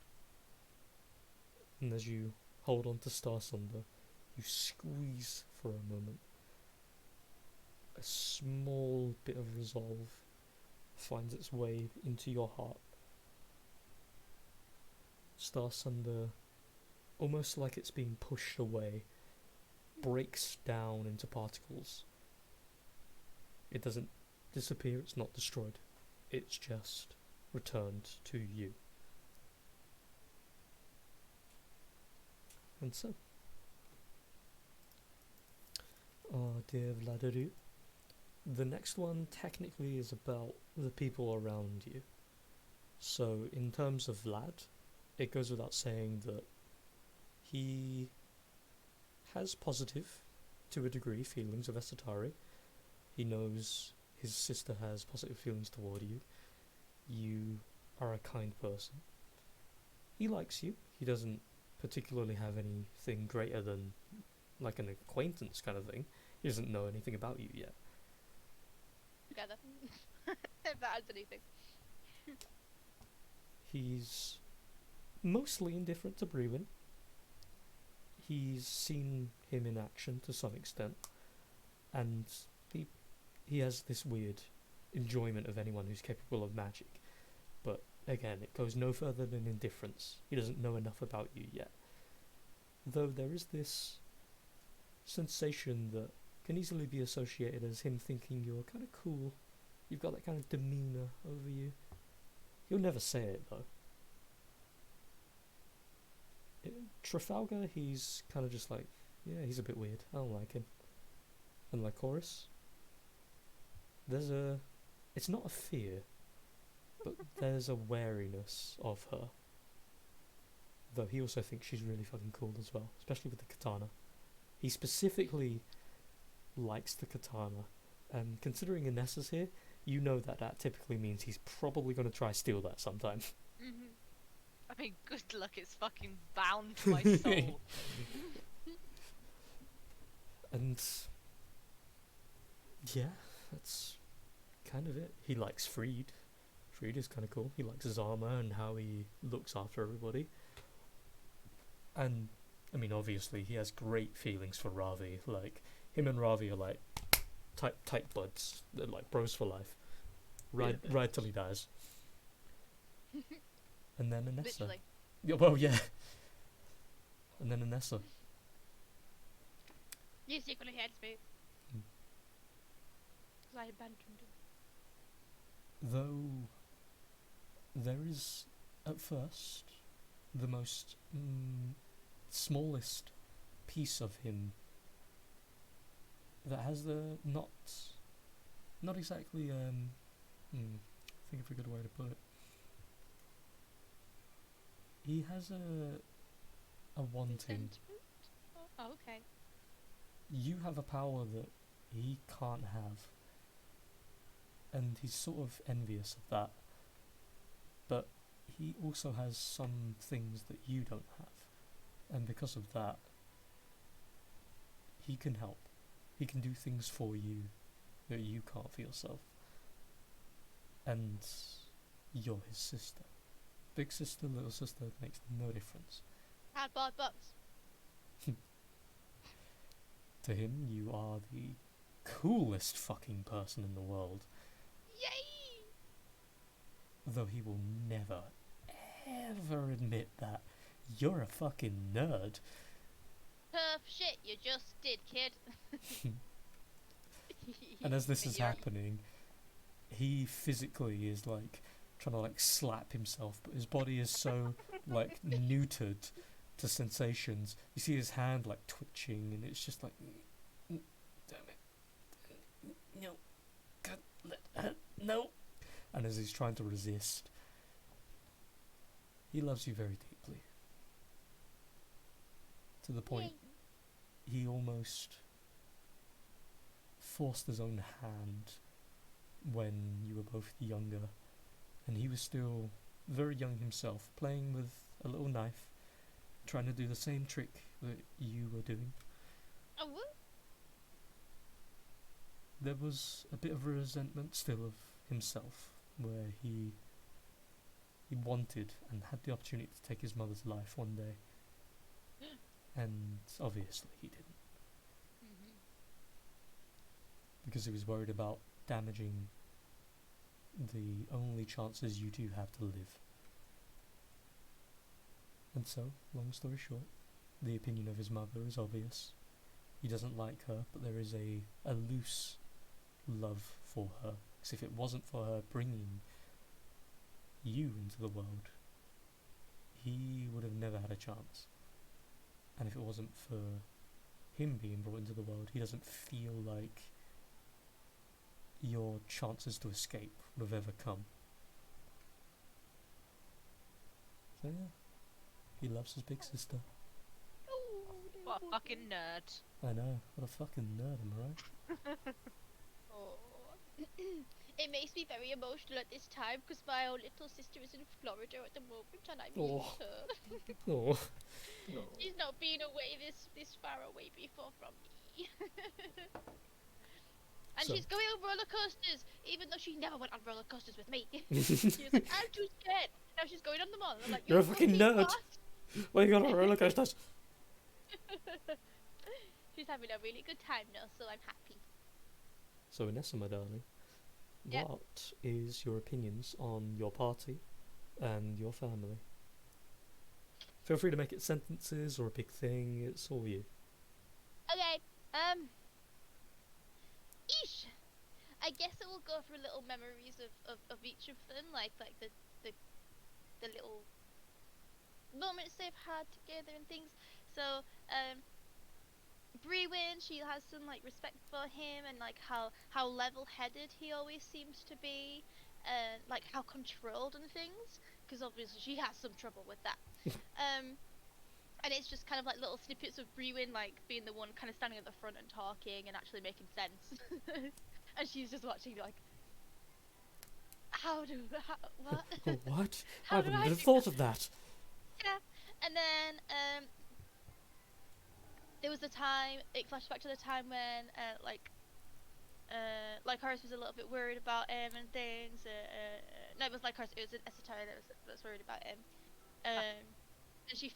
And as you hold on to Star Sunder, you squeeze for a moment. A small bit of resolve finds its way into your heart. Star Sunder, almost like it's being pushed away, breaks down into particles. It doesn't disappear, it's not destroyed. It's just returned to you. And so, dear Vladiru, the next one technically is about the people around you. So, in terms of Vlad, it goes without saying that he has positive, to a degree, feelings of Esatari. He knows his sister has positive feelings toward you. You are a kind person. He likes you. He doesn't particularly have anything greater than like an acquaintance kind of thing. He doesn't know anything about you yet. Together. If that adds anything. He's mostly indifferent to Brewin. He's seen him in action to some extent, and he he has this weird enjoyment of anyone who's capable of magic. But again, it goes no further than indifference. He doesn't know enough about you yet. Though there is this sensation that can easily be associated as him thinking you're kind of cool. You've got that kind of demeanour over you. He'll never say it though. Trafalgar, he's kind of just like, yeah, he's a bit weird. I don't like him. And Lycoris, it's not a fear, but there's a wariness of her. Though he also thinks she's really fucking cool as well, especially with the katana. He specifically likes the katana, and considering Inessa's here, you know that typically means he's probably going to try steal that sometime. Mm-hmm. I mean, good luck, it's fucking bound to my soul. And yeah, that's kind of it. He likes Freed. Freed is kind of cool. He likes his armor and how he looks after everybody. And I mean, obviously, he has great feelings for Ravi. Like, him and Ravi are like tight buds. They're like bros for life. Right till he dies. And then Inessa. Literally. Yeah, well, yeah. And then Inessa. You secretly hates me. Mm. Because I abandoned him. Though there is, at first, the most smallest piece of him that has the not exactly think of a good way to put it. He has a wanting. Sentiment? Oh, okay. You have a power that he can't have, and he's sort of envious of that. But he also has some things that you don't have, and because of that, he can help. He can do things for you that you can't for yourself. And you're his sister. Big sister, little sister, makes no difference. Cardboard box. To him, you are the coolest fucking person in the world. Yay! Though he will never, ever admit that. You're a fucking nerd. Tough shit, you just did, kid. And as this is You're- happening, he physically is like trying to like slap himself, but his body is so like neutered to sensations. You see his hand like twitching, and it's just like, damn it, no, God, no. And as he's trying to resist, he loves you very deeply, to the point he almost forced his own hand when you were both younger, and he was still very young himself, playing with a little knife, trying to do the same trick that you were doing. Oh, what? There was a bit of resentment still of himself, where he wanted and had the opportunity to take his mother's life one day, and obviously he didn't, because he was worried about damaging the only chances you two have to live. And so, long story short, the opinion of his mother is obvious. He doesn't like her, but there is a loose love for her. Because if it wasn't for her bringing you into the world, he would have never had a chance. And if it wasn't for him being brought into the world, he doesn't feel like your chances to escape would have ever come. So yeah, he loves his big sister. What a fucking nerd. I know, what a fucking nerd, am I right? Oh. It makes me very emotional at this time because my own little sister is in Florida at the moment and I miss her. Oh. No. She's not been away this far away before from me. And So- she's going on roller coasters, even though she never went on roller coasters with me. She was like, I'm too scared. Now she's going on them all. I'm like, You're a fucking nerd. what?" Well, you got on roller coasters. She's having a really good time now, so I'm happy. So, Inessa, my darling, Yep. what is your opinions on your party and your family? Feel free to make it sentences or a big thing. It's all you. Okay. Eesh. I guess it will go through little memories of each of them, like the the little moments they've had together and things. So, Brewin, she has some like respect for him and like how level-headed he always seems to be, and like how controlled and things. Because obviously she has some trouble with that. And it's just kind of like little snippets of Brewin like being the one kind of standing at the front and talking and actually making sense, and she's just watching like, what? What? I How do wouldn't I have do thought that? of that. Yeah. And then there was the time, it flashed back to the time when like Horace was a little bit worried about him and things. No, it was like Horace, it was an Esoteric that was worried about him. And she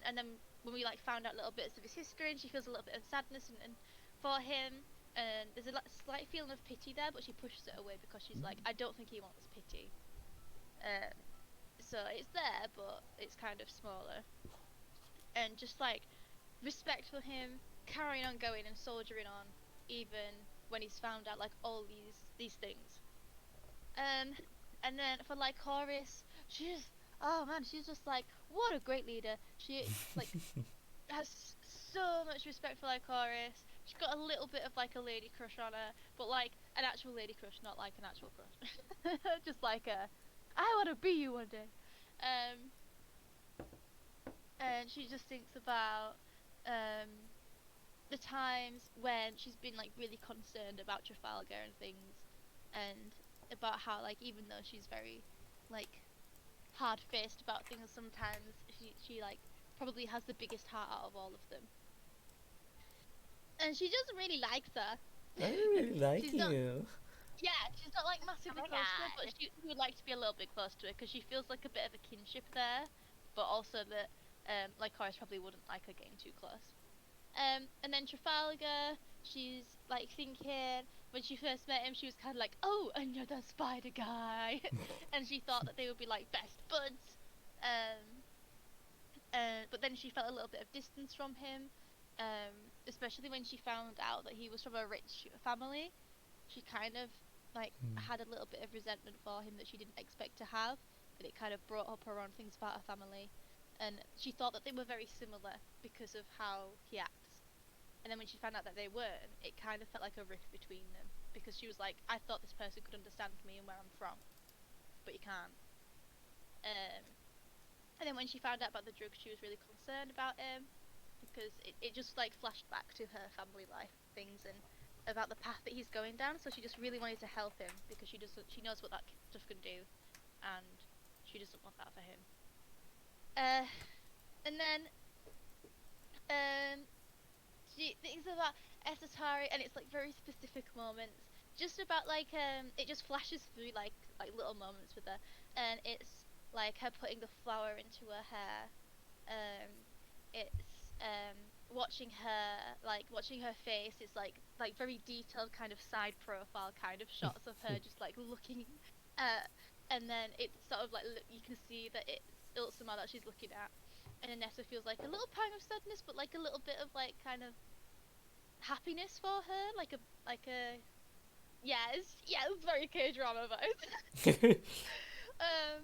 and then when we like found out little bits of his history, and she feels a little bit of sadness and for him. And there's a slight feeling of pity there, but she pushes it away because she's like, I don't think he wants pity. So it's there, but it's kind of smaller. And just like respect for him, carrying on going and soldiering on, even when he's found out like all these things. And then for like Chorus, she's oh man, she's just like what a great leader. She like has so much respect for like Chorus. She's got a little bit of like a lady crush on her, but like an actual lady crush, not like an actual crush. Just like a, I want to be you one day. Um, and she just thinks about the times when she's been like really concerned about Trafalgar and things, and about how like even though she's very like hard faced about things sometimes, she like probably has the biggest heart out of all of them. And she doesn't really like her. I really like She's not, you. yeah, she's not like massively my close to her, God. but she would like to be a little bit close to her because she feels like a bit of a kinship there, but also that like Horace probably wouldn't like her getting too close. And then Trafalgar, she's like thinking when she first met him, she was kind of like, oh, another spider guy, and she thought that they would be like best buds. Um, but then she felt a little bit of distance from him, especially when she found out that he was from a rich family. She kind of like had a little bit of resentment for him that she didn't expect to have, and it kind of brought up her own things about her family, and she thought that they were very similar because of how he acts. And then when she found out that they weren't, it kind of felt like a rift between them because she was like, I thought this person could understand me and where I'm from, but you can't. Um, and then when she found out about the drugs, she was really concerned about him because it just like flashed back to her family life things and about the path that he's going down. So she just really wanted to help him because she knows what that stuff can do, and she doesn't want that for him. And then she thinks about Esatari, and it's like very specific moments. Just about like it just flashes through like little moments with her, and it's like her putting the flower into her hair. It's watching her face. It's like very detailed kind of side profile kind of shots of her just like looking, uh, and then it's sort of like you can see that it's Ilsima that she's looking at, and Anessa feels like a little pang of sadness, but like a little bit of like kind of happiness for her, it's very K drama vibes. um,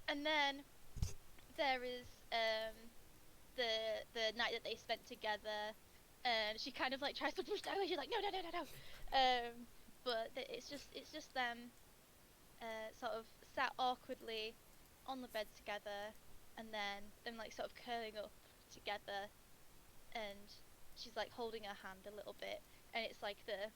and then there is the night that they spent together, and she kind of like tries to push that away. She's like, no, no, no, no, no. But it's just them, sort of sat awkwardly on the bed together, and then them like sort of curling up together, and she's like holding her hand a little bit, and it's like the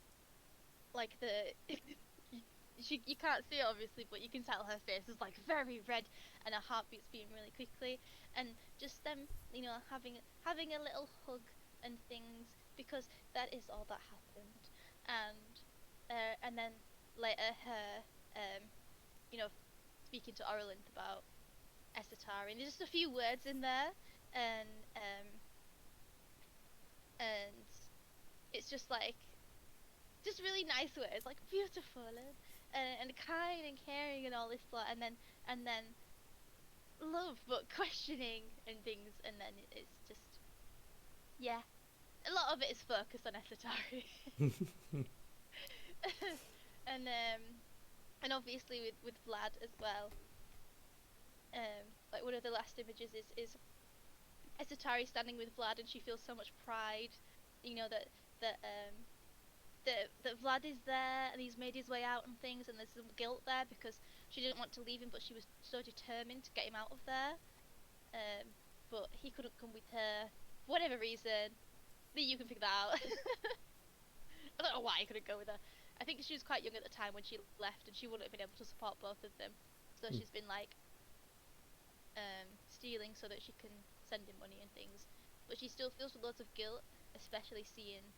you can't see it obviously, but you can tell her face is like very red, and her heartbeat's beating really quickly, and just them, having a little hug and things because that is all that happened, and then later her, um, you know, speaking to Oralinth about Esatari, and there's just a few words in there, and and it's just like just really nice words, like beautiful and kind and caring and all this lot, and then love, but questioning and things, and then it's just, yeah, a lot of it is focused on Esatari. and and obviously with Vlad as well. Like one of the last images is Esatari standing with Vlad, and she feels so much pride, that that that Vlad is there and he's made his way out and things, and there's some guilt there because she didn't want to leave him, but she was so determined to get him out of there. But he couldn't come with her for whatever reason. Maybe you can figure that out. I don't know why he couldn't go with her. I think she was quite young at the time when she left, and she wouldn't have been able to support both of them. So she's been like stealing so that she can send him money and things. But she still feels loads of guilt, especially seeing,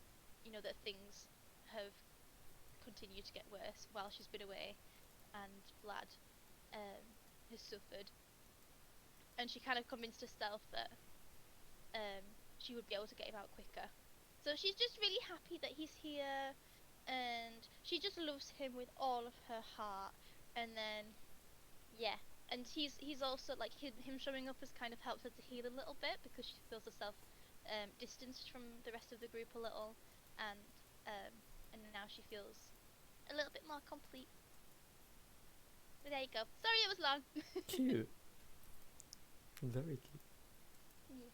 that things have continued to get worse while she's been away, and Vlad has suffered. And she kind of convinced herself that she would be able to get him out quicker. So she's just really happy that he's here, and she just loves him with all of her heart. And then, yeah, and he's also like him showing up has kind of helped her to heal a little bit, because she feels herself distanced from the rest of the group a little, and now she feels a little bit more complete. But there you go. Sorry it was long. Cute. Very cute. Yeah.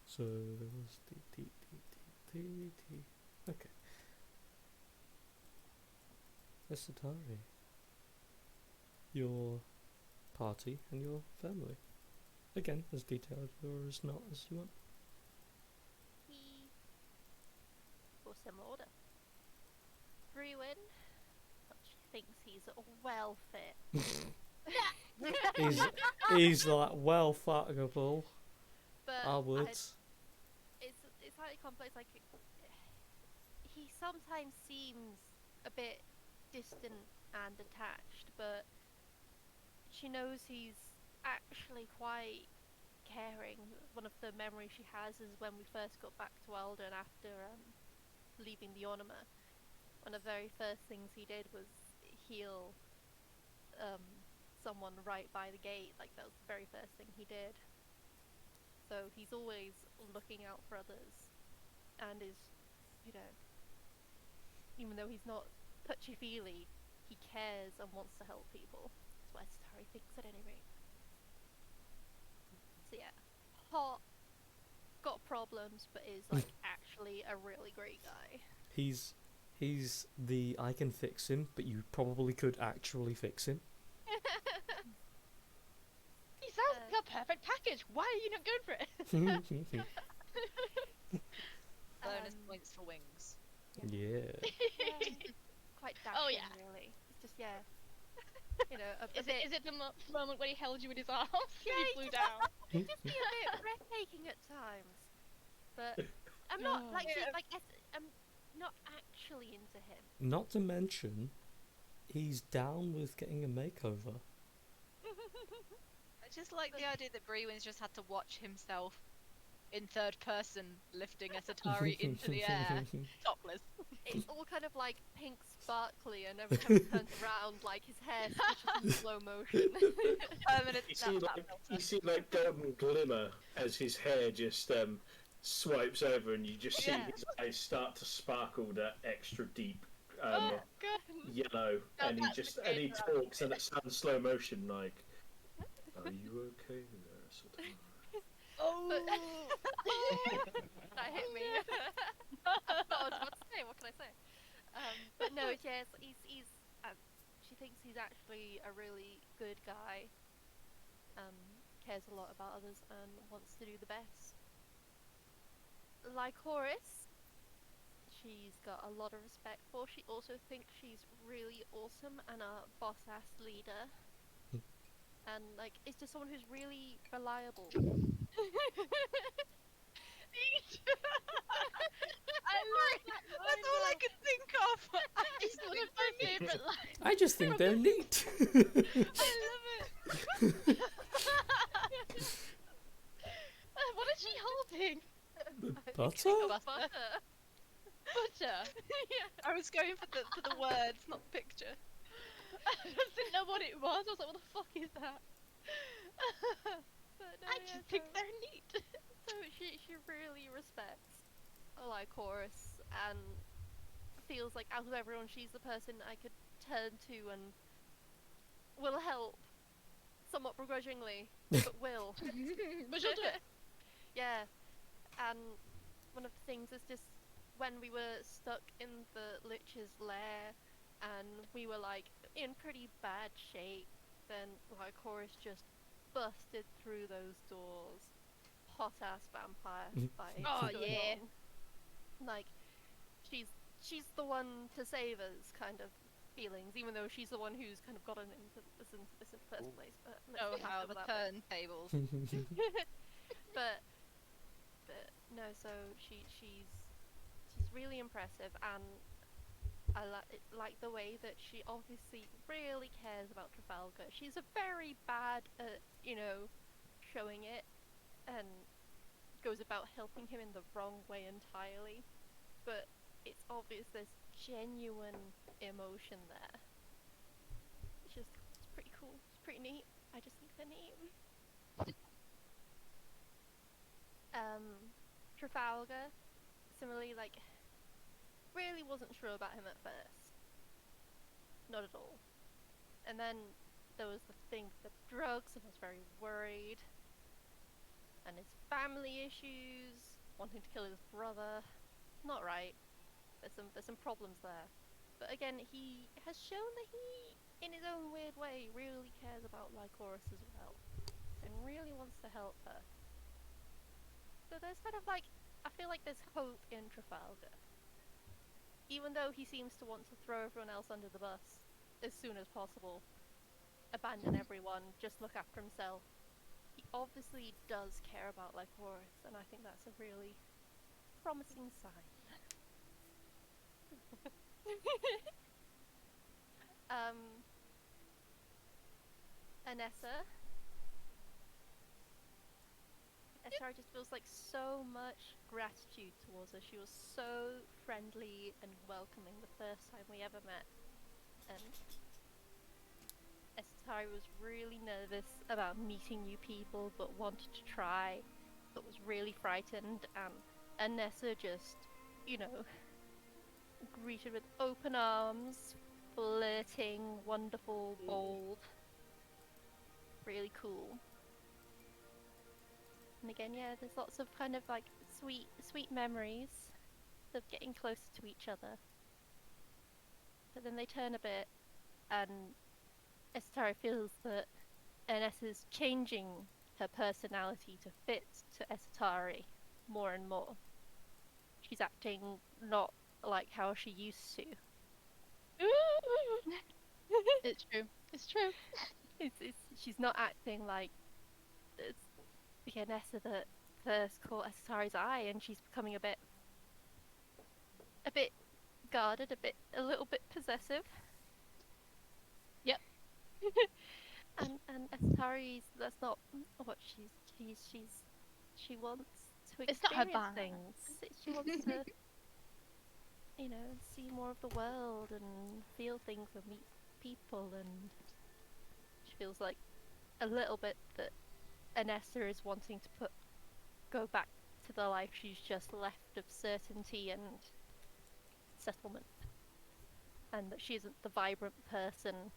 So there was okay. Esatari. Your party and your family. Again, as detailed or as not as you want. Or similar order. Brewin, she thinks he's well fit. he's like well fuckable. But I would. it's slightly complex. Like he sometimes seems a bit distant and detached, but she knows he's actually quite caring. One of the memories she has is when we first got back to Eldon after leaving the Ornament. One of the very first things he did was heal someone right by the gate. Like that was the very first thing he did. So he's always looking out for others, and is, even though he's not touchy-feely, he cares and wants to help people. That's what Starry thinks at any rate. So yeah, hot, got problems, but is like actually a really great guy. He's the I can fix him, but you probably could actually fix him. He sounds like a perfect package. Why are you not going for it? Bonus points for wings. Yeah. Quite dashing, Oh, yeah. really. It's just, yeah. Is it the moment when he held you in his arms Yeah, and he flew down? It just be a bit breathtaking at times. But I'm not, No. I'm not actually into him. Not to mention, he's down with getting a makeover. I just like the idea that Brewin's just had to watch himself in third person lifting Esatari into the air, topless. It's all kind of like pink sparkly, and every time he turns around, like his hair switches in slow motion. Permanent You see like golden glimmer as his hair just swipes over, and you just see his eyes start to sparkle that extra deep Oh god. yellow, Oh, and he talks, and it sounds slow motion like, "Are you okay there, Esatari?" Oh. That hit me. I was about to say, what can I say? But no, yes, he's she thinks he's actually a really good guy. Cares a lot about others and wants to do the best. Like Horace, she's got a lot of respect for. She also thinks she's really awesome and a boss-ass leader. And like, it's just someone who's really reliable. That's all I could think of. It's one of my favourite lines. I just think they're neat. I love it. What is she holding? Butter? Butter. Butter. I was going for the words, not the picture. I just didn't know what it was. I was like, what the fuck is that? But no, I yeah, just think they're neat. so she really respects Lycoris and feels like out of everyone, she's the person I could turn to and will help, somewhat begrudgingly, but will. But she'll do it. Yeah, and one of the things is just when we were stuck in the Lich's lair and we were like in pretty bad shape, then Lycoris just busted through those doors. Hot ass vampire fight. Oh, going yeah. on. Like she's the one to save us kind of feelings, even though she's the one who's kind of gotten into this in the first place. But let's Know get how over the that bit. turntables. but no, so she's really impressive, and I like the way that she obviously really cares about Trafalgar. She's a very bad at showing it, and goes about helping him in the wrong way entirely. But it's obvious there's genuine emotion there. It's pretty cool. It's pretty neat. I just think they're neat. Trafalgar, similarly, like, really wasn't sure about him at first. Not at all. And then there was the thing with the drugs, and I was very worried. And his family issues, wanting to kill his brother. Not right. There's some problems there. But again, he has shown that he, in his own weird way, really cares about Lycoris as well. And really wants to help her. So there's kind of like, I feel like there's hope in Trafalgar. Even though he seems to want to throw everyone else under the bus as soon as possible. Abandon everyone, just look after himself. He obviously does care about Lycoris, and I think that's a really promising sign. Anessa. Estar just feels like so much gratitude towards her. She was so friendly and welcoming the first time we ever met. And Estari was really nervous about meeting new people, but wanted to try, but was really frightened. And Anessa just, greeted with open arms, flirting, wonderful, bold. Really cool. And again, yeah, there's lots of kind of like sweet memories of getting closer to each other. But then they turn a bit, and Estari feels that Ines is changing her personality to fit to Esatari more and more. She's acting not like how she used to. It's true. It's true. She's not acting like the Anessa that first caught Esatari's eye, and she's becoming a bit guarded, a little bit possessive. Yep. and Esatari's, that's not what she wants to It's not her experience vibe. things. She wants to see more of the world and feel things and meet people, and she feels like a little bit that Anessa is wanting to go back to the life she's just left of certainty and settlement, and that she isn't the vibrant person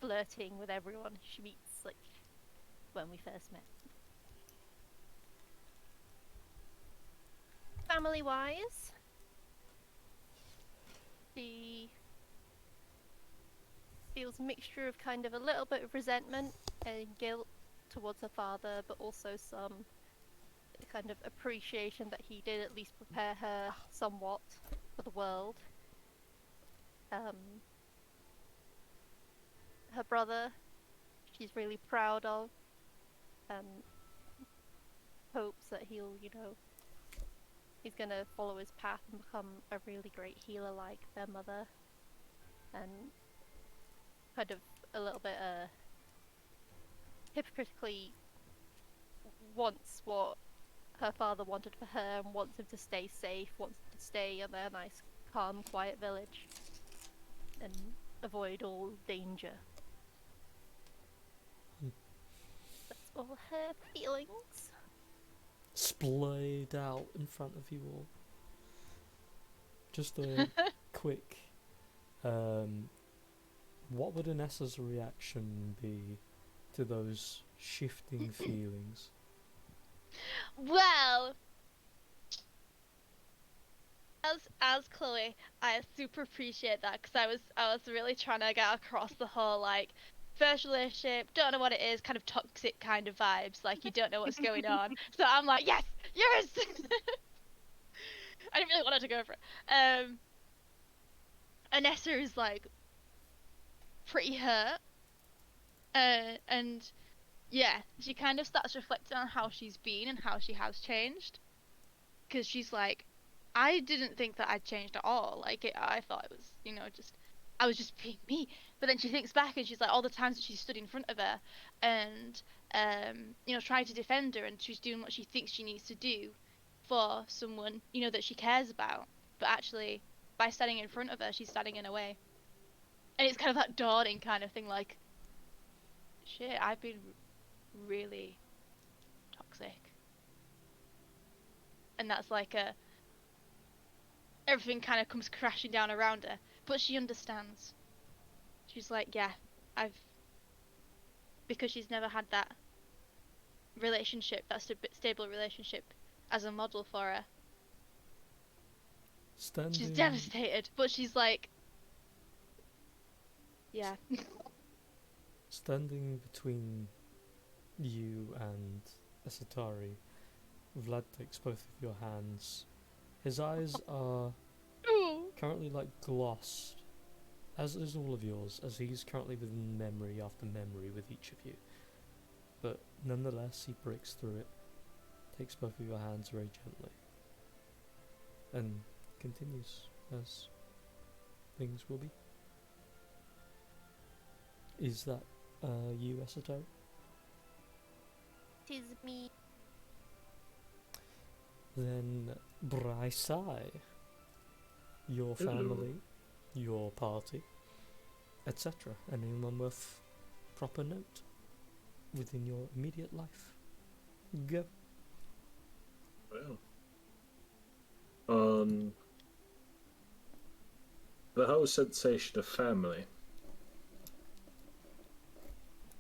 flirting with everyone she meets like when we first met. Family wise, she feels a mixture of kind of a little bit of resentment and guilt towards her father, but also some kind of appreciation that he did at least prepare her somewhat for the world. Her brother, she's really proud of, and hopes that he'll, he's gonna follow his path and become a really great healer like their mother, and kind of a little bit hypocritically wants what her father wanted for her and wants him to stay safe, wants him to could stay in their nice, calm, quiet village and avoid all danger. That's all her feelings. Splayed out in front of you all. Just a quick, what would Anessa's reaction be to those shifting feelings? Well, as Chloe, I super appreciate that because I was really trying to get across the whole like first relationship, don't know what it is, kind of toxic kind of vibes, like you don't know what's going on. So I'm like, yes, yes. I didn't really want her to go for it. Anessa is like pretty hurt, and yeah, she kind of starts reflecting on how she's been and how she has changed. Because she's like, I didn't think that I'd changed at all. Like, I thought it was, just, I was just being me. But then she thinks back and she's like, all the times that she stood in front of her and, tried to defend her, and she's doing what she thinks she needs to do for someone, that she cares about. But actually, by standing in front of her, she's standing in a way. And it's kind of that dawning kind of thing, like, shit, I've been really toxic. And that's like everything kind of comes crashing down around her, but she understands. She's like, yeah, because she's never had that relationship, that stable relationship as a model for her. She's devastated, but she's like, yeah. Standing between you and Asatari, Vlad takes both of your hands. His eyes are currently like glossed, as is all of yours, as he's currently within memory after memory with each of you. But nonetheless, he breaks through it, takes both of your hands very gently, and continues as things will be. Is that you, Asatari? Tis me. Then Brycei, your family, your party, etc. Anyone worth proper note within your immediate life? Go. Well, the whole sensation of family.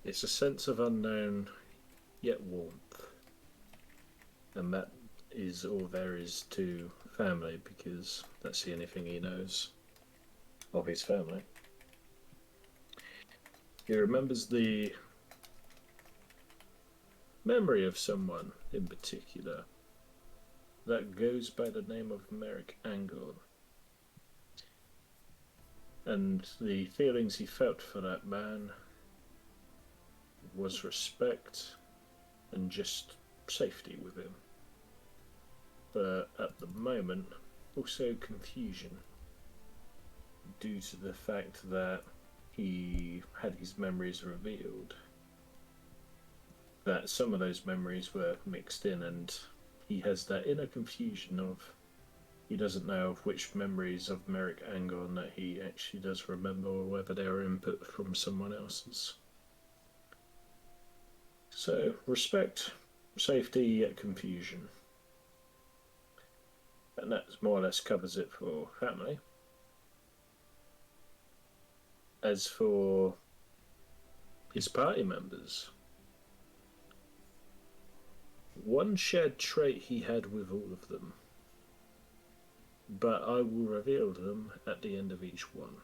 It's a sense of unknown, yet warmth. And that is all there is to family, because that's the only thing he knows of his family. He remembers the memory of someone in particular that goes by the name of Merrick Angle. And the feelings he felt for that man was respect and just safety with him. But at the moment, also confusion, due to the fact that he had his memories revealed, that some of those memories were mixed in, and he has that inner confusion of he doesn't know of which memories of Merrick Angon that he actually does remember, or whether they were input from someone else's. So, respect, safety, yet confusion. And that more or less covers it for family. As for his party members, one shared trait he had with all of them, but I will reveal them at the end of each one.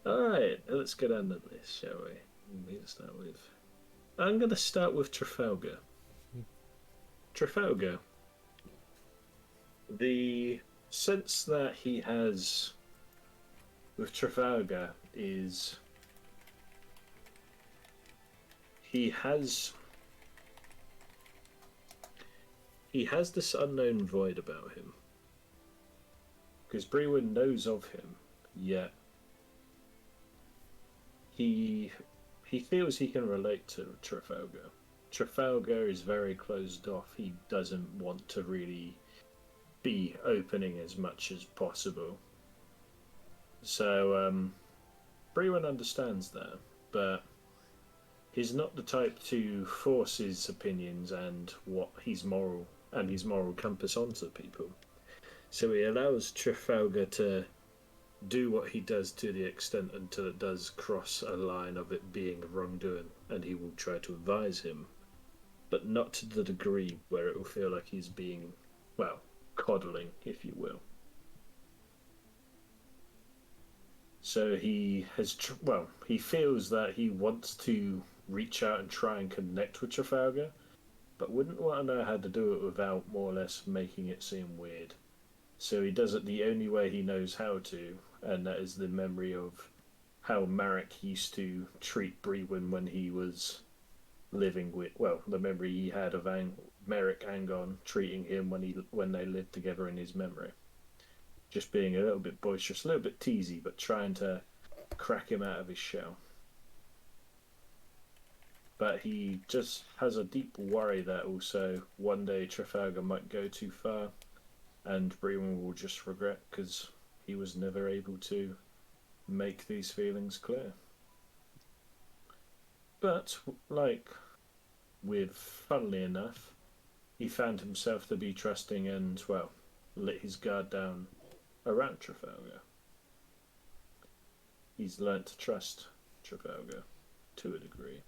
Alright, let's get on to this, shall we? We'll start with... I'm going to start with Trafalgar. Trafalgar. The sense that he has with Trafalgar is he has this unknown void about him. Because Brewin knows of him, yet he feels he can relate to Trafalgar. Trafalgar is very closed off. He doesn't want to really be opening as much as possible. So Brewen understands that, but he's not the type to force his opinions and his moral compass onto people. So he allows Trafalgar to do what he does to the extent until it does cross a line of it being a wrongdoing, and he will try to advise him, but not to the degree where it will feel like he's being, well, coddling, if you will. So he he feels that he wants to reach out and try and connect with Trafalgar, but wouldn't want to know how to do it without more or less making it seem weird. So he does it the only way he knows how to, and that is the memory of how Marek used to treat Brewen when he was living with, the memory he had of Merrick Angon treating him when they lived together in his memory. Just being a little bit boisterous, a little bit teasy, but trying to crack him out of his shell. But he just has a deep worry that also one day Trafalgar might go too far, and Brewen will just regret because he was never able to make these feelings clear. But, funnily enough, he found himself to be trusting and, let his guard down around Trafalgar. He's learnt to trust Trafalgar to a degree,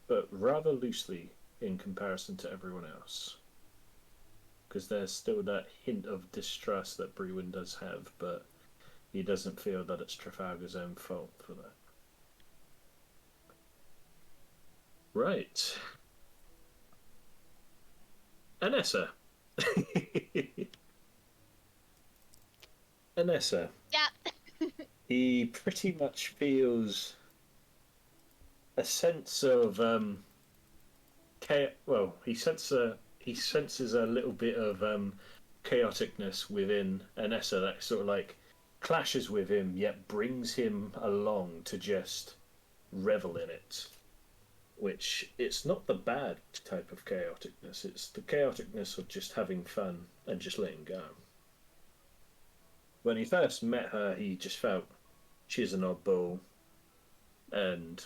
but rather loosely in comparison to everyone else. Because there's still that hint of distrust that Brewen does have, but he doesn't feel that it's Trafalgar's own fault for that. Right. Anessa. Anessa. Yeah. He pretty much feels a sense of he senses a little bit of chaoticness within Anessa that sort of clashes with him, yet brings him along to just revel in it. Which, it's not the bad type of chaoticness, it's the chaoticness of just having fun and just letting go. When he first met her, he just felt she's an oddball, and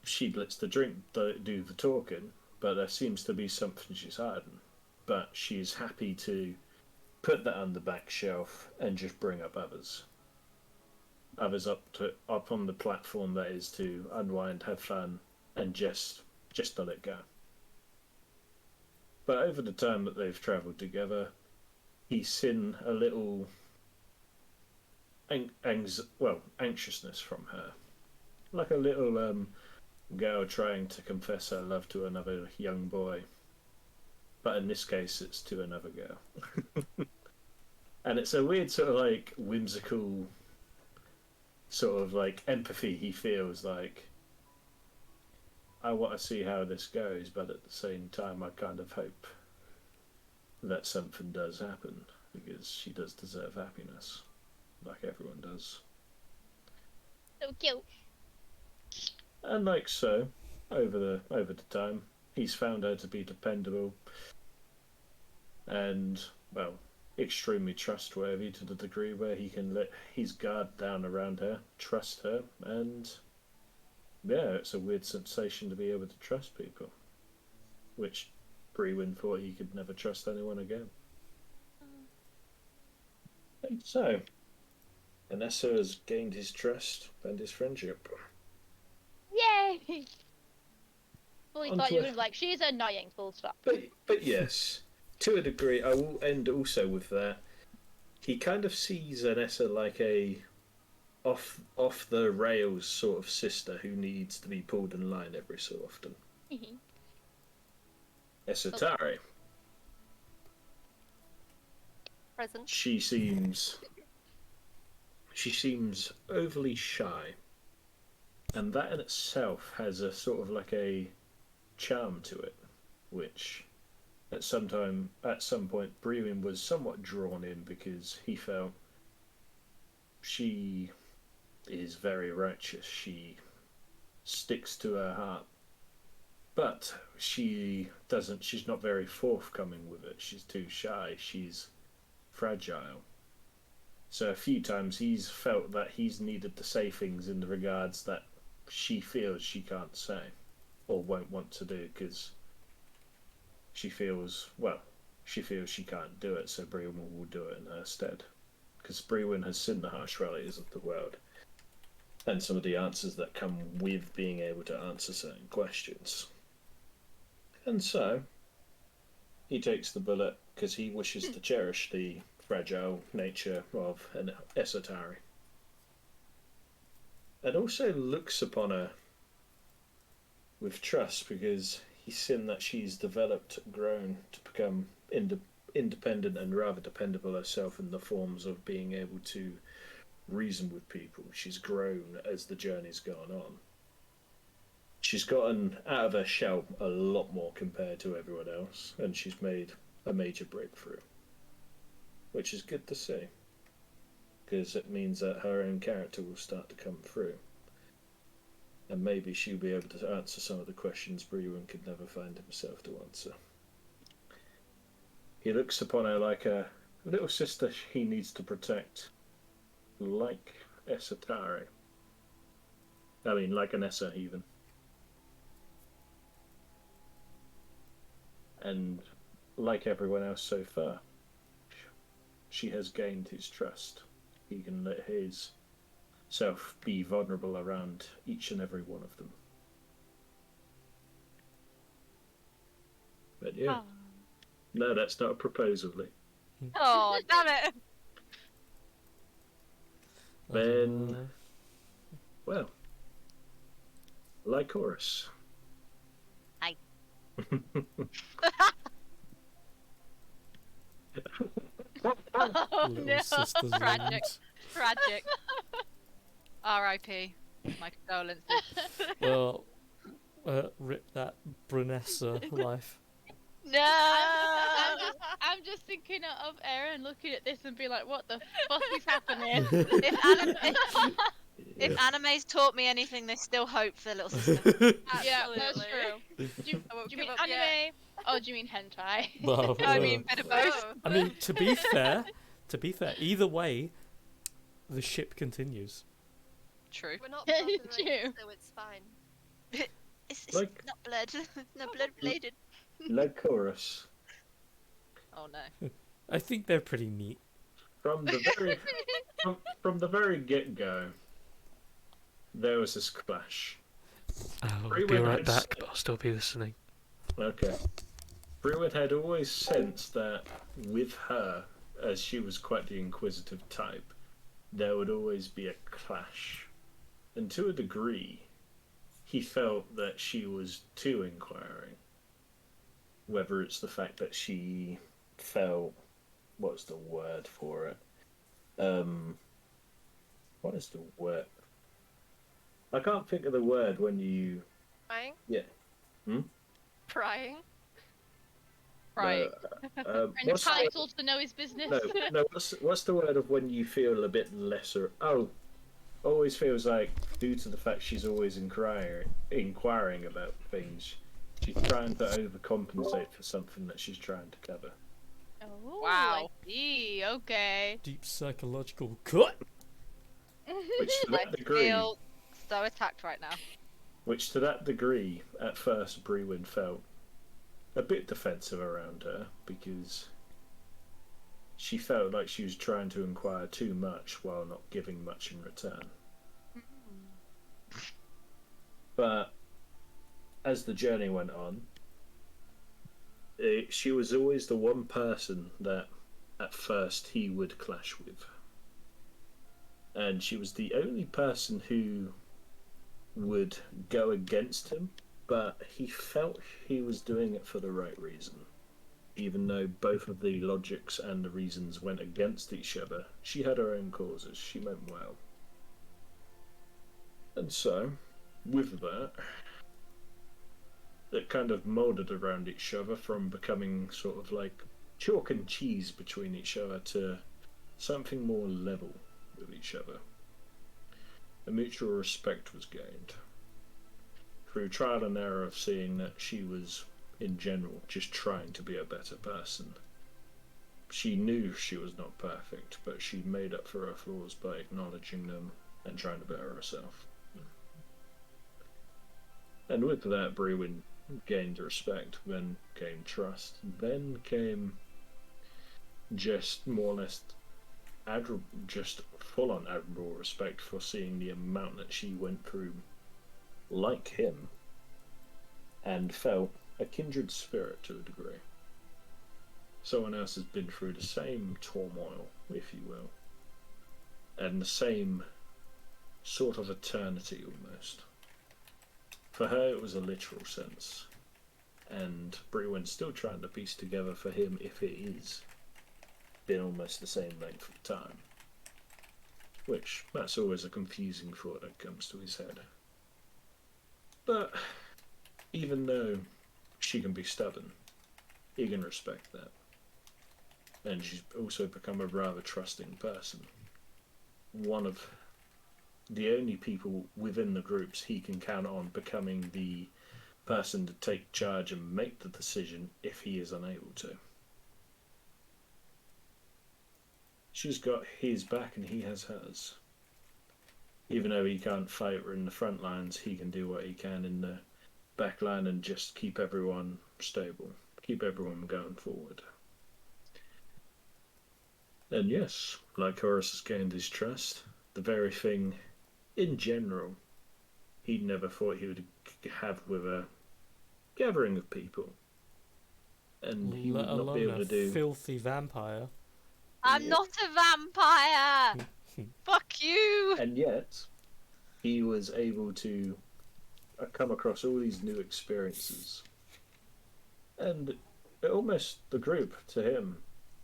she lets the drink do the talking, but there seems to be something she's hiding. But she's happy to put that on the back shelf and just bring up others. Others up on the platform that is to unwind, have fun, and just let it go. But over the time that they've travelled together, he's seen a little anxiousness from her, like a little girl trying to confess her love to another young boy, but in this case it's to another girl. And it's a weird sort of whimsical sort of empathy he feels like, I want to see how this goes, but at the same time I kind of hope that something does happen, because she does deserve happiness, like everyone does. So cute. And over the time, he's found her to be dependable and, extremely trustworthy to the degree where he can let his guard down around her, trust her, and it's a weird sensation to be able to trust people, which Brewen thought he could never trust anyone again. And so, Anessa has gained his trust and his friendship. Yay! Fully thought you were going to be like, she's annoying, full stop. But yes, to a degree, I will end also with that. He kind of sees Anessa like a off the rails sort of sister who needs to be pulled in line every so often. Esatari. Present. She seems overly shy, and that in itself has a sort of a charm to it, which at some point Brewen was somewhat drawn in, because he felt she is very righteous. She sticks to her heart, But she doesn't. She's not very forthcoming with it. She's too shy. She's fragile. So a few times he's felt that he's needed to say things in the regards that she feels she can't say or won't want to do because she feels she can't do it. So Brewin will do it in her stead because Brewin has seen the harsh realities of the world and some of the answers that come with being able to answer certain questions. And so he takes the bullet because he wishes to cherish the fragile nature of an Esotari. And also looks upon her with trust because he's seen that she's developed, grown to become independent and rather dependable herself in the forms of being able to reason with people. She's grown as the journey's gone on. She's gotten out of her shell a lot more compared to everyone else, and she's made a major breakthrough, which is good to see, because it means that her own character will start to come through, and maybe she'll be able to answer some of the questions Brewin could never find himself to answer. He looks upon her like a little sister he needs to protect, like Esotari. I mean, like an Essa even. And like everyone else so far, she has gained his trust. He can let his self be vulnerable around each and every one of them. But yeah. No, that's not a proposal, Lee. Oh, damn it! Then, well, Lycoris. Hi. Oh Little no. sisters Tragic. wounds. Tragic. R.I.P. My condolences. Well, rip that Brunessa life. No! I'm just thinking of Aaron looking at this and being like, what the fuck is happening? If anime's taught me anything, there's still hope for the little sister. Yeah, that's Absolutely. true. Do I won't you give mean up yet. anime? Oh, do you mean hentai? Well, I mean, bit of both. Oh. I mean, to be fair, either way, the ship continues. True. We're not Yeah, brothers, it's true. so it's fine. It's Like- not blood. It's not blood related. Lycoris. Oh no. I think they're pretty neat. From the very from the very get-go, there was this clash. I'll Brewin be right had back, but I'll still be listening. Okay. Brewin had always sensed that with her, as she was quite the inquisitive type, there would always be a clash. And to a degree, he felt that she was too inquiring. Whether it's the fact that she felt, what's the word for it? What is the word? I can't think of the word when you... Prying? Yeah. Hmm? Prying? Right. what's the- Entitled to know his business. No. What's the word of when you feel a bit lesser? Oh, always feels like due to the fact she's always inquiring about things, she's trying to overcompensate for something that she's trying to cover. Oh, Wow. I see. Okay. Deep psychological cut. Which to I that degree, feel so attacked right now. at first Brewin felt a bit defensive around her because she felt like she was trying to inquire too much while not giving much in return. But as the journey went on, she was always the one person that at first he would clash with. And she was the only person who would go against him, but he felt he was doing it for the right reason. Even though both of the logics and the reasons went against each other, she had her own causes. She meant well. And so, with that, it kind of moulded around each other from becoming sort of like chalk and cheese between each other to something more level with each other. A mutual respect was gained. through trial and error of seeing that she was, in general, just trying to be a better person. She knew she was not perfect, but she made up for her flaws by acknowledging them and trying to better herself. And with that, Brewin gained respect, then came trust, then came just more or less just full-on admirable respect for seeing the amount that she went through like him, and felt a kindred spirit to a degree. Someone else has been through the same turmoil, if you will, and the same sort of eternity almost. For her it was a literal sense, and Brewin's still trying to piece together for him if it is been almost the same length of time. Which, that's always a confusing thought that comes to his head. But, even though she can be stubborn, he can respect that. And she's also become a rather trusting person. One of the only people within the groups he can count on becoming the person to take charge and make the decision if he is unable to. She's got his back and he has hers. Even though he can't fight her in the front lines, he can do what he can in the back line and just keep everyone stable, keep everyone going forward. And yes, like Horus has gained his trust, the very thing, in general, he'd never thought he would have with a gathering of people. And he would Let not be able alone to a do... filthy vampire. I'm not a vampire! Fuck you! And yet, he was able to come across all these new experiences. And it almost, the group, to him,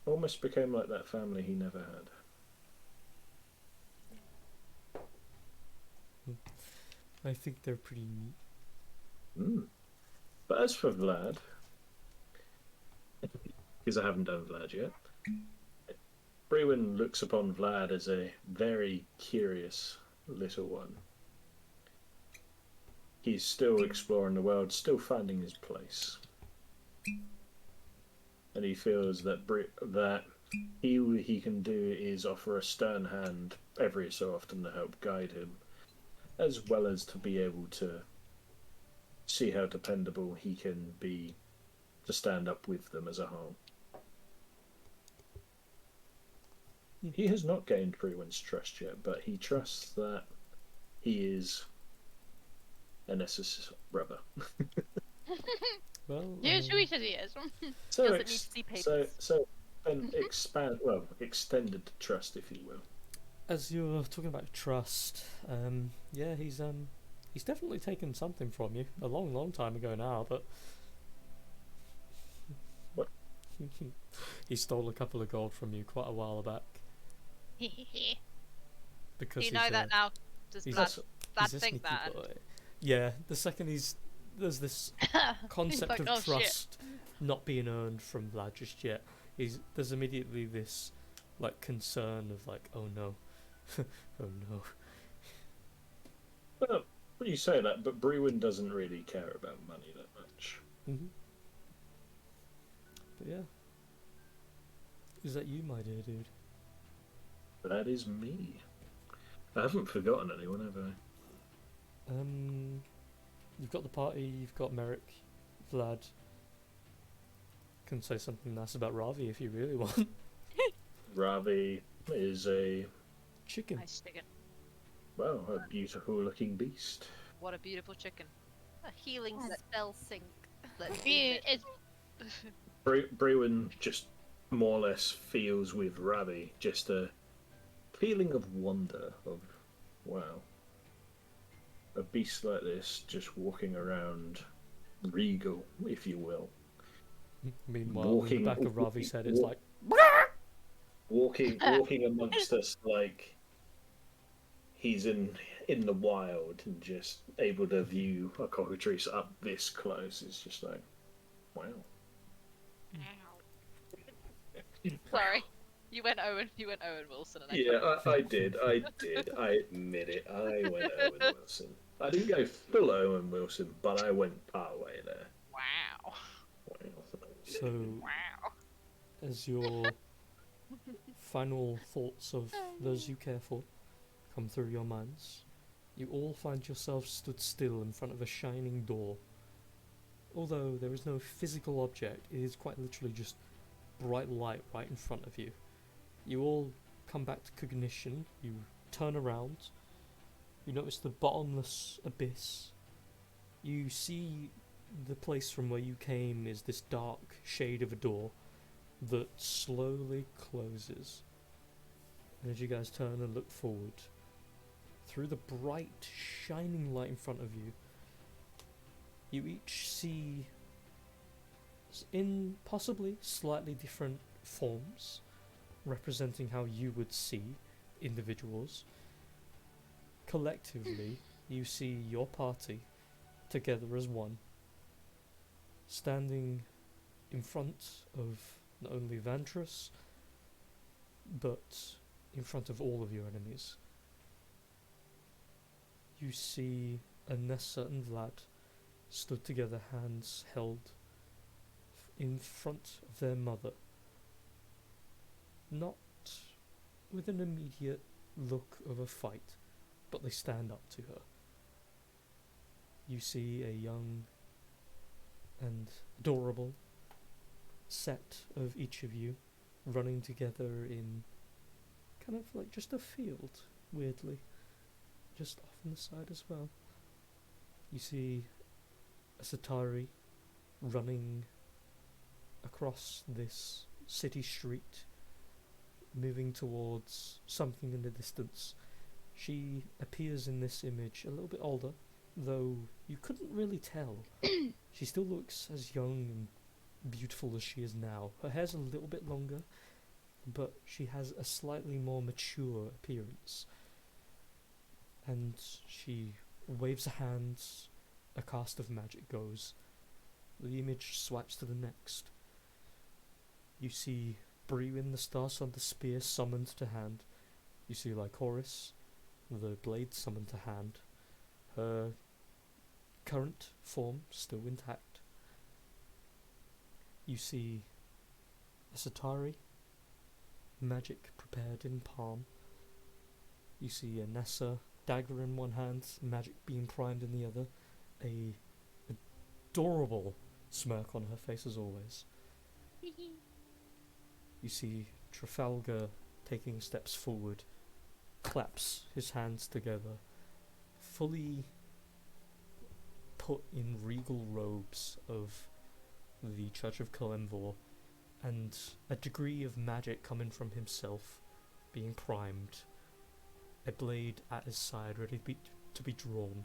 almost became like that family he never had. I think they're pretty neat. But as for Vlad, because I haven't done Vlad yet, Brewin looks upon Vlad as a very curious little one. He's still exploring the world, still finding his place. And he feels that he can do is offer a stern hand every so often to help guide him, as well as to be able to see how dependable he can be to stand up with them as a whole. He has not gained Brewin's trust yet, but he trusts that he is a necessary brother. Well, Here's who he says he is. So Doesn't need to see papers. extended trust, if you will. as you're talking about trust, yeah, he's definitely taken something from you a long, long time ago now, but What? he stole a couple of gold from you quite a while back because Do you he's know that now? Does he's Vlad, a- Vlad he's a think sneaky that? boy. Yeah, the second there's this concept like, of "Oh, shit." trust not being earned from Vlad just yet. There's immediately this like concern of like, oh no, oh no. Well, you say that, but Brewin doesn't really care about money that much. Mm-hmm. But yeah, is that you, my dear dude? That is me. I haven't forgotten anyone, have I? You've got the party. You've got Merrick, Vlad. Can say something nice about Ravi if you really want. Ravi is a, Chicken. Nice chicken. well, a beautiful looking beast. What a beautiful chicken. A healing spell sync. Let's You- eat it. it's Brewin just more or less feels with Ravi just a feeling of wonder, of, wow. A beast like this just walking around regal, if you will. Meanwhile, in Walking- the back of Ravi's head, it's walk- like, Walking amongst us like he's in the wild and just able to view a cockatrice up this close. It's just like, wow. Sorry. You went Owen Wilson and I Yeah, I did. I admit it. I went Owen Wilson. I didn't go full Owen Wilson, but I went part way there. Wow. So, Wow. as your final thoughts of those you care for come through your minds, you all find yourselves stood still in front of a shining door. Although there is no physical object, it is quite literally just bright light right in front of you. You all come back to cognition, you turn around, you notice the bottomless abyss. You see the place from where you came is this dark shade of a door that slowly closes. And as you guys turn and look forward, through the bright, shining light in front of you, you each see, in possibly slightly different forms, representing how you would see individuals. Collectively, you see your party together as one, standing in front of not only Vantress, but in front of all of your enemies. You see Anessa and Vlad stood together, hands held in front of their mother, not with an immediate look of a fight, but they stand up to her. You see a young and adorable set of each of you running together in kind of like just a field, weirdly, just off on the side as well. You see a Satari running across this city street, moving towards something in the distance. She appears in this image a little bit older, though you couldn't really tell. She still looks as young and beautiful as she is now. Her hair's a little bit longer, but she has a slightly more mature appearance. And she waves her hands, a cast of magic goes. The image swipes to the next. You see Brewin the Star Sun, the spear summoned to hand. You see Lycoris, the blade summoned to hand. Her current form still intact. You see a Satari, magic prepared in palm. You see a Nessa, dagger in one hand, magic being primed in the other. A adorable smirk on her face as always. You see Trafalgar taking steps forward, claps his hands together, fully put in regal robes of the Church of Kalimvor, and a degree of magic coming from himself, being primed, a blade at his side ready to be drawn.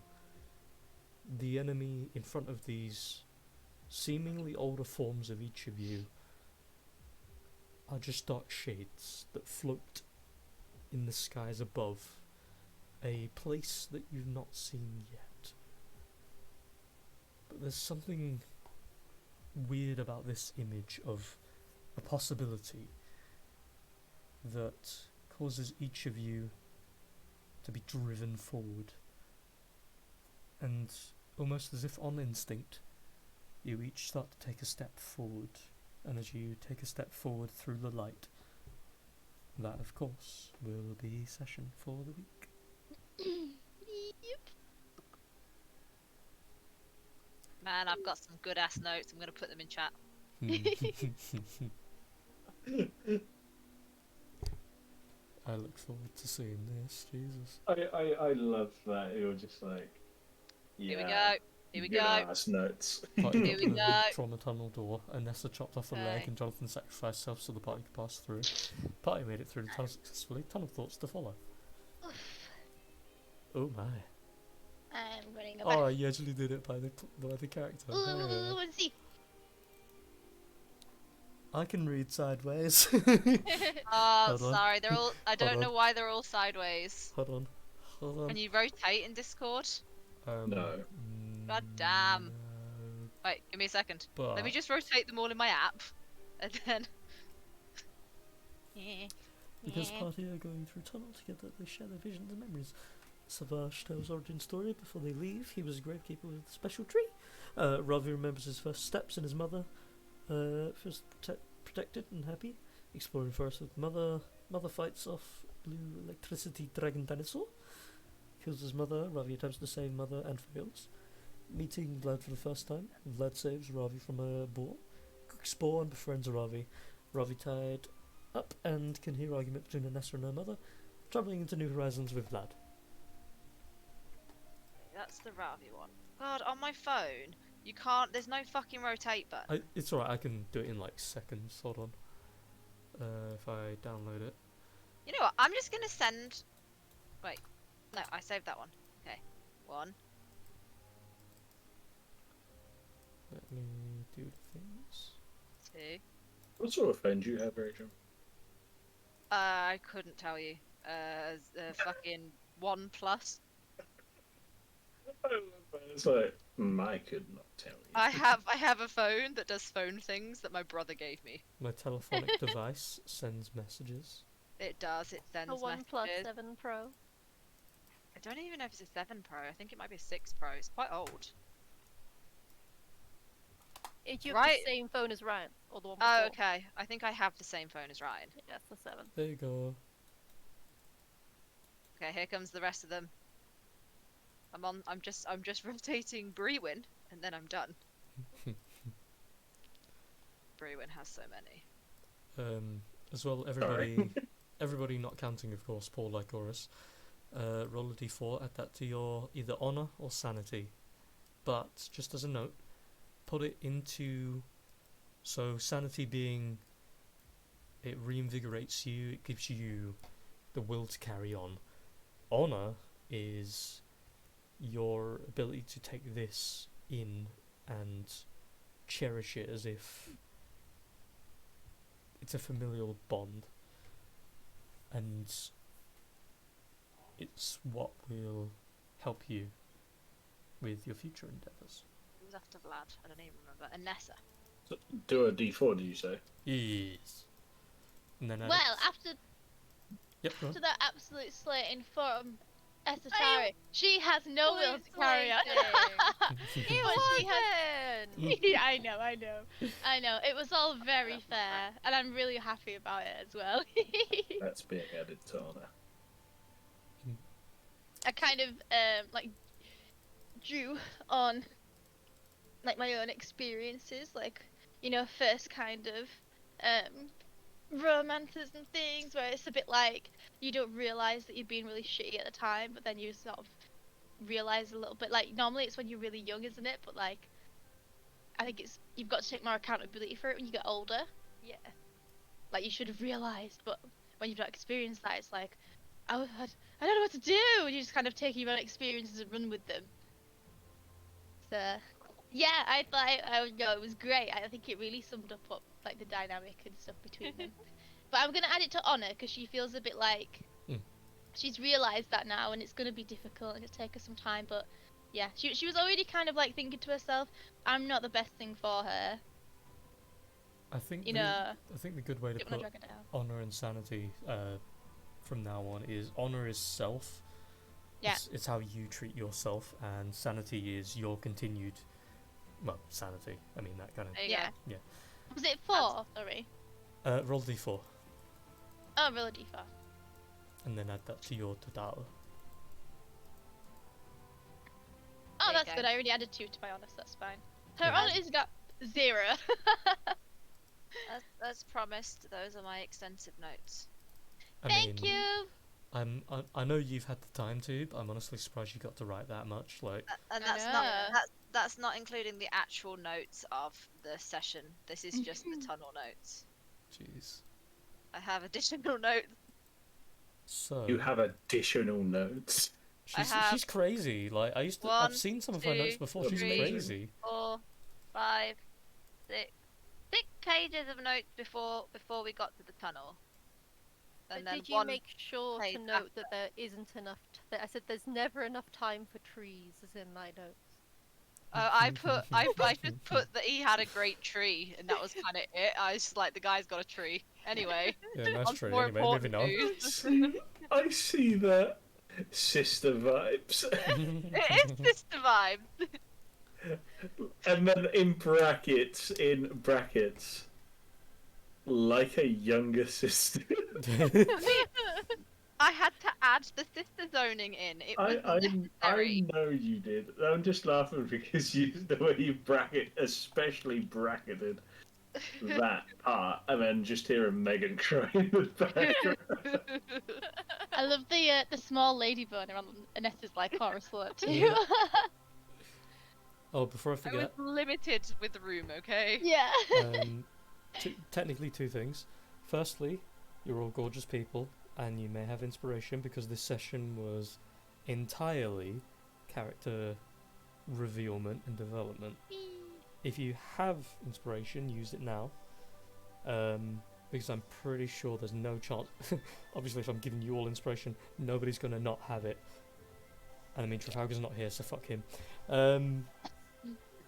The enemy in front of these seemingly older forms of each of you are just dark shades that float in the skies above, a place that you've not seen yet. But there's something weird about this image of a possibility that causes each of you to be driven forward, and almost as if on instinct, you each start to take a step forward. And as you take a step forward through the light, that of course will be session for the week. Yep. Man, I've got some good ass notes. I'm gonna put them in chat. I look forward to seeing this, Jesus. I love that. You're just like, yeah. Here we go. Here we good go. ass notes. Party Here got we to the go. trauma tunnel door. Anessa chopped off a leg Okay. and Jonathan sacrificed himself so the party could pass through. Party made it through the tunnel successfully. Tunnel thoughts to follow. Oh my. I'm gonna go back. Oh, you actually did it by the character. Hell yeah. Let's see. I can read sideways. Oh, Hold on. sorry. They're all. I don't Hold know why they're all sideways. Hold on. Can you rotate in Discord? No. God damn. no, Wait, give me a second. but Let me just rotate them all in my app, and then. because party are going through tunnel together, they share their visions and memories. Savage tells origin story before they leave. He was a gravekeeper with a special tree. Ravi remembers his first steps, and his mother feels protected and happy. Exploring forest with mother. Mother fights off blue electricity dragon dinosaur. Kills his mother. Ravi attempts to save mother and fails. Meeting Vlad for the first time. Vlad saves Ravi from a boar. Cooks boar and befriends Ravi. Ravi tied up and can hear argument between Anessa and her mother. Travelling into new horizons with Vlad. That's the Ravi one. God, on my phone, you can't. There's no fucking rotate button. It's alright, I can do it in like seconds. Hold on. If I download it. You know what? I'm just gonna send. Wait, no, I saved that one. Okay, 1. Let me do the things. 2. What sort of phone do you have, Rachel? I couldn't tell you. Fucking 1 plus. It's like, I could not tell you. I have a phone that does phone things that my brother gave me. My telephonic device sends messages. It does. It sends A OnePlus messages. 7 Pro. I don't even know if it's a 7 Pro. I think it might be a 6 Pro. It's quite old. You have Right. the same phone as Ryan, or the one Oh, before. okay. I think I have the same phone as Ryan. Yeah, it's the 7. There you go. Okay, here comes the rest of them. I'm just rotating Brewin, and then I'm done. Brewin has so many. As well, everybody not counting, of course, Paul Lycoris. Roll a d4, add that to your either honor or sanity. But, just as a note, put it into... So, sanity being... It reinvigorates you, it gives you the will to carry on. Honor is your ability to take this in and cherish it as if it's a familial bond, and it's what will help you with your future endeavours. Who's after Vlad? I don't even remember. Anessa. So, do a D4, did you say? Yes. And then Well, after yep, go on. after that absolute slating from Esatari, she has no Who will is to carry on. It But she has- wasn't! Yeah, I know. It was all very fair, and I'm really happy about it as well. That's being added to honor. I kind of like drew on like my own experiences, like, you know, first kind of romances and things where it's a bit like you don't realize that you're being really shitty at the time, but then you sort of realize a little bit. Like, normally it's when you're really young, isn't it? But like, I think it's you've got to take more accountability for it when you get older. Yeah. Like, you should have realized, but when you've not experienced that, it's like, I don't know what to do. And you just kind of take your own experiences and run with them. So, yeah, I thought it was great. I think it really summed up like the dynamic and stuff between them. But I'm gonna add it to Honor because she feels a bit like she's realised that now, and it's gonna be difficult and it'll take her some time. But yeah, she was already kind of like thinking to herself, I'm not the best thing for her. I think You know, I think the good way to don't want put to drag her down. honor and sanity from now on is honor is self. Yeah. It's how you treat yourself, and sanity is your continued, well, sanity. I mean that kind of. There you Yeah. go. Yeah. Was it 4? Sorry. Roll d4, Oh, roll a d4. and then add that to your total. Oh, There you that's go. good. I already added 2 to my honor, so that's fine. Her Yeah. honor is got 0. As promised, those are my extensive notes. I Thank mean, you. I know you've had the time to, but I'm honestly surprised you got to write that much. Like, And I that's know. not that's not including the actual notes of the session. This is just the tunnel notes. jeez. I have additional notes. So You have additional notes. she's have crazy. Like I used to, 1, I've seen some of her notes 2, before. She's 3, crazy. 4, 5, 6 pages of notes before we got to the tunnel. But And then did you one make sure page to note that after. there isn't enough? I said there's never enough time for trees, as in my notes. I just put that he had a great tree, and that was kind of it. I was just like, the guy's got a tree. Anyway, Yeah, nice on to tree. more Anyway, important moving on. news. I see that Sister vibes. It is sister vibes. And then in brackets, like a younger sister. I had to add the sister zoning in. It was I necessary. know you did. I'm just laughing because the way you especially bracketed that part, and then just hearing Megan cry in the background. I love the small lady boner on Anessa's like chorus slut too. Yeah. Oh, before I I was forget, limited with the room, okay? Yeah. technically two things. Firstly, you're all gorgeous people, and you may have inspiration because this session was entirely character revealment and development. If you have inspiration, use it now. Because I'm pretty sure there's no chance. Obviously, if I'm giving you all inspiration, nobody's gonna not have it. And I mean, Trafalgar's not here, so fuck him.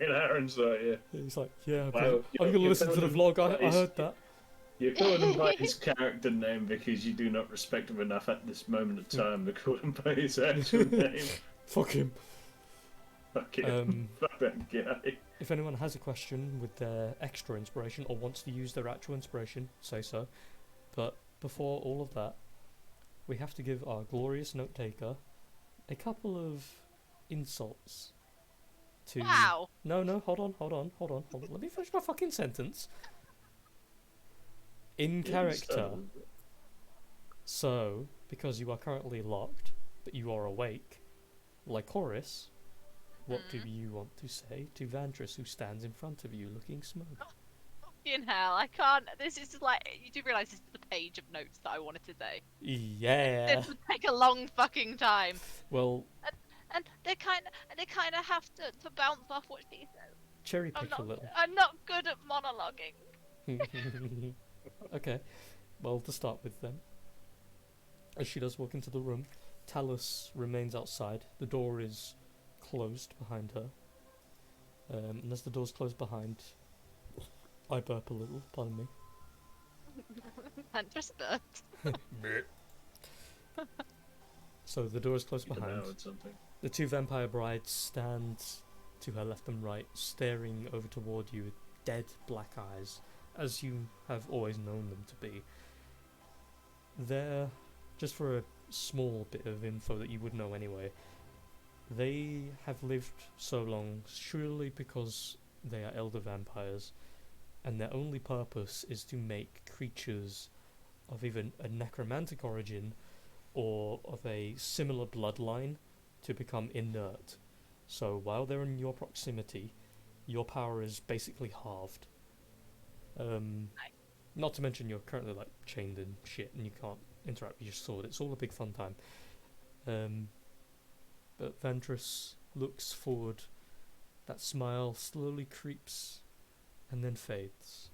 In Aaron's yeah. He's like, yeah, Wow, I'm gonna listen to the vlog. I he's- heard that. You're calling him by his character name because you do not respect him enough at this moment of time to call him by his actual name. Fuck him. Fuck him. Fuck that guy. If anyone has a question with their extra inspiration or wants to use their actual inspiration, say so. But before all of that, we have to give our glorious note taker a couple of insults to. Wow. No, hold on. Let me finish my fucking sentence. In character. So, because you are currently locked, but you are awake, like Horace, what do you want to say to Vandris, who stands in front of you looking smug? In hell, I can't. This is like, you do realise this is the page of notes that I wanted to say. Yeah. This would take a long fucking time. Well, And they kind of have to bounce off what she says. cherry pick a little. I'm not good at monologuing. Okay, well, to start with then, as she does walk into the room, Talus remains outside. The door is closed behind her. And as the door's closed behind, I burp a little, pardon me. And just burped. So the door is closed You behind. devoured something. The two vampire brides stand to her left and right, staring over toward you with dead black eyes, as you have always known them to be. They're, just for a small bit of info that you would know anyway, they have lived so long surely because they are elder vampires, and their only purpose is to make creatures of even a necromantic origin or of a similar bloodline to become inert. So while they're in your proximity, your power is basically halved. Not to mention you're currently like chained and shit, and you can't interact with your sword. It's all a big fun time. But Ventress looks forward. That smile slowly creeps and then fades.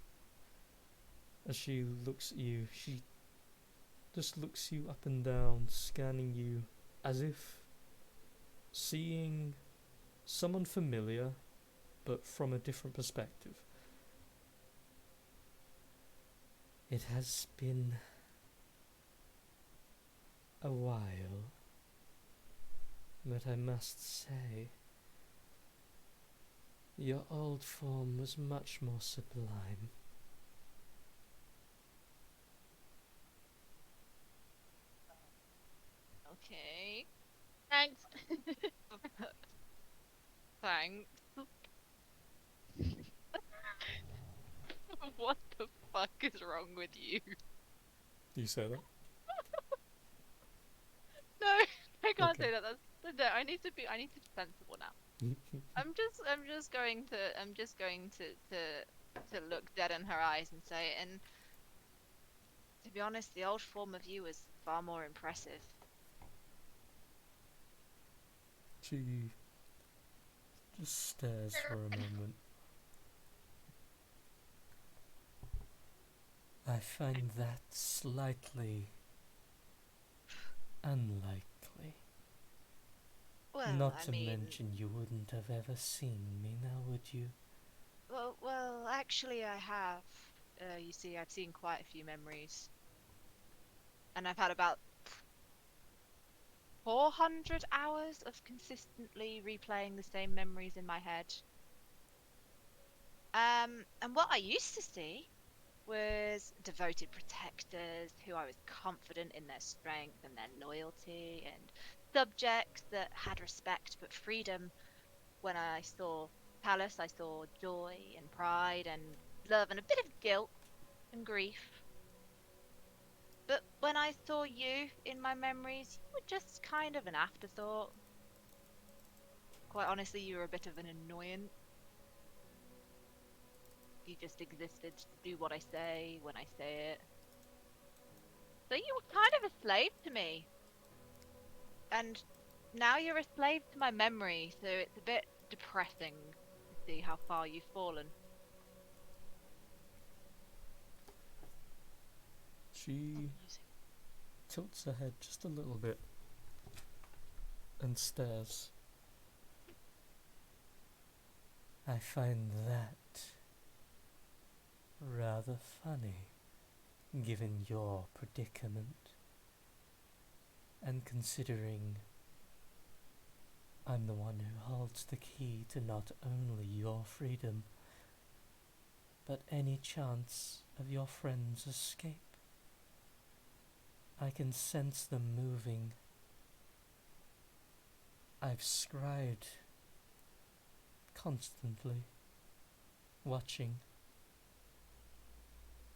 As she looks at you, she just looks you up and down, scanning you as if seeing someone familiar, but from a different perspective. It has been a while, but I must say, your old form was much more sublime. Okay. Thanks. Thanks. What the fuck is wrong with you? You say that? No, I can't Okay. say that. No, I need to be sensible now. I'm just going to look dead in her eyes and say, and to be honest, the old form of you is far more impressive. She just stares for a moment. I find that slightly unlikely. Well, Not I to mean, mention you wouldn't have ever seen me now, would you? well, actually, I have. You see, I've seen quite a few memories, and I've had about 400 hours of consistently replaying the same memories in my head. And what I used to see was devoted protectors who I was confident in their strength and their loyalty, and subjects that had respect but freedom. When I saw Palace, I saw joy and pride and love and a bit of guilt and grief. But when I saw you in my memories, you were just kind of an afterthought. Quite honestly, you were a bit of an annoyance. You just existed to do what I say when I say it. So you were kind of a slave to me. And now you're a slave to my memory, so it's a bit depressing to see how far you've fallen. She tilts her head just a little bit and stares. I find that rather funny, given your predicament, and considering I'm the one who holds the key to not only your freedom, but any chance of your friend's escape. I can sense them moving. I've scried constantly, watching.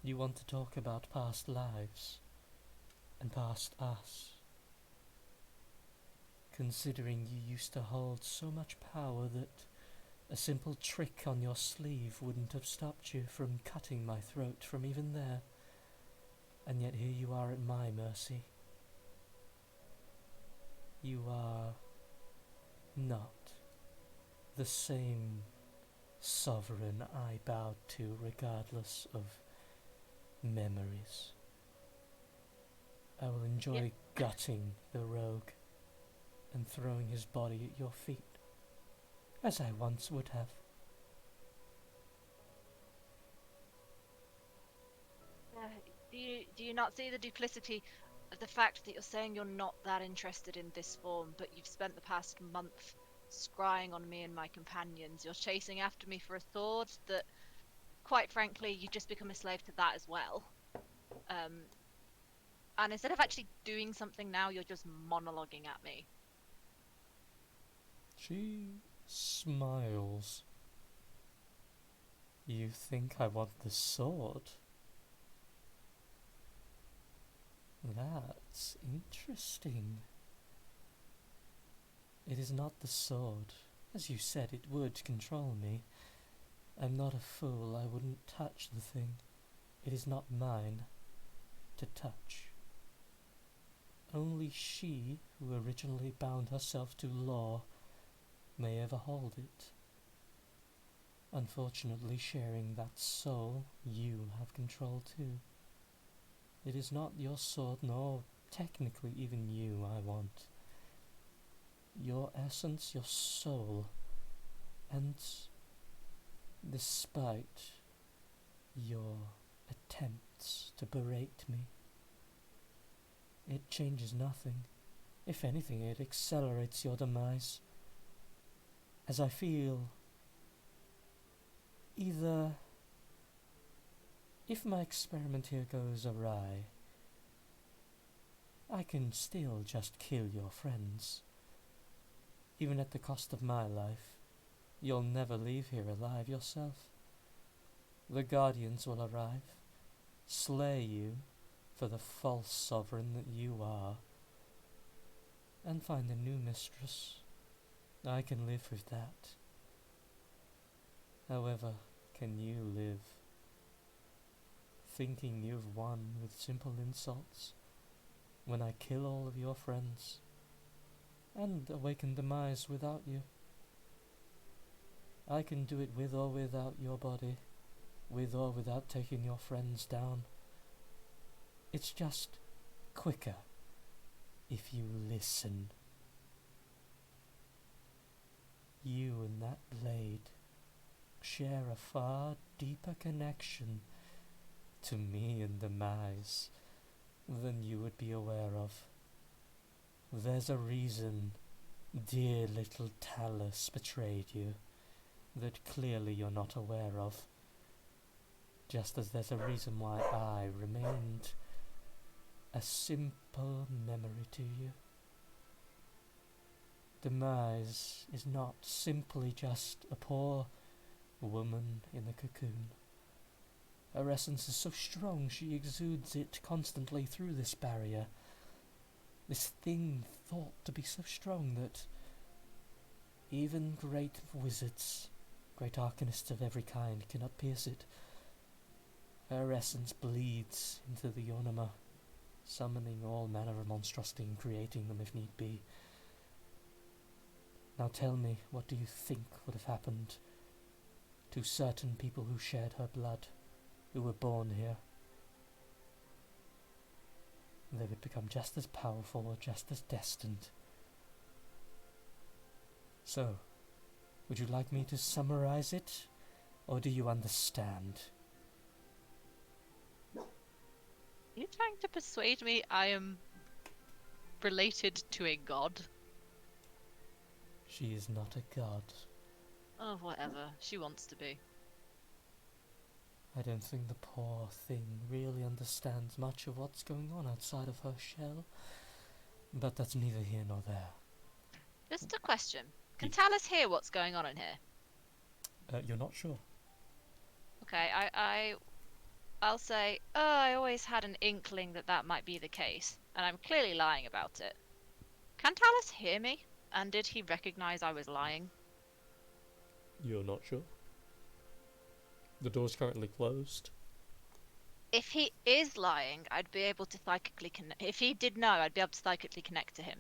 You want to talk about past lives and past us. Considering you used to hold so much power that a simple trick on your sleeve wouldn't have stopped you from cutting my throat from even there. And yet here you are at my mercy. You are not the same sovereign I bowed to regardless of memories. I will enjoy gutting the rogue and throwing his body at your feet, as I once would have. Do you not see the duplicity of the fact that you're saying you're not that interested in this form, but you've spent the past month scrying on me and my companions? You're chasing after me for a sword that, quite frankly, you just become a slave to that as well. And instead of actually doing something now, you're just monologuing at me. She smiles. You think I want the sword? That's interesting. It is not the sword. As you said, it would control me. I'm not a fool. I wouldn't touch the thing. It is not mine to touch. Only she, who originally bound herself to law, may ever hold it. Unfortunately, sharing that soul, you have control too. It is not your sword, nor technically even you I want. Your essence, your soul, and despite your attempts to berate me, it changes nothing. If anything, it accelerates your demise. As I feel, either if my experiment here goes awry, I can still just kill your friends. Even at the cost of my life, you'll never leave here alive yourself. The Guardians will arrive, slay you for the false sovereign that you are, and find a new mistress. I can live with that. However, can you live thinking you've won with simple insults when I kill all of your friends and awaken demise without you? I can do it with or without your body, with or without taking your friends down. It's just quicker if you listen. You and that blade share a far deeper connection to me and demise than you would be aware of. There's a reason dear little Talus betrayed you that clearly you're not aware of. Just as there's a reason why I remained a simple memory to you. Demise is not simply just a poor woman in a cocoon. Her essence is so strong she exudes it constantly through this barrier. This thing thought to be so strong that even great wizards, great arcanists of every kind, cannot pierce it. Her essence bleeds into the Yonama, summoning all manner of monstrosity and creating them if need be. Now tell me, what do you think would have happened to certain people who shared her blood, who were born here? They would become just as powerful or just as destined. So, would you like me to summarize it, or do you understand? Are you trying to persuade me I am related to a god? She is not a god. Oh, whatever. She wants to be. I don't think the poor thing really understands much of what's going on outside of her shell, but that's neither here nor there. Just a question. Can Yes. Talus hear what's going on in here? You're not sure? Okay, I'll say, oh, I always had an inkling that that might be the case, and I'm clearly lying about it. Can Talus hear me? And did he recognize I was lying? You're not sure? The door's currently closed. If he is lying, I'd be able to psychically connect. If he did know, I'd be able to psychically connect to him.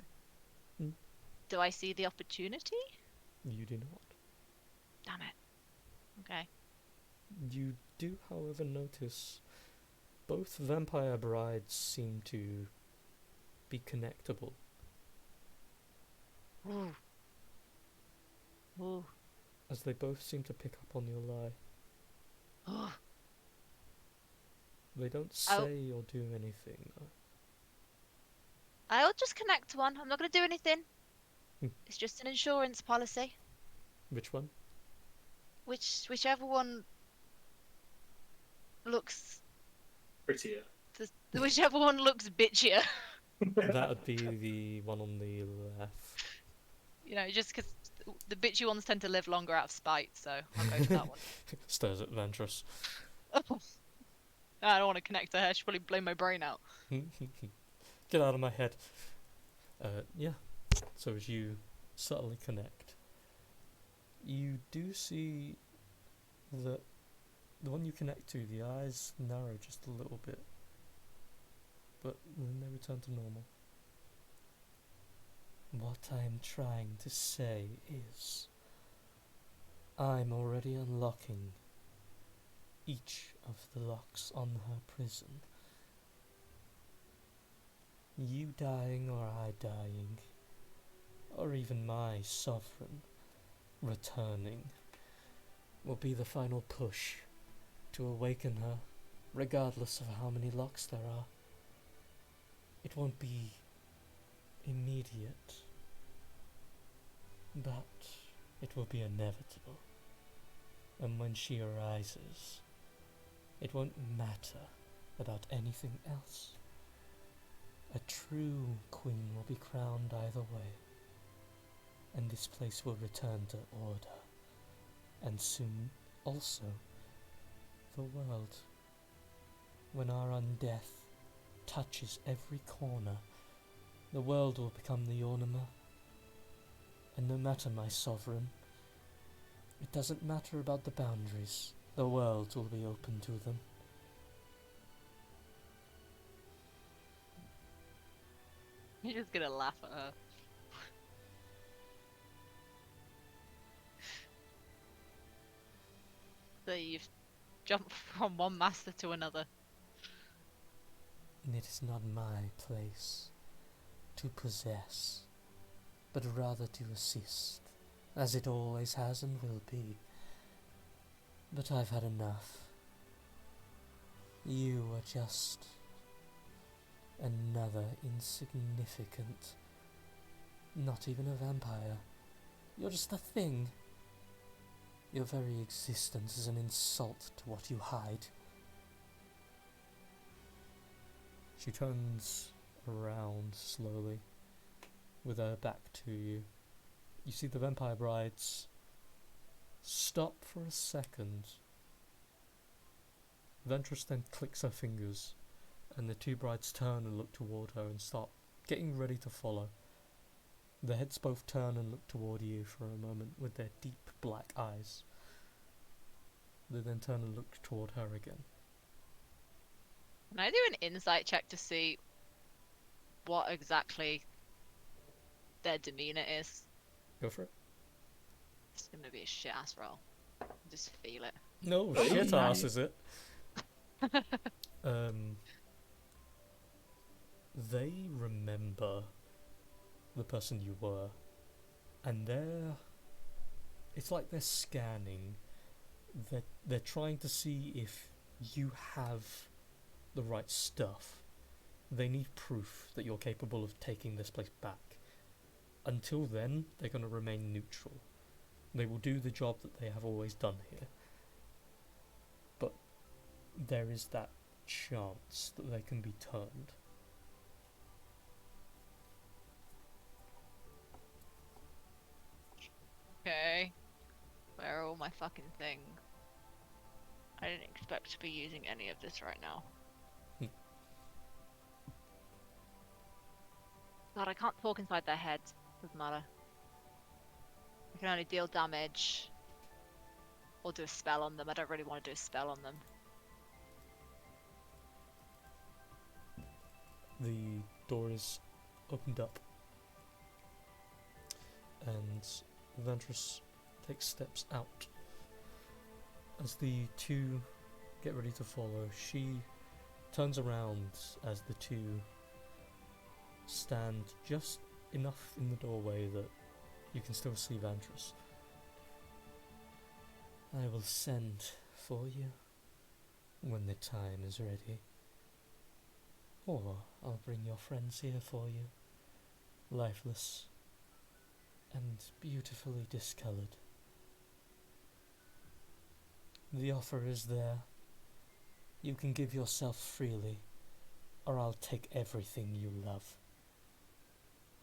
Hmm. Do I see the opportunity? You do not. Damn it. Okay. You do, however, notice both vampire brides seem to be connectable. Ooh. Ooh. As they both seem to pick up on your lie. Ooh. They don't Oh. say or do anything, though. I'll just connect to one. I'm not going to do anything. Hmm. It's just an insurance policy. Which one? Whichever one looks, Prettier. whichever one looks bitchier. That would be the one on the left. You know, just because the bitchy ones tend to live longer out of spite, so I'll go for that one. Stares at Ventress. I don't want to connect to her. She'll probably blow my brain out. Get out of my head. Yeah. So as you subtly connect, you do see that the one you connect to, the eyes narrow just a little bit, but then they return to normal. What I'm trying to say is, I'm already unlocking each of the locks on her prison. You dying or I dying, or even my sovereign returning, will be the final push to awaken her, regardless of how many locks there are. It won't be immediate, but it will be inevitable. And when she arises, it won't matter about anything else. A true queen will be crowned either way, and this place will return to order, and soon also the world. When our undeath touches every corner, the world will become the ornament. And no matter, my sovereign, it doesn't matter about the boundaries, the world will be open to them. You're just gonna laugh at her. So you've jumped from one master to another. And it is not my place to possess, but rather to assist, as it always has and will be. But I've had enough. You are just another insignificant Not even a vampire. You're just a thing. Your very existence is an insult to what you hide. She turns around slowly, with her back to you. You see the vampire brides stop for a second. Ventress then clicks her fingers, and the two brides turn and look toward her and start getting ready to follow. Their heads both turn and look toward you for a moment with their deep black eyes. They then turn and look toward her again. Can I do an insight check to see what exactly their demeanor is? Go for it. It's gonna be a shit ass roll. Just feel it. No, Oh, shit nice. ass is it? They remember the person you were, and it's like they're scanning. They're trying to see if you have the right stuff. They need proof that you're capable of taking this place back. Until then, they're going to remain neutral. They will do the job that they have always done here. But there is that chance that they can be turned. Okay. Where are all my fucking things? I didn't expect to be using any of this right now. God, I can't talk inside their heads. Doesn't matter. I can only deal damage or do a spell on them. I don't really want to do a spell on them. The door is opened up, and Ventress takes steps out. As the two get ready to follow, she turns around as the two stand just enough in the doorway that you can still see Ventress. I will send for you when the time is ready. Or I'll bring your friends here for you, lifeless and beautifully discoloured. The offer is there. You can give yourself freely, or I'll take everything you love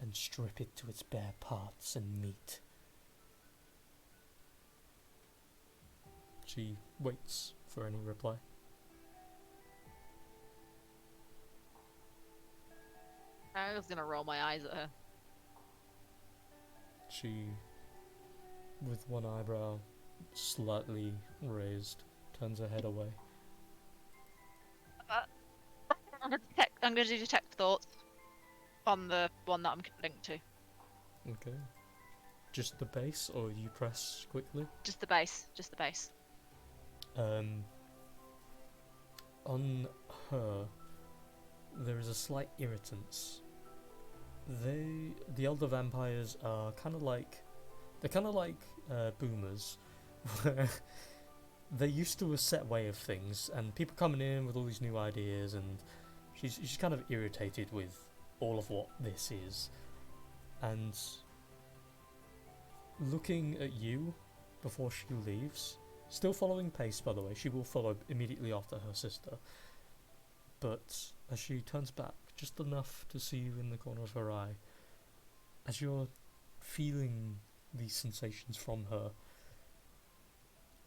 and strip it to its bare parts and meat. She waits for any reply. I was gonna roll my eyes at her. She, with one eyebrow slightly raised, turns her head away. I'm gonna do detect thoughts on the one that I'm linked to. Okay. Just the base, or you press quickly? Just the base. Just the base. On her, there is a slight irritance. The elder vampires are they're kind of like boomers, where they're used to a set way of things, and people coming in with all these new ideas, and she's kind of irritated with all of what this is, and looking at you before she leaves, still following pace, by the way. She will follow immediately after her sister, but as she turns back just enough to see you in the corner of her eye, as you're feeling these sensations from her,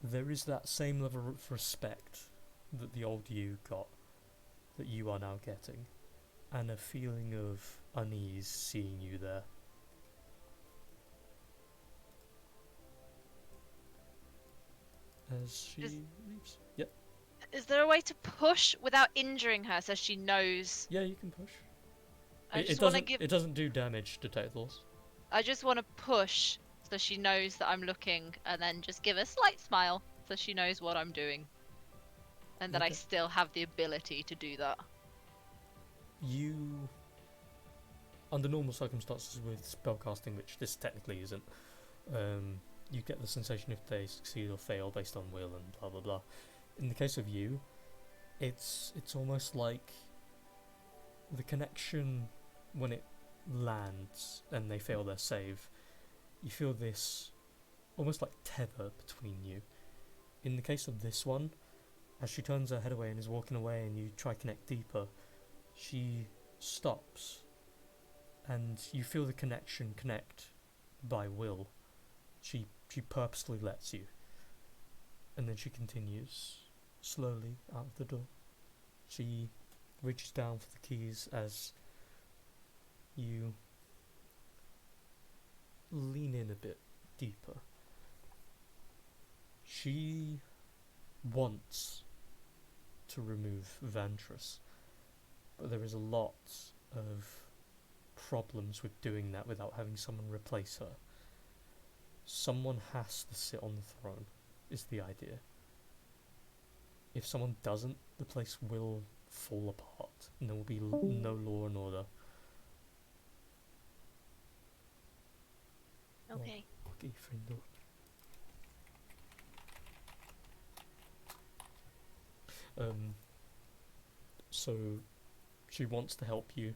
there is that same level of respect that the old you got, that you are now getting, and a feeling of unease seeing you there. As she leaves. Yep. Is there a way to push without injuring her so she knows? Yeah, you can push. I It just want to doesn't. give. It doesn't do damage to totals. I just want to push so she knows that I'm looking, and then just give a slight smile so she knows what I'm doing, and that I Okay. still have the ability to do that. You, under normal circumstances with spellcasting, which this technically isn't, you get the sensation if they succeed or fail based on will and blah blah blah. In the case of you, it's almost like the connection when it lands and they fail their save, you feel this almost like tether between you. In the case of this one, as she turns her head away and is walking away and you try connect deeper, she stops and you feel the connection connect by will. She purposely lets you. And then she continues slowly out of the door. She reaches down for the keys as you lean in a bit deeper. She wants to remove Ventress, but there is a lot of problems with doing that without having someone replace her. Someone has to sit on the throne, is the idea. If someone doesn't, the place will fall apart, and there will be no law and order. Okay. Okay, friendo. So she wants to help you,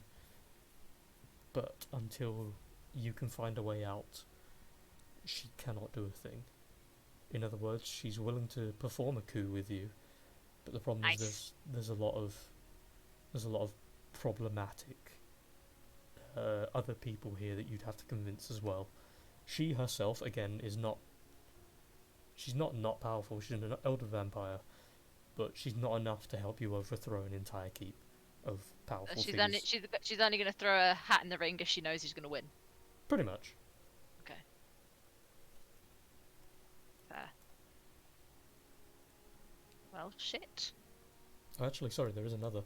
but until you can find a way out, she cannot do a thing. In other words, she's willing to perform a coup with you, but the problem Nice. is there's a lot of problematic other people here that you'd have to convince as well. She herself, again, is not. She's not powerful. She's an elder vampire, but she's not enough to help you overthrow an entire keep of powerful She's thieves. only she's only going to throw a hat in the ring if she knows he's going to win. Pretty much. Okay. Fair. Well, shit. Actually, sorry, there is another.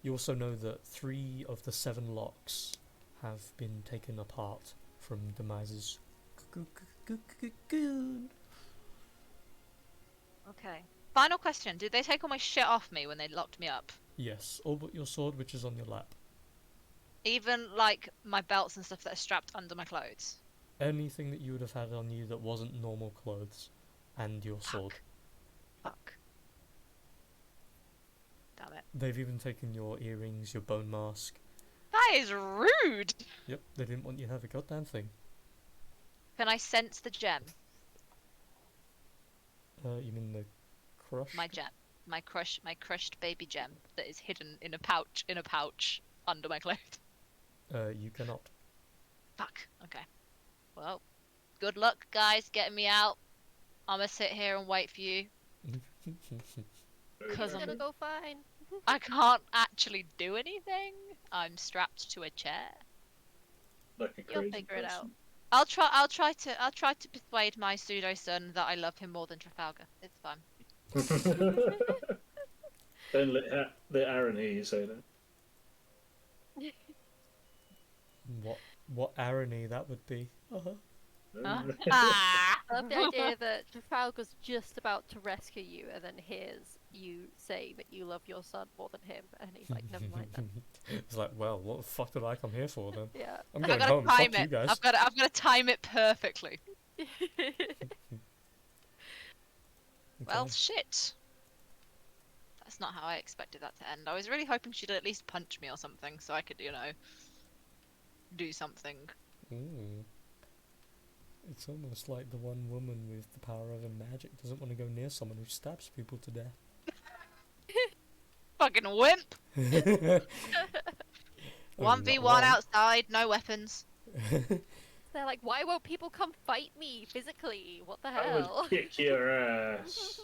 You also know that 3 of the 7 locks have been taken apart from Demise's cocoon. Okay. Final question: did they take all my shit off me when they locked me up? Yes, all but your sword, which is on your lap. Even like my belts and stuff that are strapped under my clothes. Anything that you would have had on you that wasn't normal clothes, and your sword. Fuck. Damn it. They've even taken your earrings, your bone mask. That is rude. Yep, they didn't want you to have a goddamn thing. Can I sense the gem? You mean the crush? My gem. My crushed baby gem that is hidden in a pouch under my clothes. You cannot. Fuck. Okay. Well, good luck, guys, getting me out. I'm gonna sit here and wait for you. It's Cause gonna go fine. I can't actually do anything. I'm strapped to a chair. Like a You'll crazy figure it out. person. I'll try to persuade my pseudo son that I love him more than Trafalgar. It's fine. Don't let Aaron hear you say that. What irony that would be. Ah! I love the idea that Trafalgar's just about to rescue you and then hears you say that you love your son more than him, and he's like, never mind then. It's like, well, what the fuck did I come here for then? Yeah. I'm I've going got to home. time Fuck you it. guys. I've got to time it perfectly. Well, Okay. shit. That's not how I expected that to end. I was really hoping she'd at least punch me or something so I could, do something. Ooh. It's almost like the one woman with the power of a magic doesn't want to go near someone who stabs people to death. Fucking wimp! I mean, 1v1 not wrong. outside, no weapons. They're like, why won't people come fight me physically? What the I would hell? kick your ass.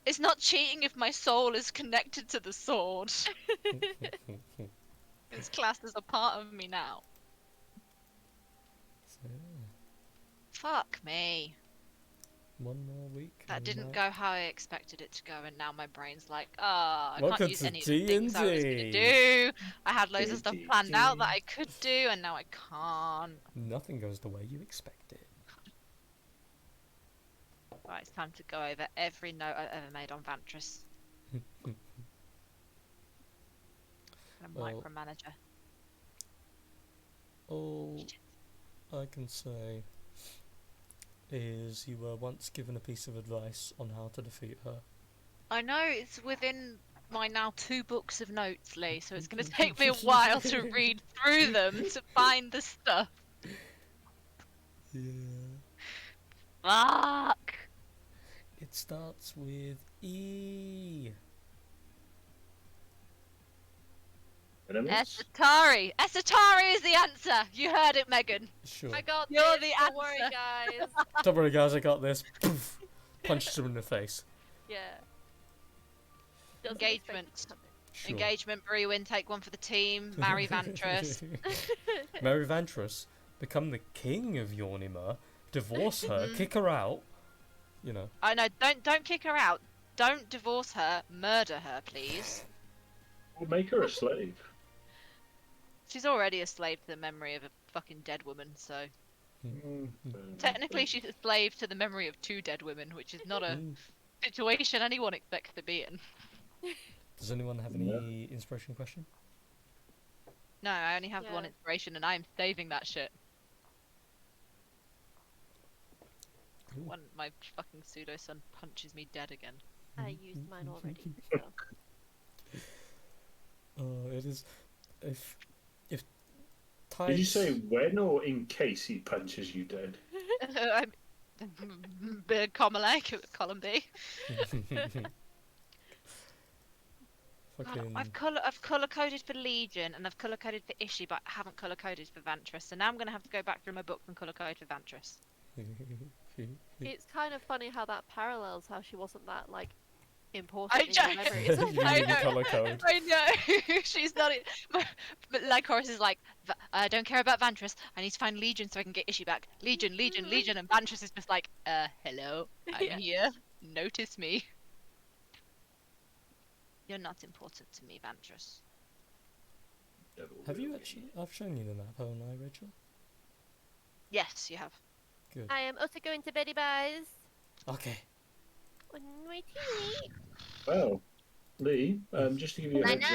It's not cheating if my soul is connected to the sword. It's classed as a part of me now. So, yeah, Fuck me. one more week. That and didn't we go how I expected it to go, and now my brain's like, I Welcome can't use to any of the things I was gonna D&D. do. I had loads of stuff D&D. planned out that I could do, and now I can't. Nothing goes the way you expected. Right, it's time to go over every note I've ever made on Vantress. A Well- micromanager. All I can say is you were once given a piece of advice on how to defeat her. I know it's within my now 2 books of notes, Lee, so it's going to take me a while to read through them to find the stuff. Yeah. Fuck! It starts with E. Enemies? Esatari! Esatari is the answer! You heard it, Megan. Sure. I got You're this. the Don't worry, answer. guys. Don't worry, guys. I got this. Poof. Punches him in the face. Yeah. Doesn't Engagement. expect it to come Sure. Engagement, Brewin, take one for the team. Marry Vantress. in. Mary Vantress, become the king of Yornima, divorce her, Mhm. kick her out. You know. I know, don't kick her out. Don't divorce her. Murder her, please. Or make her a slave. She's already a slave to the memory of a fucking dead woman, so... Technically, she's a slave to the memory of 2 dead women, which is not a Mm. situation anyone expects to be in. Does anyone have any inspiration question? No, I only have the one Yeah. inspiration, and I am saving that shit. Cool. When my fucking pseudo-son punches me dead again. I used mine already. So. It is. If Did you tides. say when or in case he punches you dead? I'm... Column B. God, Fucking. I've color coded for Legion and I've color coded for Ishii, but I haven't color coded for Vantress. So now I'm gonna have to go back through my book and color code for Vantress. It's kind of funny how that parallels how she wasn't that like important in I your know. memories. You I need the know. colour code. I know. She's not. But like Horace is like, I don't care about Vantress. I need to find Legion so I can get Ishii back. Legion, Legion, Legion, and Vantress is just like, hello, I'm Yeah. here. Notice me. You're not important to me, Vantress. Have you actually? I've shown you the map, haven't I, Rachel? Yes, you have. Good. I am also going to beddy buys. Okay. On my tea. Well, Lee, just to give you a heads up.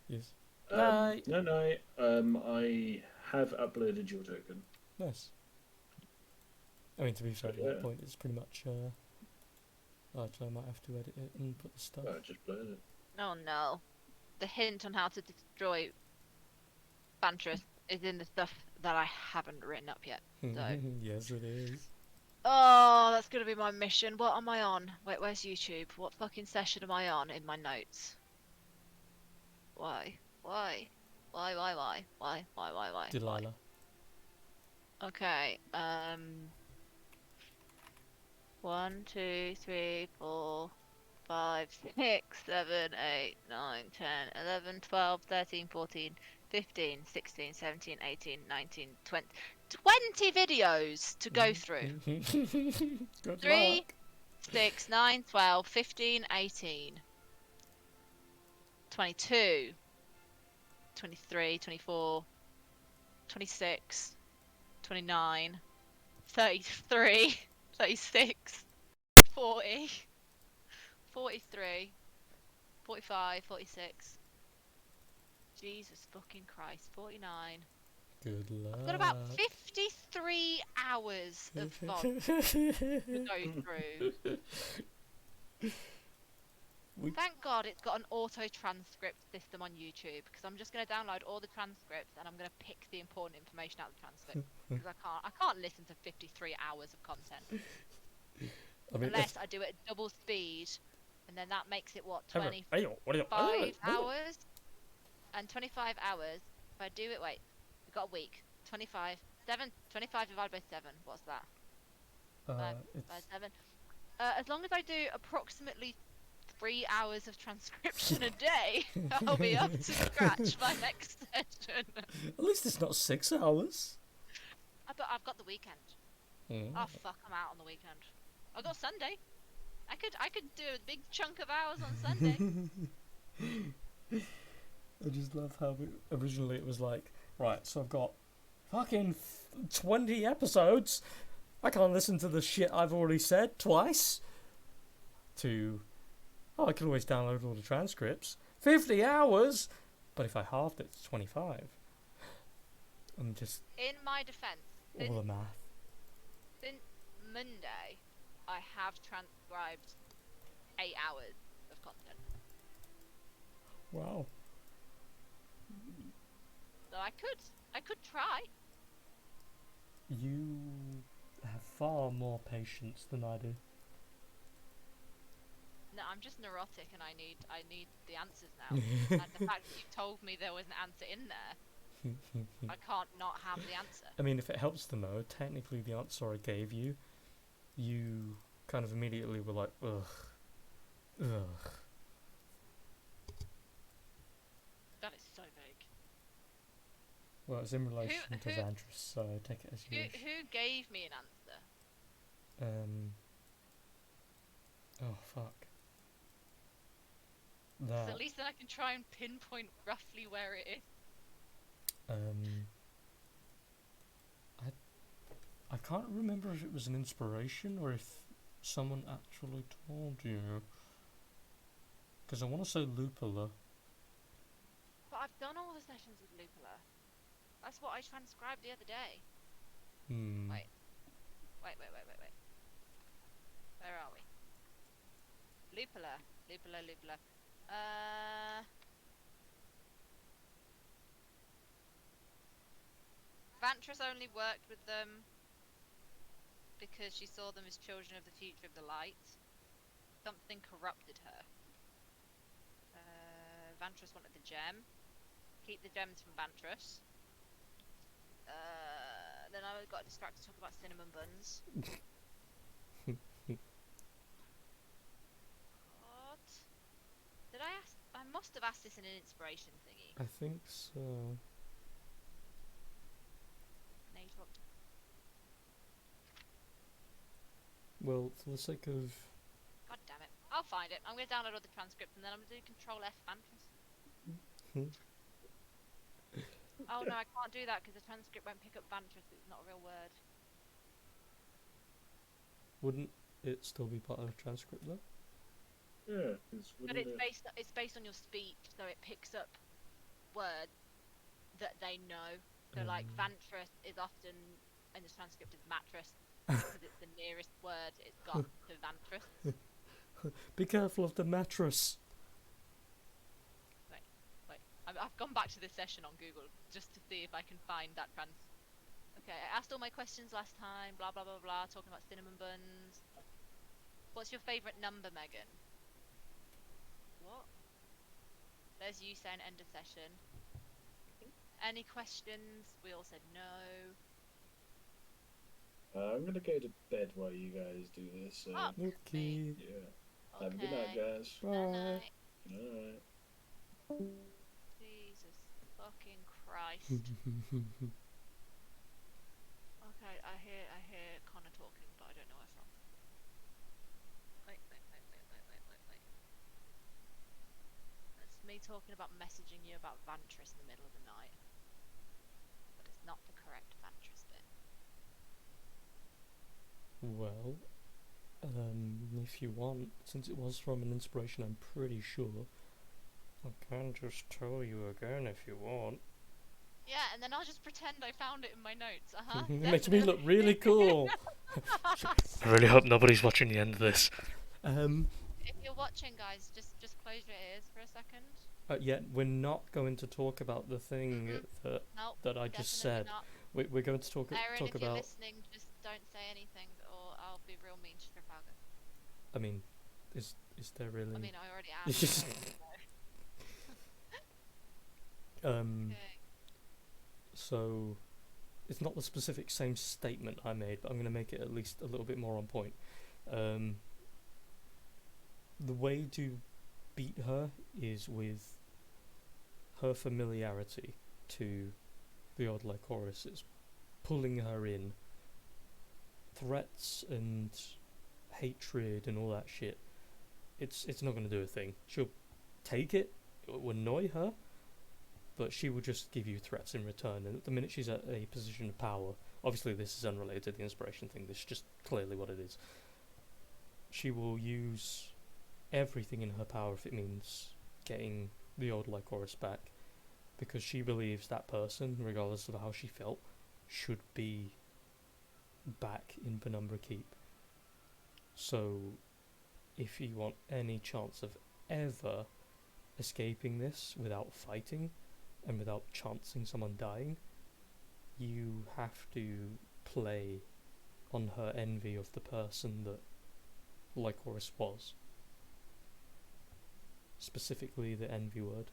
Yes. Night. No. I have uploaded your token. Nice. I mean, to be fair, at Yeah. that point, it's pretty much. Actually, I might have to edit it and put the stuff. Oh, just blurred it. Oh no. The hint on how to destroy Vantress is in the stuff that I haven't written up yet. So. Yes, it is. Oh, that's gonna be my mission. What am I on? Wait, where's YouTube? What fucking session am I on in my notes? Why? Why? Why? Delilah. Okay, 1, 2, 3, 4, 5, 6, 7, 8, 9, 10, 11, 12, 13, 14, 15, 16, 17, 18, 19, 20. 20 videos to go through. Good 3, luck. 6, 9, 12, 15, 18, 22, 23, 24, 26, 29, 33, 36, 40, 43, 45, 46. Jesus fucking Christ, 49. Good luck. I've got about 53 hours of VOD to go through. Thank God it's got an auto transcript system on YouTube, because I'm just going to download all the transcripts and I'm going to pick the important information out of the transcript, because I can't listen to 53 hours of content I mean, unless I do it at double speed, and then that makes it what, What 25 hours? And 25 hours, if I do it, wait, we've got a week. 25 divided by 7, what's that? 5 by it's 7. As long as I do approximately 3 hours of transcription a day, I'll be up to scratch by next session. at least it's not 6 hours. But I've got the weekend. Oh fuck, I'm out on the weekend. I've got Sunday. I could do a big chunk of hours on Sunday. I just love how originally it was like, right, so I've got fucking 20 episodes. I can't listen to the shit I've already said twice. To, I can always download all the transcripts. 50 hours! But if I halved it, it's 25. I'm just, In my defense, all the math. since Monday, I have transcribed 8 hours of content. Wow. So I could try. You have far more patience than I do. No, I'm just neurotic and I need the answers now. And the fact that you told me there was an answer in there, I can't not have the answer. I mean, if it helps to know, technically the answer I gave you, you kind of immediately were like, ugh, ugh. That is so vague. Well, it's in relation to who- Vantress, so take it as you wish. Who gave me an answer? Oh fuck. 'Cause That, at least then I can try and pinpoint roughly where it is. I can't remember if it was an inspiration or if someone actually told you. Because I want to say Lupula. But I've done all the sessions with Lupula. That's what I transcribed the other day. Hmm. Wait. Wait. Where are we? Lupula. Vantress only worked with them because she saw them as children of the future of the light. Something corrupted her. Vantress wanted the gem. Keep the gems from Vantress. Then I got distracted talking about cinnamon buns. What? Did I ask? I must have asked this in an inspiration thingy. I think so. No, you talked. Well, for the sake of... God damn it. I'll find it. I'm going to download all the transcripts and then I'm going to do Control F Vantress. Oh no, I can't do that because the transcript won't pick up Vantress. It's not a real word. Wouldn't it still be part of the transcript though? Yeah, it's But it's based on your speech, so it picks up words that they know. So like Vantress is often in the transcript as mattress because it's the nearest word it's got to Vantress. Be careful of the mattress! Wait, I've gone back to this session on Google just to see if I can find that Okay, I asked all my questions last time, blah blah blah blah, talking about cinnamon buns. What's your favourite number, Megan? What? There's you saying end of session. Any questions? We all said no. I'm gonna go to bed while you guys do this. Okay. Yeah. Have a good night, guys. Bye. Good night. Jesus fucking Christ. Okay, I hear Connor talking, but I don't know where from. Wait. That's me talking about messaging you about Vantress in the middle of the night. But it's not the correct Vantress bit. Well, if you want, since it was from an inspiration, I'm pretty sure. I can just tell you again if you want. Yeah, and then I'll just pretend I found it in my notes. It makes me look really cool. I really hope nobody's watching the end of this. If you're watching, guys, just close your ears for a second. Yeah, we're not going to talk about the thing Nope, that I just definitely said. not. We're going to talk Aaron, talk if you're about. listening, just don't say anything, or I'll be real mean to Trafalgar. I mean, is there really? I mean, I already am. Okay. So, it's not the specific same statement I made, but I'm going to make it at least a little bit more on point. The way to beat her is with her familiarity to the odd Lycoris. It's pulling her in. Threats and hatred and all that shit. It's not going to do a thing. She'll take it. It will annoy her. But she will just give you threats in return, and at the minute she's at a position of power, obviously this is unrelated to the inspiration thing, this is just clearly what it is, she will use everything in her power if it means getting the old Lycoris back, because she believes that person, regardless of how she felt, should be back in Penumbra Keep. So, if you want any chance of ever escaping this without fighting and without chancing someone dying, you have to play on her envy of the person that Lycoris was. Specifically the envy word.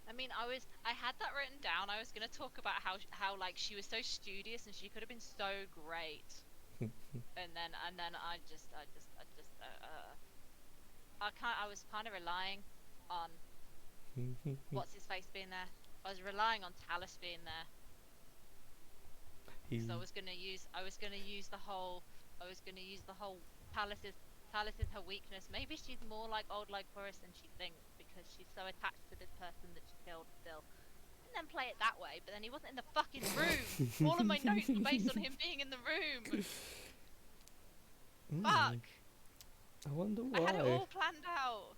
I mean, I had that written down. I was gonna talk about how like she was so studious and she could have been so great. and then I was kind of relying on what's his face being there. I was relying on Talus being there. So I was gonna use the whole Talus is her weakness. Maybe she's more like old Lycoris than she thinks because she's so attached to this person that she killed still. And then play it that way, but then he wasn't in the fucking room. All of my notes were based on him being in the room. Fuck. I wonder why. I had it all planned out.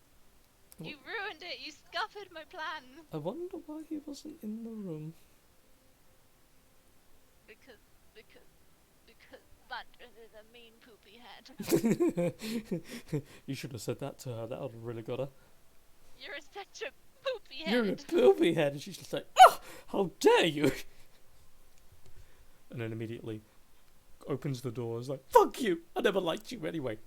You ruined it. You scuppered my plan. I wonder why he wasn't in the room. Because Lantern is a mean poopy head. You should have said that to her. That would have really got her. You're such a poopy head. You're a poopy head, and she's just like, "Oh, how dare you!" And then immediately opens the door. Is like, "Fuck you! I never liked you anyway."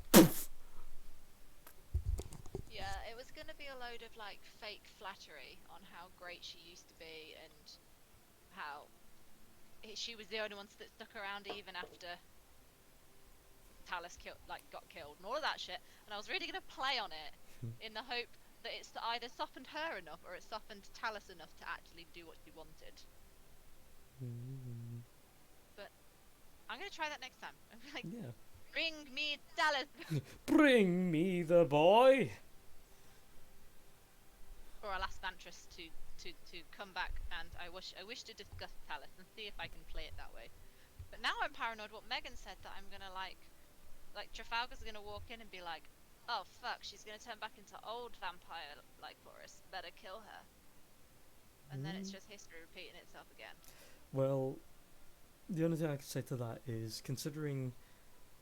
Yeah, it was gonna be a load of like fake flattery on how great she used to be and how she was the only one that stuck around even after Talus got killed and all of that shit. And I was really gonna play on it in the hope that it's either softened her enough or it softened Talus enough to actually do what she wanted. But I'm gonna try that next time. I'm like, Yeah. bring me Talus. Bring me the boy. Or I'll ask Vantress to come back, and I wish to discuss Talus and see if I can play it that way. But now I'm paranoid what Megan said, that I'm gonna like Trafalgar's gonna walk in and be like, oh fuck, she's gonna turn back into old vampire like Boris, better kill her. And then it's just history repeating itself again. Well, the only thing I can say to that is, considering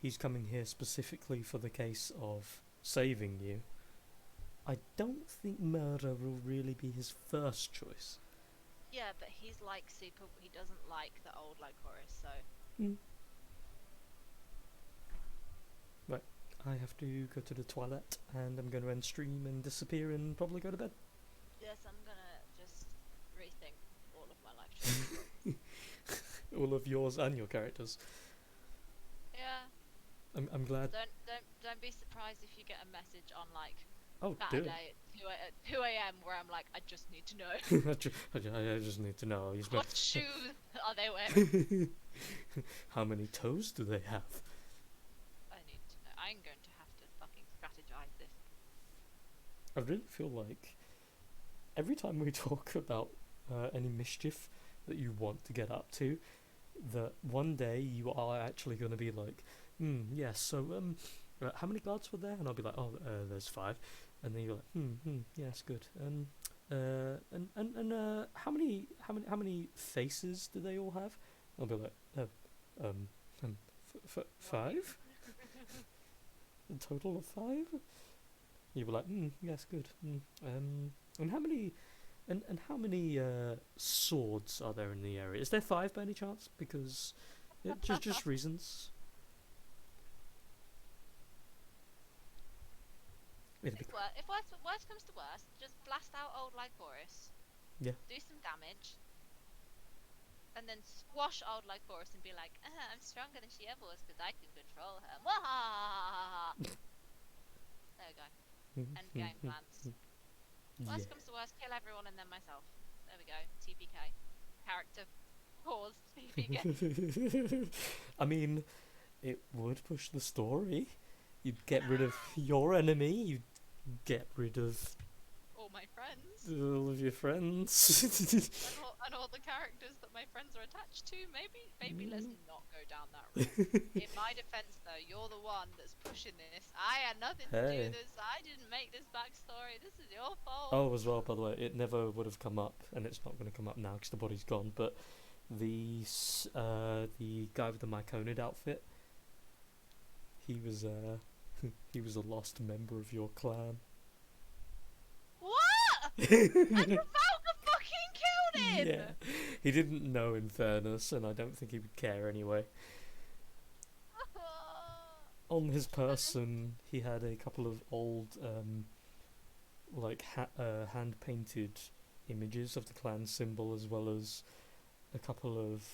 he's coming here specifically for the case of saving you, I don't think murder will really be his first choice. Yeah, but he's like super. He doesn't like the old Lycoris, so. Right, I have to go to the toilet, and I'm going to end stream and disappear and probably go to bed. Yes, I'm gonna just rethink all of my life choices. All of yours and your characters. Yeah. I'm glad. Don't be surprised if you get a message on like Oh, Saturday at 2 a.m. where I'm like, I just need to know. I just need to know. What shoes are they wearing? How many toes do they have? I need to know. I'm going to have to fucking strategize this. I really feel like every time we talk about any mischief that you want to get up to, that one day you are actually going to be like, yes, so how many guards were there? And I'll be like, oh, there's 5. And then you're like, yes, good. And how many faces do they all have? I'll be like, 5? A total of 5? You'll be like, yes, good. And how many swords are there in the area? Is there 5 by any chance? Because just reasons. If worst comes to worst, just blast out old Lycoris. Yeah. Do some damage. And then squash old Lycoris and be like, I'm stronger than she ever was because I can control her. Mwahaha! There we go. End game plans. Worst comes to worst, kill everyone and then myself. There we go. TPK. Character. Pause. TPK. I mean, it would push the story. You'd get rid of your enemy. You'd get rid of all my friends. All of your friends. and all the characters that my friends are attached to. Maybe let's not go down that route. In my defense, though, you're the one that's pushing this. I had nothing to do with this. I didn't make this backstory. This is your fault. Oh, as well, by the way, it never would have come up, and it's not going to come up now because the body's gone. But the guy with the Myconid outfit, he was a lost member of your clan. And Trafalgar fucking killed him! Yeah, he didn't know, in fairness, and I don't think he would care anyway. On his person, he had a couple of old, like hand painted images of the clan symbol, as well as a couple of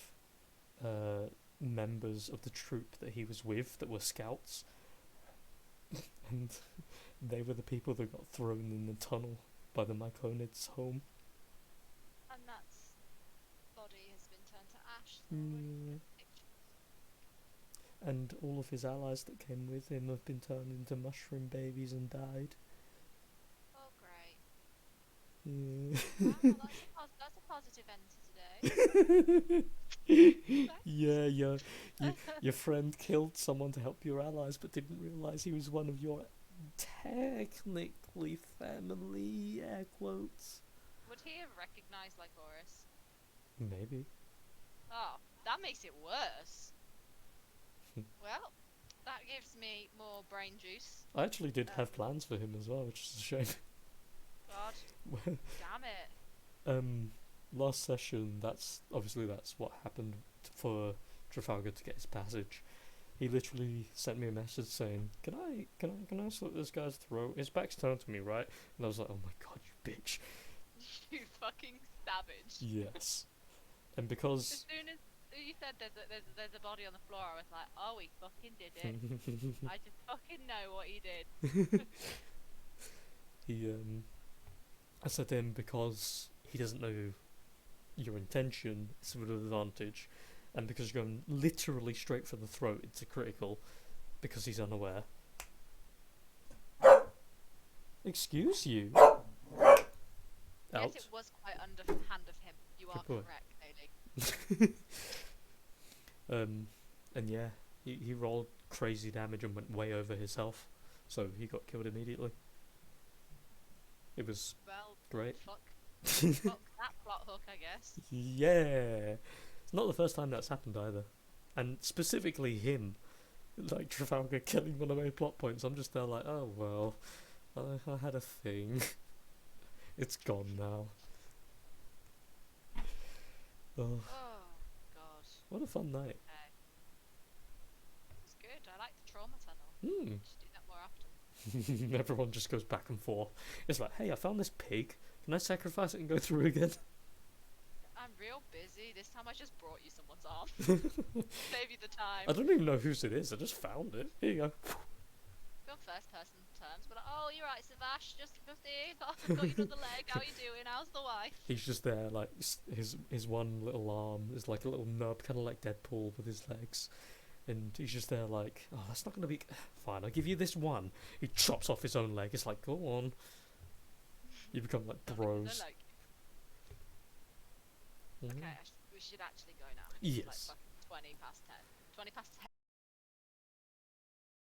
members of the troop that he was with that were scouts, and they were the people that got thrown in the tunnel by the Myconids' home. And that's body has been turned to ash. So we're already Mm. getting pictures. And all of his allies that came with him have been turned into mushroom babies and died. Oh great. Yeah. Wow, that's a positive end to today. Yeah, your friend killed someone to help your allies, but didn't realise he was one of your technically family, air quotes. Would he have recognised Lycoris? Maybe. Oh, that makes it worse. Well, that gives me more brain juice. I actually did have plans for him as well, which is a shame. God damn it. Last session, that's what happened for Trafalgar to get his passage. He literally sent me a message saying, "Can I slit this guy's throat? His back's turned to me, right?" And I was like, "Oh my god, you bitch!" You fucking savage. Yes, and As because soon as you said there's a body on the floor, I was like, oh, he fucking did it. I just fucking know what he did. he I said to him, because he doesn't know your intention, it's an advantage, and because you're going literally straight for the throat, it's a critical, because he's unaware. Excuse you. Yes, it was quite underhand of him. You are Good boy. correct, Haley. And yeah, he rolled crazy damage and went way over his health, so he got killed immediately. It was Well, great. fuck that plot hook, I guess. Yeah, it's not the first time that's happened either, and specifically him, like Trafalgar killing one of my plot points. I'm just there like, oh well, I had a thing. It's gone now. Oh, Oh, God. what a fun night. Okay. It was good. I like the trauma tunnel. Hmm. Should do that more often. Everyone just goes back and forth. It's like, hey, I found this pig. Can I sacrifice it and go through again? I'm real busy. This time I just brought you someone's arm. Save you the time. I don't even know whose it is. I just found it. Here you go. Be on first person terms, but like, oh, you're right, Savash. Just here. Got you another leg. How you doing? How's the wife? He's just there, like his one little arm is like a little nub, kind of like Deadpool with his legs, and he's just there like, oh, that's not gonna be fine. I'll give you this one. He chops off his own leg. It's like, go on. You become like Not bros. because I like you. Mhm. Okay, we should actually go now. Yes. It's like fucking 20 past 10. 20 past 10.